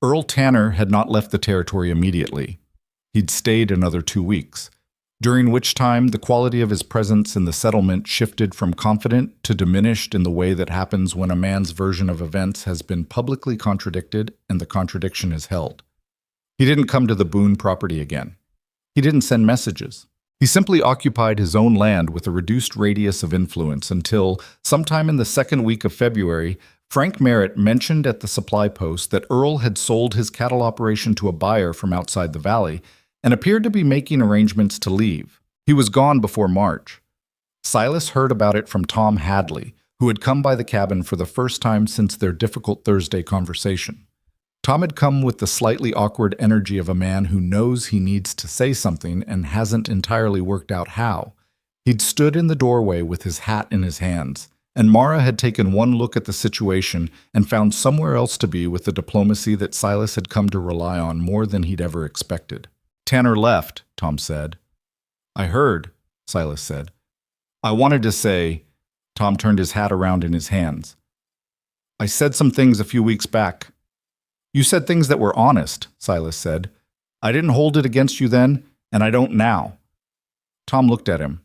Earl Tanner had not left the territory immediately. He'd stayed another 2 weeks, during which time the quality of his presence in the settlement shifted from confident to diminished in the way that happens when a man's version of events has been publicly contradicted and the contradiction is held. He didn't come to the Boone property again. He didn't send messages. He simply occupied his own land with a reduced radius of influence until, sometime in the second week of February, Frank Merritt mentioned at the supply post that Earl had sold his cattle operation to a buyer from outside the valley and appeared to be making arrangements to leave. He was gone before March. Silas heard about it from Tom Hadley, who had come by the cabin for the first time since their difficult Thursday conversation. Tom had come with the slightly awkward energy of a man who knows he needs to say something and hasn't entirely worked out how. He'd stood in the doorway with his hat in his hands, and Mara had taken one look at the situation and found somewhere else to be with the diplomacy that Silas had come to rely on more than he'd ever expected. "Tanner left," Tom said. "I heard," Silas said. "I wanted to say," Tom turned his hat around in his hands. "I said some things a few weeks back." "You said things that were honest," Silas said. "I didn't hold it against you then, and I don't now." Tom looked at him.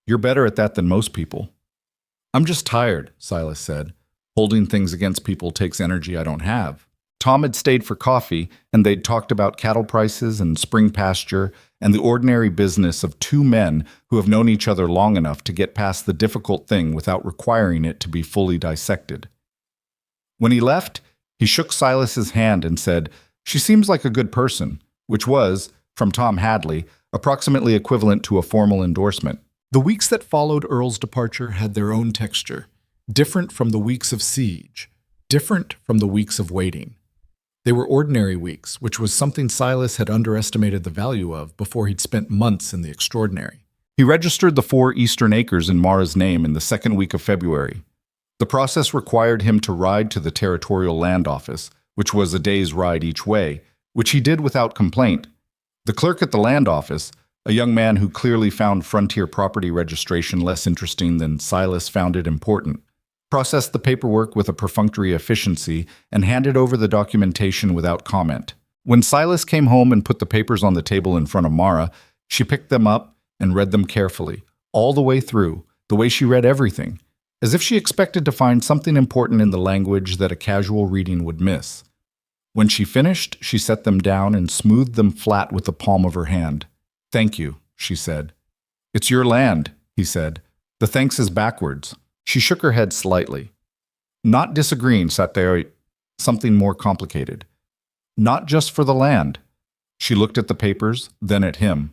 "You're better at that than most people." "I'm just tired," Silas said. "Holding things against people takes energy I don't have." Tom had stayed for coffee, and they'd talked about cattle prices and spring pasture and the ordinary business of two men who have known each other long enough to get past the difficult thing without requiring it to be fully dissected. When he left, he shook Silas's hand and said, "She seems like a good person," which was, from Tom Hadley, approximately equivalent to a formal endorsement. The weeks that followed Earl's departure had their own texture, different from the weeks of siege, different from the weeks of waiting. They were ordinary weeks, which was something Silas had underestimated the value of before he'd spent months in the extraordinary. He registered the 4 eastern acres in Mara's name in the second week of February. The process required him to ride to the territorial land office, which was a day's ride each way, which he did without complaint. The clerk at the land office, a young man who clearly found frontier property registration less interesting than Silas found it important, processed the paperwork with a perfunctory efficiency and handed over the documentation without comment. When Silas came home and put the papers on the table in front of Mara, she picked them up and read them carefully, all the way through, the way she read everything, as if she expected to find something important in the language that a casual reading would miss. When she finished, she set them down and smoothed them flat with the palm of her hand. "Thank you," she said. "It's your land," he said. "The thanks is backwards." She shook her head slightly. "Not disagreeing, Satay, something more complicated. Not just for the land." She looked at the papers, then at him,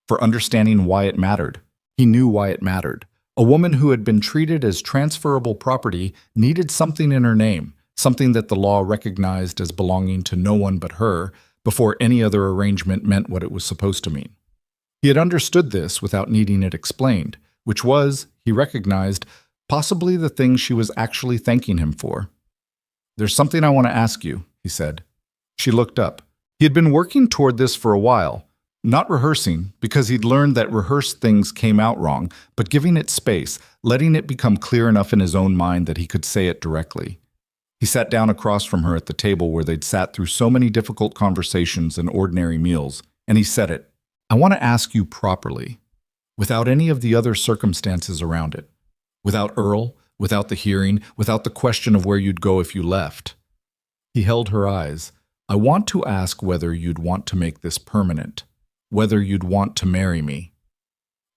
for understanding why it mattered. He knew why it mattered. A woman who had been treated as transferable property needed something in her name, something that the law recognized as belonging to no one but her, before any other arrangement meant what it was supposed to mean. He had understood this without needing it explained, which was, he recognized, possibly the thing she was actually thanking him for. "There's something I want to ask you," he said. She looked up. He had been working toward this for a while, not rehearsing, because he'd learned that rehearsed things came out wrong, but giving it space, letting it become clear enough in his own mind that he could say it directly. He sat down across from her at the table where they'd sat through so many difficult conversations and ordinary meals, and he said it. "I want to ask you properly, without any of the other circumstances around it. Without Earl, without the hearing, without the question of where you'd go if you left." He held her eyes. "I want to ask whether you'd want to make this permanent, whether you'd want to marry me."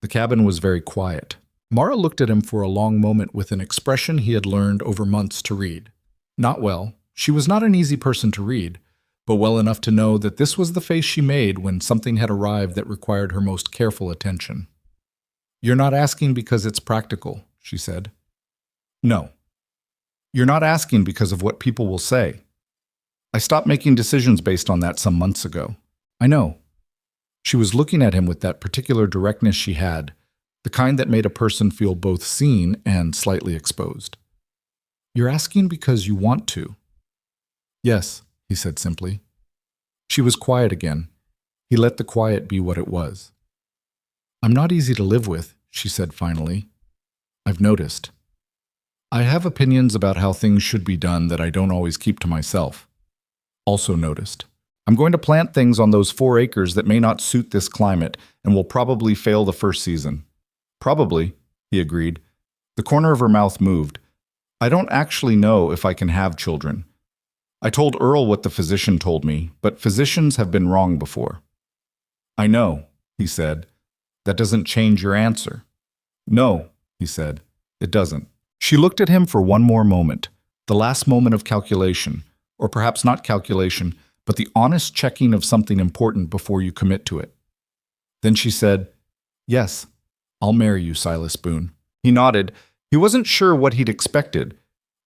The cabin was very quiet. Mara looked at him for a long moment with an expression he had learned over months to read. Not well. She was not an easy person to read, but well enough to know that this was the face she made when something had arrived that required her most careful attention. "You're not asking because it's practical," she said. No. You're not asking because of what people will say. I stopped making decisions based on that some months ago. I know. She was looking at him with that particular directness she had, the kind that made a person feel both seen and slightly exposed. You're asking because you want to. Yes, he said simply. She was quiet again. He let the quiet be what it was. I'm not easy to live with, she said finally. I've noticed. I have opinions about how things should be done that I don't always keep to myself. Also noticed. I'm going to plant things on those 4 acres that may not suit this climate and will probably fail the first season. Probably, he agreed. The corner of her mouth moved. I don't actually know if I can have children. I told Earl what the physician told me, but physicians have been wrong before. I know, he said. That doesn't change your answer. No, he said. It doesn't. She looked at him for one more moment, the last moment of calculation, or perhaps not calculation, but the honest checking of something important before you commit to it. Then she said, Yes, I'll marry you, Silas Boone. He nodded. He wasn't sure what he'd expected.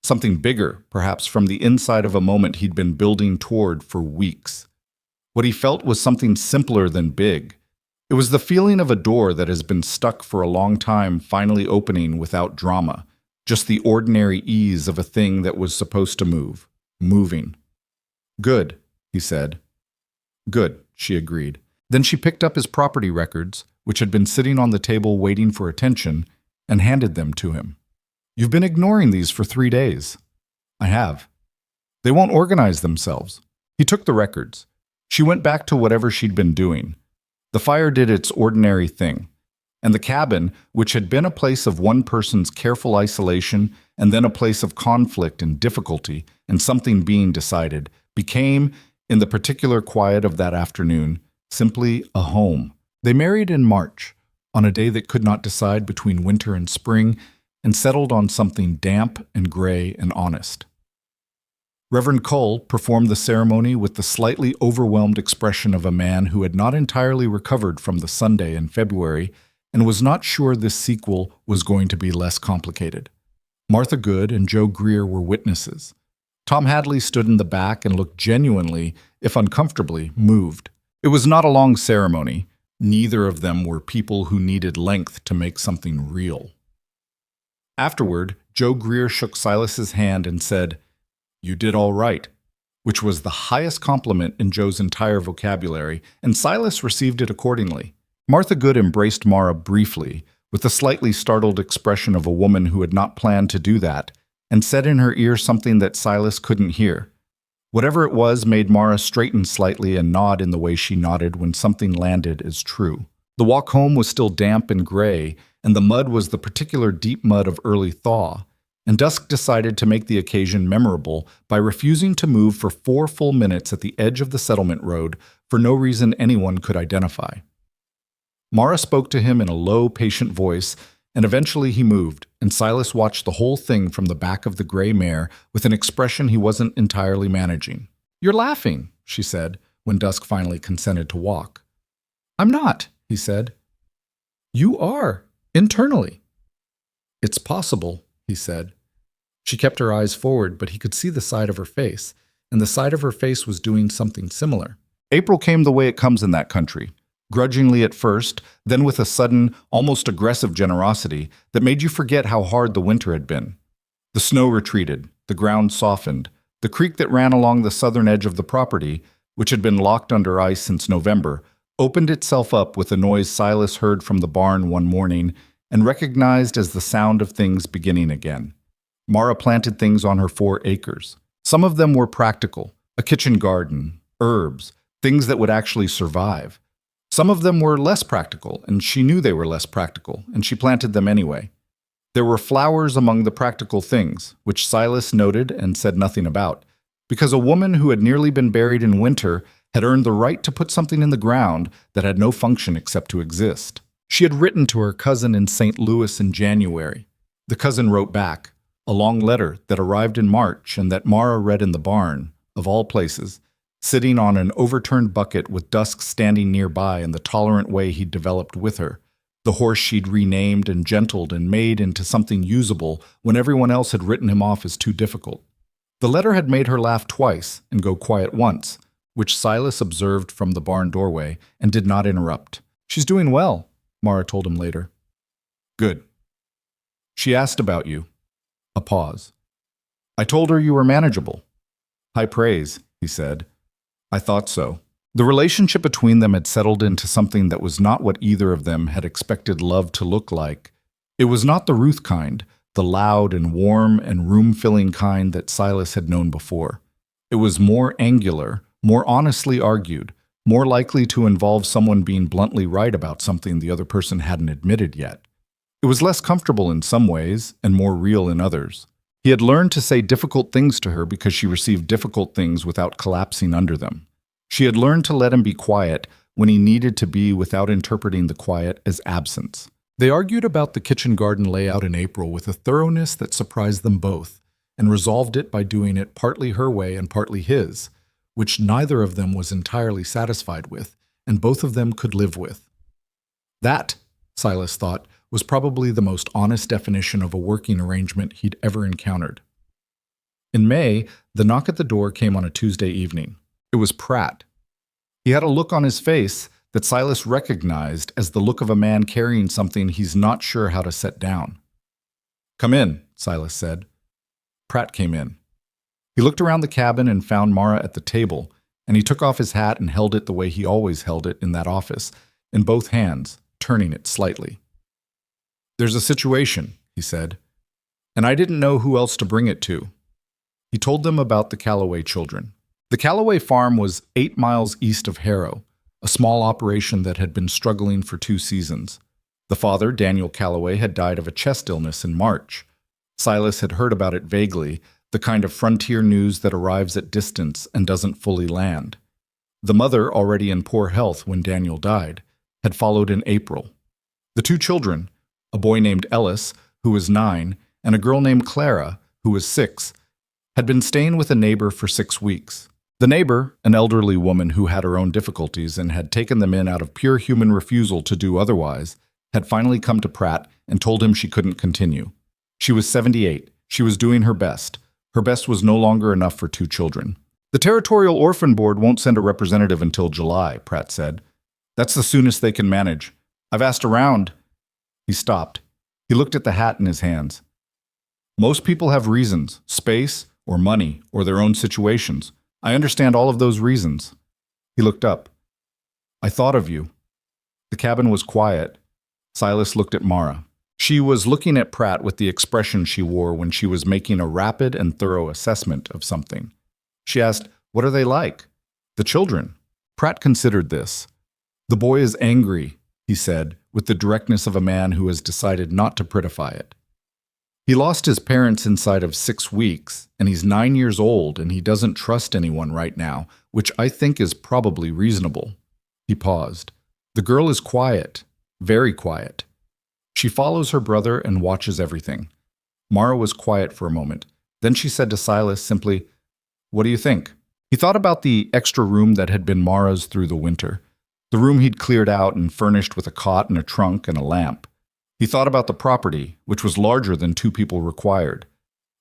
Something bigger, perhaps from the inside of a moment he'd been building toward for weeks. What he felt was something simpler than big. It was the feeling of a door that has been stuck for a long time finally opening without drama, just the ordinary ease of a thing that was supposed to move, moving. Good, he said. Good, she agreed. Then she picked up his property records, which had been sitting on the table waiting for attention, and handed them to him. You've been ignoring these for 3 days. I have. They won't organize themselves. He took the records. She went back to whatever she'd been doing. The fire did its ordinary thing, and the cabin, which had been a place of one person's careful isolation and then a place of conflict and difficulty and something being decided, became, in the particular quiet of that afternoon, simply a home. They married in March, on a day that could not decide between winter and spring, and settled on something damp and gray and honest. Reverend Cole performed the ceremony with the slightly overwhelmed expression of a man who had not entirely recovered from the Sunday in February and was not sure this sequel was going to be less complicated. Martha Good and Joe Greer were witnesses. Tom Hadley stood in the back and looked genuinely, if uncomfortably, moved. It was not a long ceremony. Neither of them were people who needed length to make something real. Afterward, Joe Greer shook Silas's hand and said, You did all right, which was the highest compliment in Joe's entire vocabulary, and Silas received it accordingly. Martha Good embraced Mara briefly, with the slightly startled expression of a woman who had not planned to do that, and said in her ear something that Silas couldn't hear. Whatever it was made Mara straighten slightly and nod in the way she nodded when something landed as true. The walk home was still damp and gray, and the mud was the particular deep mud of early thaw, and Dusk decided to make the occasion memorable by refusing to move for 4 full minutes at the edge of the settlement road for no reason anyone could identify. Mara spoke to him in a low, patient voice, and eventually he moved, and Silas watched the whole thing from the back of the gray mare with an expression he wasn't entirely managing. You're laughing, she said, when Dusk finally consented to walk. I'm not, he said. You are, internally. It's possible, he said. She kept her eyes forward, but he could see the side of her face, and the side of her face was doing something similar. April came the way it comes in that country, grudgingly at first, then with a sudden, almost aggressive generosity that made you forget how hard the winter had been. The snow retreated, the ground softened, the creek that ran along the southern edge of the property, which had been locked under ice since November, opened itself up with a noise Silas heard from the barn one morning and recognized as the sound of things beginning again. Mara planted things on her 4 acres. Some of them were practical, a kitchen garden, herbs, things that would actually survive. Some of them were less practical, and she knew they were less practical, and she planted them anyway. There were flowers among the practical things, which Silas noted and said nothing about, because a woman who had nearly been buried in winter had earned the right to put something in the ground that had no function except to exist. She had written to her cousin in St. Louis in January. The cousin wrote back, a long letter that arrived in March and that Mara read in the barn, of all places, sitting on an overturned bucket with Dusk standing nearby in the tolerant way he'd developed with her, The horse she'd renamed and gentled and made into something usable when everyone else had written him off as too difficult. The letter had made her laugh twice and go quiet once, which Silas observed from the barn doorway and did not interrupt. "She's doing well," Mara told him later. "Good. She asked about you." A pause. "I told her you were manageable." "High praise," he said. "I thought so." The relationship between them had settled into something that was not what either of them had expected love to look like. It was not the Ruth kind, the loud and warm and room-filling kind that Silas had known before. It was more angular, more honestly argued, more likely to involve someone being bluntly right about something the other person hadn't admitted yet. It was less comfortable in some ways and more real in others. He had learned to say difficult things to her because she received difficult things without collapsing under them. She had learned to let him be quiet when he needed to be without interpreting the quiet as absence. They argued about the kitchen garden layout in April with a thoroughness that surprised them both, and resolved it by doing it partly her way and partly his, which neither of them was entirely satisfied with, and both of them could live with. That, Silas thought, was probably the most honest definition of a working arrangement he'd ever encountered. In May, the knock at the door came on a Tuesday evening. It was Pratt. He had a look on his face that Silas recognized as the look of a man carrying something he's not sure how to set down. "Come in," Silas said. Pratt came in. He looked around the cabin and found Mara at the table, and he took off his hat and held it the way he always held it in that office, in both hands, turning it slightly. "There's a situation," he said, "and I didn't know who else to bring it to." He told them about the Calloway children. The Calloway farm was 8 miles east of Harrow, a small operation that had been struggling for 2 seasons. The father, Daniel Calloway, had died of a chest illness in March. Silas had heard about it vaguely, the kind of frontier news that arrives at distance and doesn't fully land. The mother, already in poor health when Daniel died, had followed in April. The 2 children, a boy named Ellis, who was 9, and a girl named Clara, who was 6, had been staying with a neighbor for 6 weeks. The neighbor, an elderly woman who had her own difficulties and had taken them in out of pure human refusal to do otherwise, had finally come to Pratt and told him she couldn't continue. She was 78. She was doing her best. Her best was no longer enough for 2 children. "The Territorial Orphan Board won't send a representative until July," Pratt said. "That's the soonest they can manage. I've asked around." He stopped. He looked at the hat in his hands. "Most people have reasons, space, or money, or their own situations. I understand all of those reasons." He looked up. "I thought of you." The cabin was quiet. Silas looked at Mara. She was looking at Pratt with the expression she wore when she was making a rapid and thorough assessment of something. She asked, "What are they like?" "The children." Pratt considered this. "The boy is angry," he said, with the directness of a man who has decided not to prettify it. "He lost his parents inside of 6 weeks, and he's 9 years old, and he doesn't trust anyone right now, which I think is probably reasonable." He paused. "The girl is quiet, very quiet. She follows her brother and watches everything." Mara was quiet for a moment. Then she said to Silas simply, "What do you think?" He thought about the extra room that had been Mara's through the winter, the room he'd cleared out and furnished with a cot and a trunk and a lamp. He thought about the property, which was larger than 2 people required.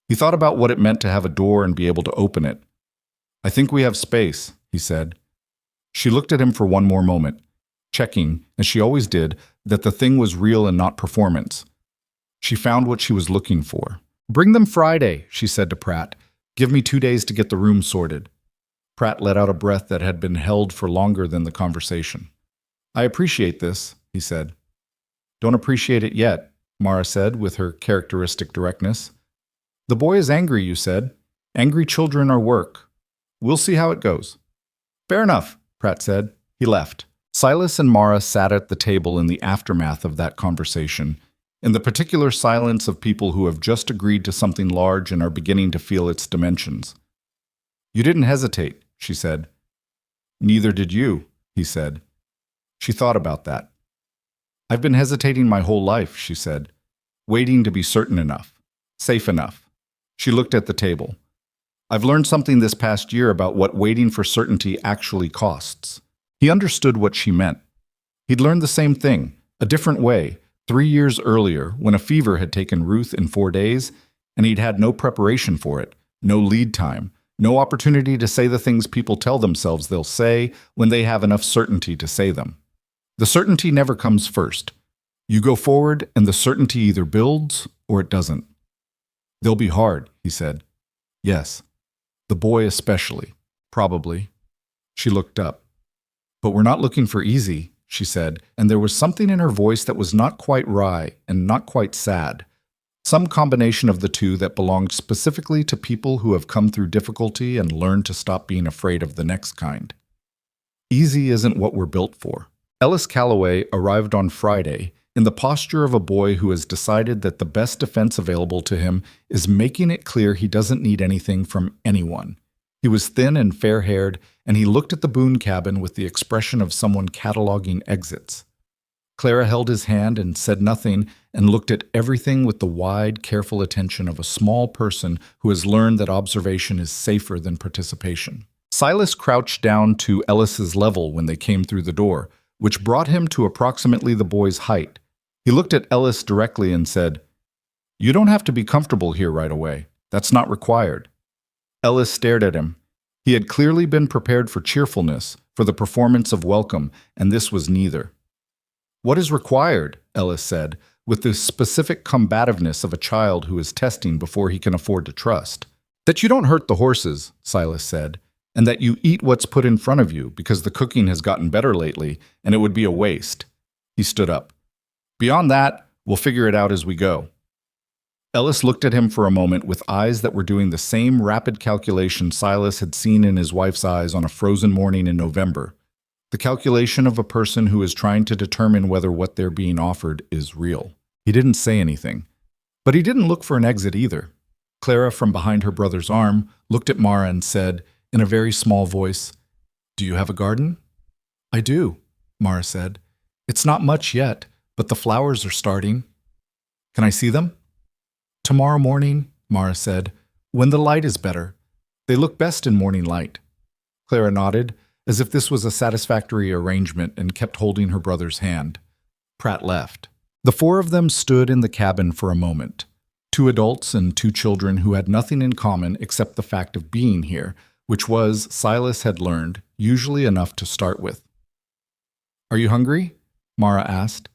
He thought about what it meant to have a door and be able to open it. "I think we have space," he said. She looked at him for one more moment, checking, as she always did, that the thing was real and not performance. She found what she was looking for. "Bring them Friday," she said to Pratt. "Give me 2 days to get the room sorted." Pratt let out a breath that had been held for longer than the conversation. "I appreciate this," he said. "Don't appreciate it yet," Mara said with her characteristic directness. "The boy is angry, you said. Angry children are work. We'll see how it goes." "Fair enough," Pratt said. He left. Silas and Mara sat at the table in the aftermath of that conversation, in the particular silence of people who have just agreed to something large and are beginning to feel its dimensions. "You didn't hesitate," she said. "Neither did you," he said. She thought about that. "I've been hesitating my whole life," she said, "waiting to be certain enough, safe enough." She looked at the table. "I've learned something this past year about what waiting for certainty actually costs." He understood what she meant. He'd learned the same thing, A different way, 3 years earlier, when a fever had taken Ruth in 4 days, and he'd had no preparation for it, no lead time, no opportunity to say the things people tell themselves they'll say when they have enough certainty to say them. The certainty never comes first. You go forward, and the certainty either builds or it doesn't. They'll be hard, he said. Yes. The boy especially. Probably. She looked up. But we're not looking for easy, she said, and there was something in her voice that was not quite wry and not quite sad. Some combination of the two that belonged specifically to people who have come through difficulty and learned to stop being afraid of the next kind. Easy isn't what we're built for. Ellis Calloway arrived on Friday in the posture of a boy who has decided that the best defense available to him is making it clear he doesn't need anything from anyone. He was thin and fair-haired, and he looked at the Boone cabin with the expression of someone cataloging exits. Clara held his hand and said nothing and looked at everything with the wide, careful attention of a small person who has learned that observation is safer than participation. Silas crouched down to Ellis's level when they came through the door, which brought him to approximately the boy's height. He looked at Ellis directly and said, "You don't have to be comfortable here right away. That's not required." Ellis stared at him. He had clearly been prepared for cheerfulness, for the performance of welcome, and this was neither. "What is required?" Ellis said, with the specific combativeness of a child who is testing before he can afford to trust. "That you don't hurt the horses," Silas said, "and that you eat what's put in front of you, because the cooking has gotten better lately, and it would be a waste." He stood up. "Beyond that, we'll figure it out as we go." Ellis looked at him for a moment with eyes that were doing the same rapid calculation Silas had seen in his wife's eyes on a frozen morning in November. The calculation of a person who is trying to determine whether what they're being offered is real. He didn't say anything, but he didn't look for an exit either. Clara, from behind her brother's arm, looked at Mara and said, in a very small voice, "Do you have a garden?" "I do," Mara said. "It's not much yet, but the flowers are starting." "Can I see them?" "Tomorrow morning," Mara said, "when the light is better. They look best in morning light." Clara nodded, as if this was a satisfactory arrangement, and kept holding her brother's hand. Pratt left. The four of them stood in the cabin for a moment. 2 adults and 2 children who had nothing in common except the fact of being here, which was, Silas had learned, usually enough to start with. "Are you hungry?" Mara asked.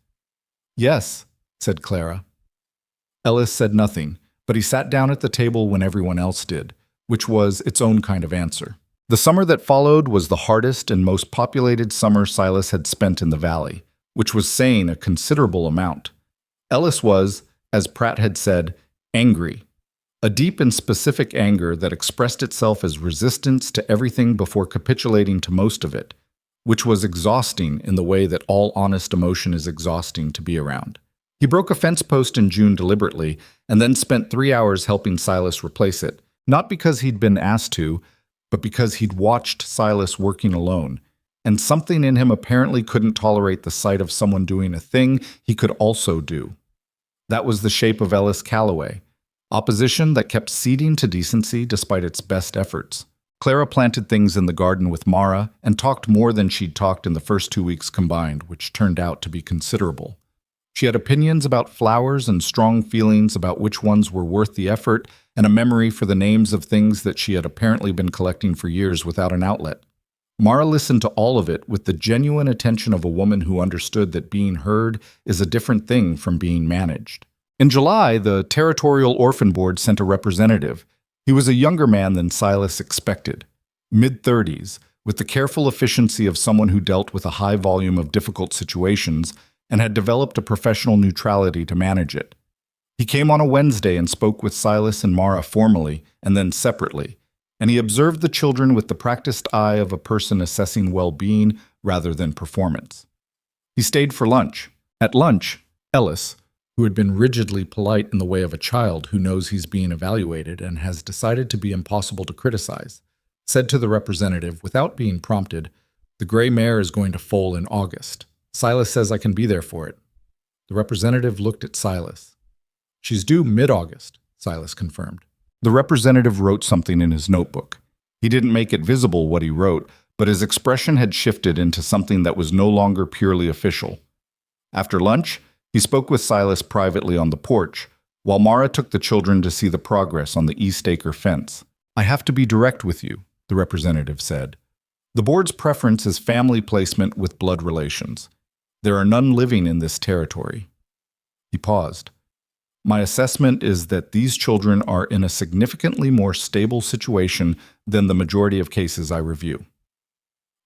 "Yes," said Clara. Ellis said nothing, but he sat down at the table when everyone else did, which was its own kind of answer. The summer that followed was the hardest and most populated summer Silas had spent in the valley, which was saying a considerable amount. Ellis was, as Pratt had said, angry. A deep and specific anger that expressed itself as resistance to everything before capitulating to most of it, which was exhausting in the way that all honest emotion is exhausting to be around. He broke a fence post in June deliberately, and then spent 3 hours helping Silas replace it, not because he'd been asked to, but because he'd watched Silas working alone, and something in him apparently couldn't tolerate the sight of someone doing a thing he could also do. That was the shape of Ellis Calloway, opposition that kept ceding to decency despite its best efforts. Clara planted things in the garden with Mara and talked more than she'd talked in the first 2 weeks combined, which turned out to be considerable. She had opinions about flowers and strong feelings about which ones were worth the effort, and a memory for the names of things that she had apparently been collecting for years without an outlet. Mara listened to all of it with the genuine attention of a woman who understood that being heard is a different thing from being managed. In July, the Territorial Orphan Board sent a representative. He was a younger man than Silas expected, mid-30s, with the careful efficiency of someone who dealt with a high volume of difficult situations and had developed a professional neutrality to manage it. He came on a Wednesday and spoke with Silas and Mara formally and then separately, and he observed the children with the practiced eye of a person assessing well-being rather than performance. He stayed for lunch. At lunch, Ellis, who had been rigidly polite in the way of a child who knows he's being evaluated and has decided to be impossible to criticize, said to the representative without being prompted, "The gray mare is going to foal in August. Silas says I can be there for it." The representative looked at Silas. "She's due mid-August," Silas confirmed. The representative wrote something in his notebook. He didn't make it visible what he wrote, but his expression had shifted into something that was no longer purely official. After lunch, he spoke with Silas privately on the porch, while Mara took the children to see the progress on the East Acre fence. "I have to be direct with you," the representative said. "The board's preference is family placement with blood relations. There are none living in this territory." He paused. "My assessment is that these children are in a significantly more stable situation than the majority of cases I review."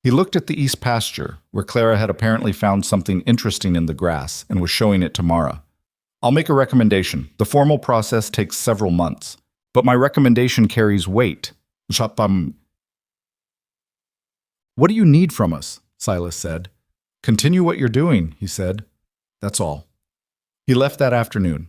He looked at the east pasture, where Clara had apparently found something interesting in the grass and was showing it to Mara. "I'll make a recommendation. The formal process takes several months, but my recommendation carries weight." "What do you need from us?" Silas said. "Continue what you're doing," he said. "That's all." He left that afternoon.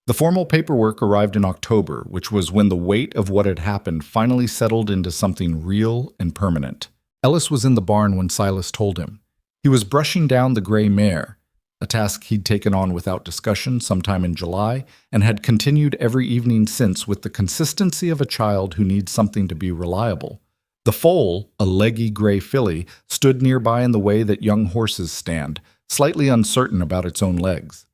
The formal paperwork arrived in October, which was when the weight of what had happened finally settled into something real and permanent. Ellis was in the barn when Silas told him. He was brushing down the gray mare, a task he'd taken on without discussion sometime in July, and had continued every evening since with the consistency of a child who needs something to be reliable. The foal, a leggy gray filly, stood nearby in the way that young horses stand, slightly uncertain about its own legs.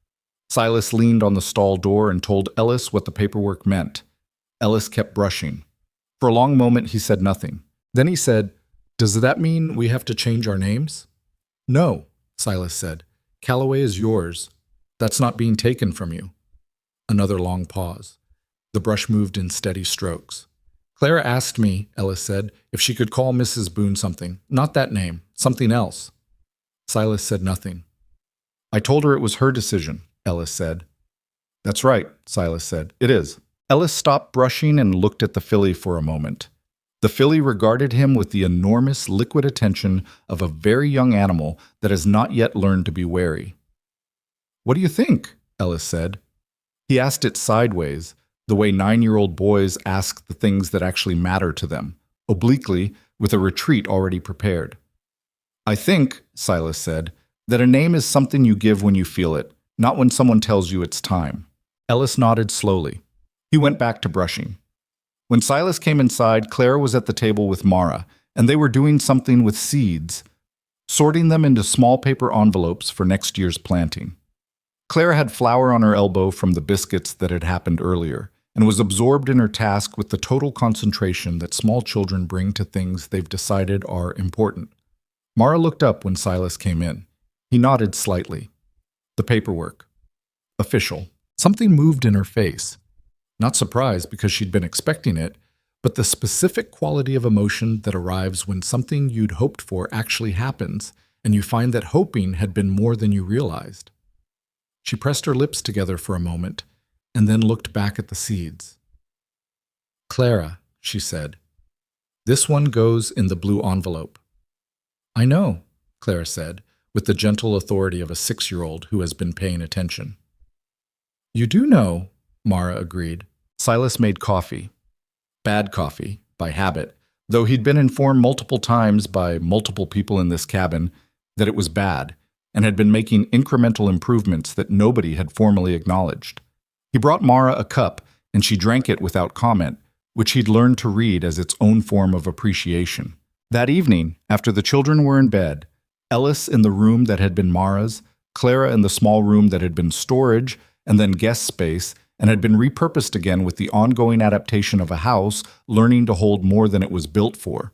Silas leaned on the stall door and told Ellis what the paperwork meant. Ellis kept brushing. For a long moment he said nothing. Then he said, "Does that mean we have to change our names?" "No," Silas said. "Calloway is yours. That's not being taken from you." Another long pause. The brush moved in steady strokes. "Clara asked me," Ellis said, "if she could call Mrs. Boone something. Not that name. Something else." Silas said nothing. "I told her it was her decision," Ellis said. "That's right," Silas said. "It is." Ellis stopped brushing and looked at the filly for a moment. The filly regarded him with the enormous liquid attention of a very young animal that has not yet learned to be wary. "What do you think?" Ellis said. He asked it sideways, the way 9-year-old boys ask the things that actually matter to them, obliquely, with a retreat already prepared. "I think," Silas said, "that a name is something you give when you feel it, not when someone tells you it's time." Ellis nodded slowly. He went back to brushing. When Silas came inside, Clara was at the table with Mara, and they were doing something with seeds, sorting them into small paper envelopes for next year's planting. Clara had flour on her elbow from the biscuits that had happened earlier, and was absorbed in her task with the total concentration that small children bring to things they've decided are important. Mara looked up when Silas came in. He nodded slightly. The paperwork. Official. Something moved in her face. Not surprised because she'd been expecting it, but the specific quality of emotion that arrives when something you'd hoped for actually happens, and you find that hoping had been more than you realized. She pressed her lips together for a moment, and then looked back at the seeds. "Clara," she said, "this one goes in the blue envelope." "I know," Clara said, with the gentle authority of a 6-year-old who has been paying attention. "You do know," Mara agreed. Silas made coffee. Bad coffee, by habit, though he'd been informed multiple times by multiple people in this cabin that it was bad, and had been making incremental improvements that nobody had formally acknowledged. He brought Mara a cup, and she drank it without comment, which he'd learned to read as its own form of appreciation. That evening, after the children were in bed, Ellis in the room that had been Mara's, Clara in the small room that had been storage and then guest space, and had been repurposed again with the ongoing adaptation of a house learning to hold more than it was built for.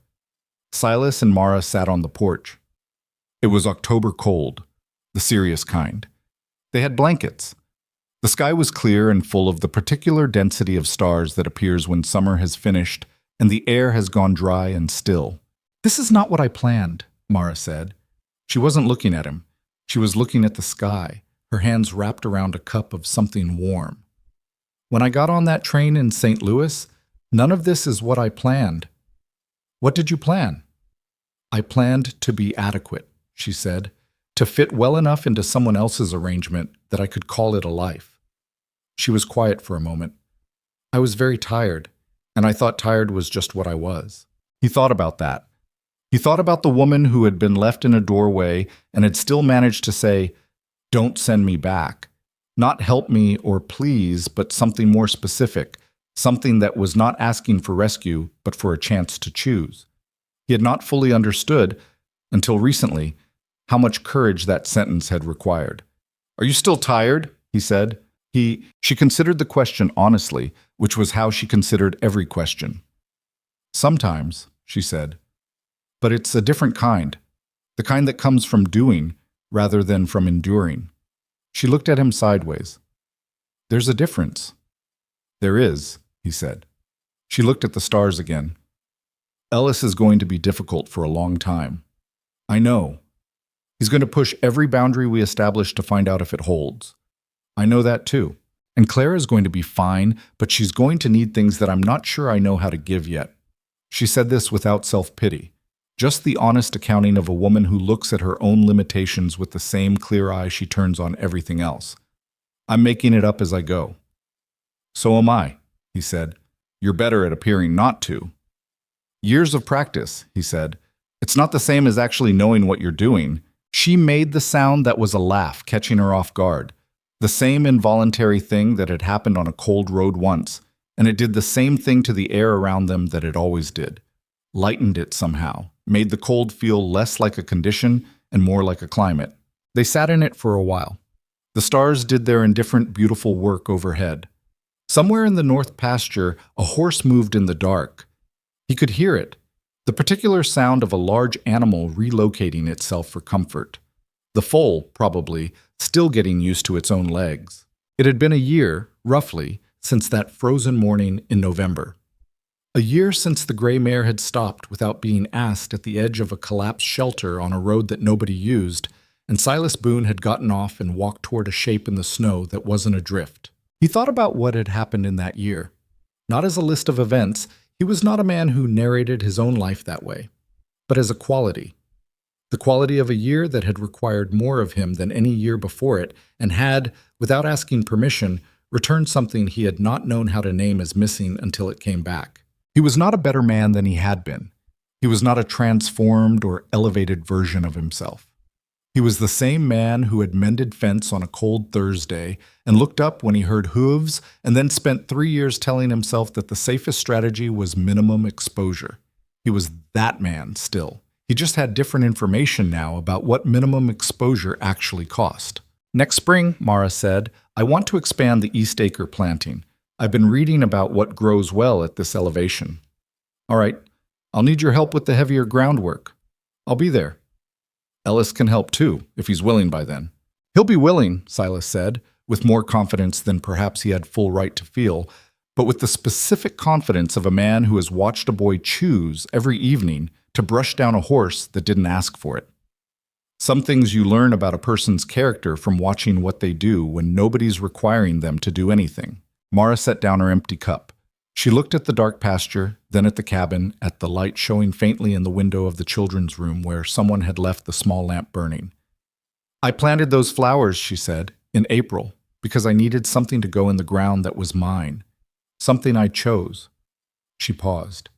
Silas and Mara sat on the porch. It was October cold, the serious kind. They had blankets. The sky was clear and full of the particular density of stars that appears when summer has finished and the air has gone dry and still. "This is not what I planned," Mara said. She wasn't looking at him. She was looking at the sky, her hands wrapped around a cup of something warm. "When I got on that train in St. Louis, none of this is what I planned." "What did you plan?" "I planned to be adequate," she said, "to fit well enough into someone else's arrangement that I could call it a life." She was quiet for a moment. "I was very tired, and I thought tired was just what I was." He thought about that. He thought about the woman who had been left in a doorway and had still managed to say, "Don't send me back." Not help me or please, but something more specific, something that was not asking for rescue, but for a chance to choose. He had not fully understood, until recently, how much courage that sentence had required. Are you still tired? He said. She considered the question honestly, which was how she considered every question. Sometimes, she said. But it's a different kind. The kind that comes from doing rather than from enduring. She looked at him sideways. There's a difference. There is, he said. She looked at the stars again. Ellis is going to be difficult for a long time. I know. He's going to push every boundary we establish to find out if it holds. I know that too. And Claire is going to be fine, but she's going to need things that I'm not sure I know how to give yet. She said this without self-pity, just the honest accounting of a woman who looks at her own limitations with the same clear eye she turns on everything else. I'm making it up as I go. So am I, he said. You're better at appearing not to. Years of practice, he said. It's not the same as actually knowing what you're doing. She made the sound that was a laugh, catching her off guard. The same involuntary thing that had happened on a cold road once, and it did the same thing to the air around them that it always did. Lightened it somehow, made the cold feel less like a condition and more like a climate. They sat in it for a while. The stars did their indifferent, beautiful work overhead. Somewhere in the north pasture, a horse moved in the dark. He could hear it, the particular sound of a large animal relocating itself for comfort. The foal, probably, still getting used to its own legs. It had been a year, roughly, since that frozen morning in November. A year since the gray mare had stopped without being asked at the edge of a collapsed shelter on a road that nobody used, and Silas Boone had gotten off and walked toward a shape in the snow that wasn't adrift. He thought about what had happened in that year. Not as a list of events, he was not a man who narrated his own life that way, but as a quality. The quality of a year that had required more of him than any year before it, and had, without asking permission, returned something he had not known how to name as missing until it came back. He was not a better man than he had been. He was not a transformed or elevated version of himself. He was the same man who had mended fence on a cold Thursday and looked up when he heard hooves and then spent 3 years telling himself that the safest strategy was minimum exposure. He was that man still. He just had different information now about what minimum exposure actually cost. Next spring, Mara said, I want to expand the East Acre planting. I've been reading about what grows well at this elevation. All right, I'll need your help with the heavier groundwork. I'll be there. Ellis can help too, if he's willing by then. He'll be willing, Silas said, with more confidence than perhaps he had full right to feel, but with the specific confidence of a man who has watched a boy choose every evening to brush down a horse that didn't ask for it. Some things you learn about a person's character from watching what they do when nobody's requiring them to do anything. Mara set down her empty cup. She looked at the dark pasture, then at the cabin, at the light showing faintly in the window of the children's room where someone had left the small lamp burning. I planted those flowers, she said, in April, because I needed something to go in the ground that was mine. Something I chose. She paused.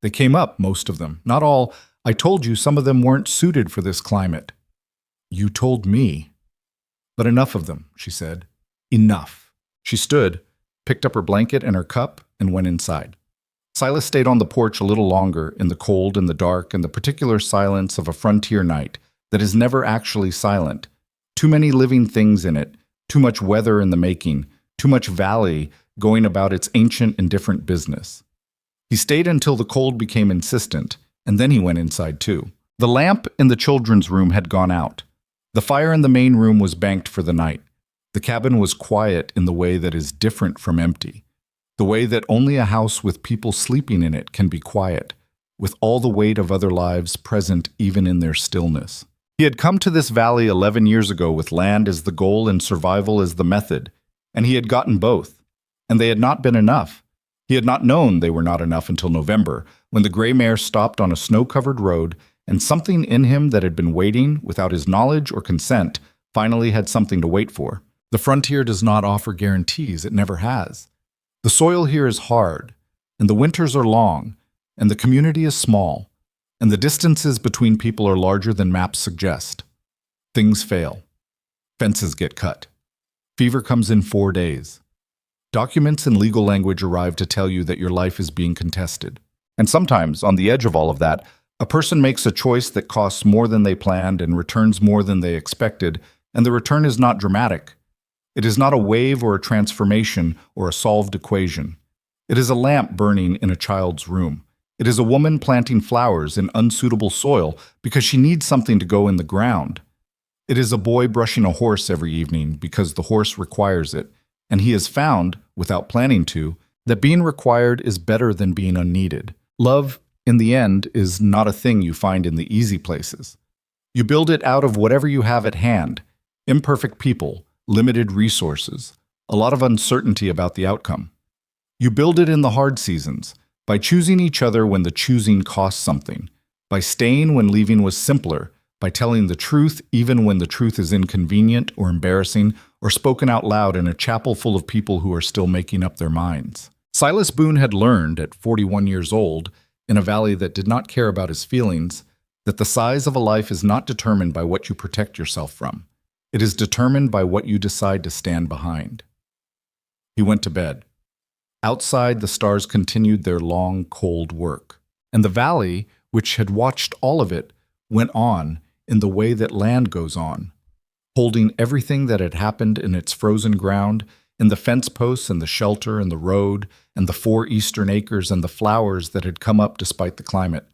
They came up, most of them. Not all. I told you some of them weren't suited for this climate. You told me. But enough of them, she said. Enough. She stood, picked up her blanket and her cup, and went inside. Silas stayed on the porch a little longer in the cold and the dark and the particular silence of a frontier night that is never actually silent. Too many living things in it, too much weather in the making, too much valley going about its ancient and different business. He stayed until the cold became insistent, and then he went inside too. The lamp in the children's room had gone out. The fire in the main room was banked for the night. The cabin was quiet in the way that is different from empty. The way that only a house with people sleeping in it can be quiet, with all the weight of other lives present even in their stillness. He had come to this valley 11 years ago with land as the goal and survival as the method, and he had gotten both. And they had not been enough. He had not known they were not enough until November, when the gray mare stopped on a snow-covered road, and something in him that had been waiting, without his knowledge or consent, finally had something to wait for. The frontier does not offer guarantees, it never has. The soil here is hard, and the winters are long, and the community is small, and the distances between people are larger than maps suggest. Things fail. Fences get cut. Fever comes in 4 days. Documents and legal language arrive to tell you that your life is being contested. And sometimes, on the edge of all of that, a person makes a choice that costs more than they planned and returns more than they expected, and the return is not dramatic. It is not a wave or a transformation or a solved equation. It is a lamp burning in a child's room. It is a woman planting flowers in unsuitable soil because she needs something to go in the ground. It is a boy brushing a horse every evening because the horse requires it, and he has found, without planning to, that being required is better than being unneeded. Love, in the end, is not a thing you find in the easy places. You build it out of whatever you have at hand: imperfect people, limited resources, a lot of uncertainty about the outcome. You build it in the hard seasons, by choosing each other when the choosing cost something, by staying when leaving was simpler, by telling the truth even when the truth is inconvenient or embarrassing or spoken out loud in a chapel full of people who are still making up their minds. Silas Boone had learned, at 41 years old, in a valley that did not care about his feelings, that the size of a life is not determined by what you protect yourself from. It is determined by what you decide to stand behind. He went to bed. Outside, the stars continued their long, cold work, and the valley, which had watched all of it, went on in the way that land goes on, holding everything that had happened in its frozen ground, in the fence posts and the shelter and the road and the 4 eastern acres and the flowers that had come up despite the climate,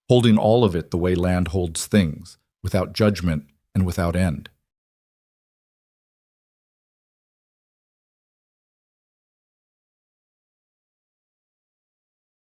holding all of it the way land holds things, without judgment and without end.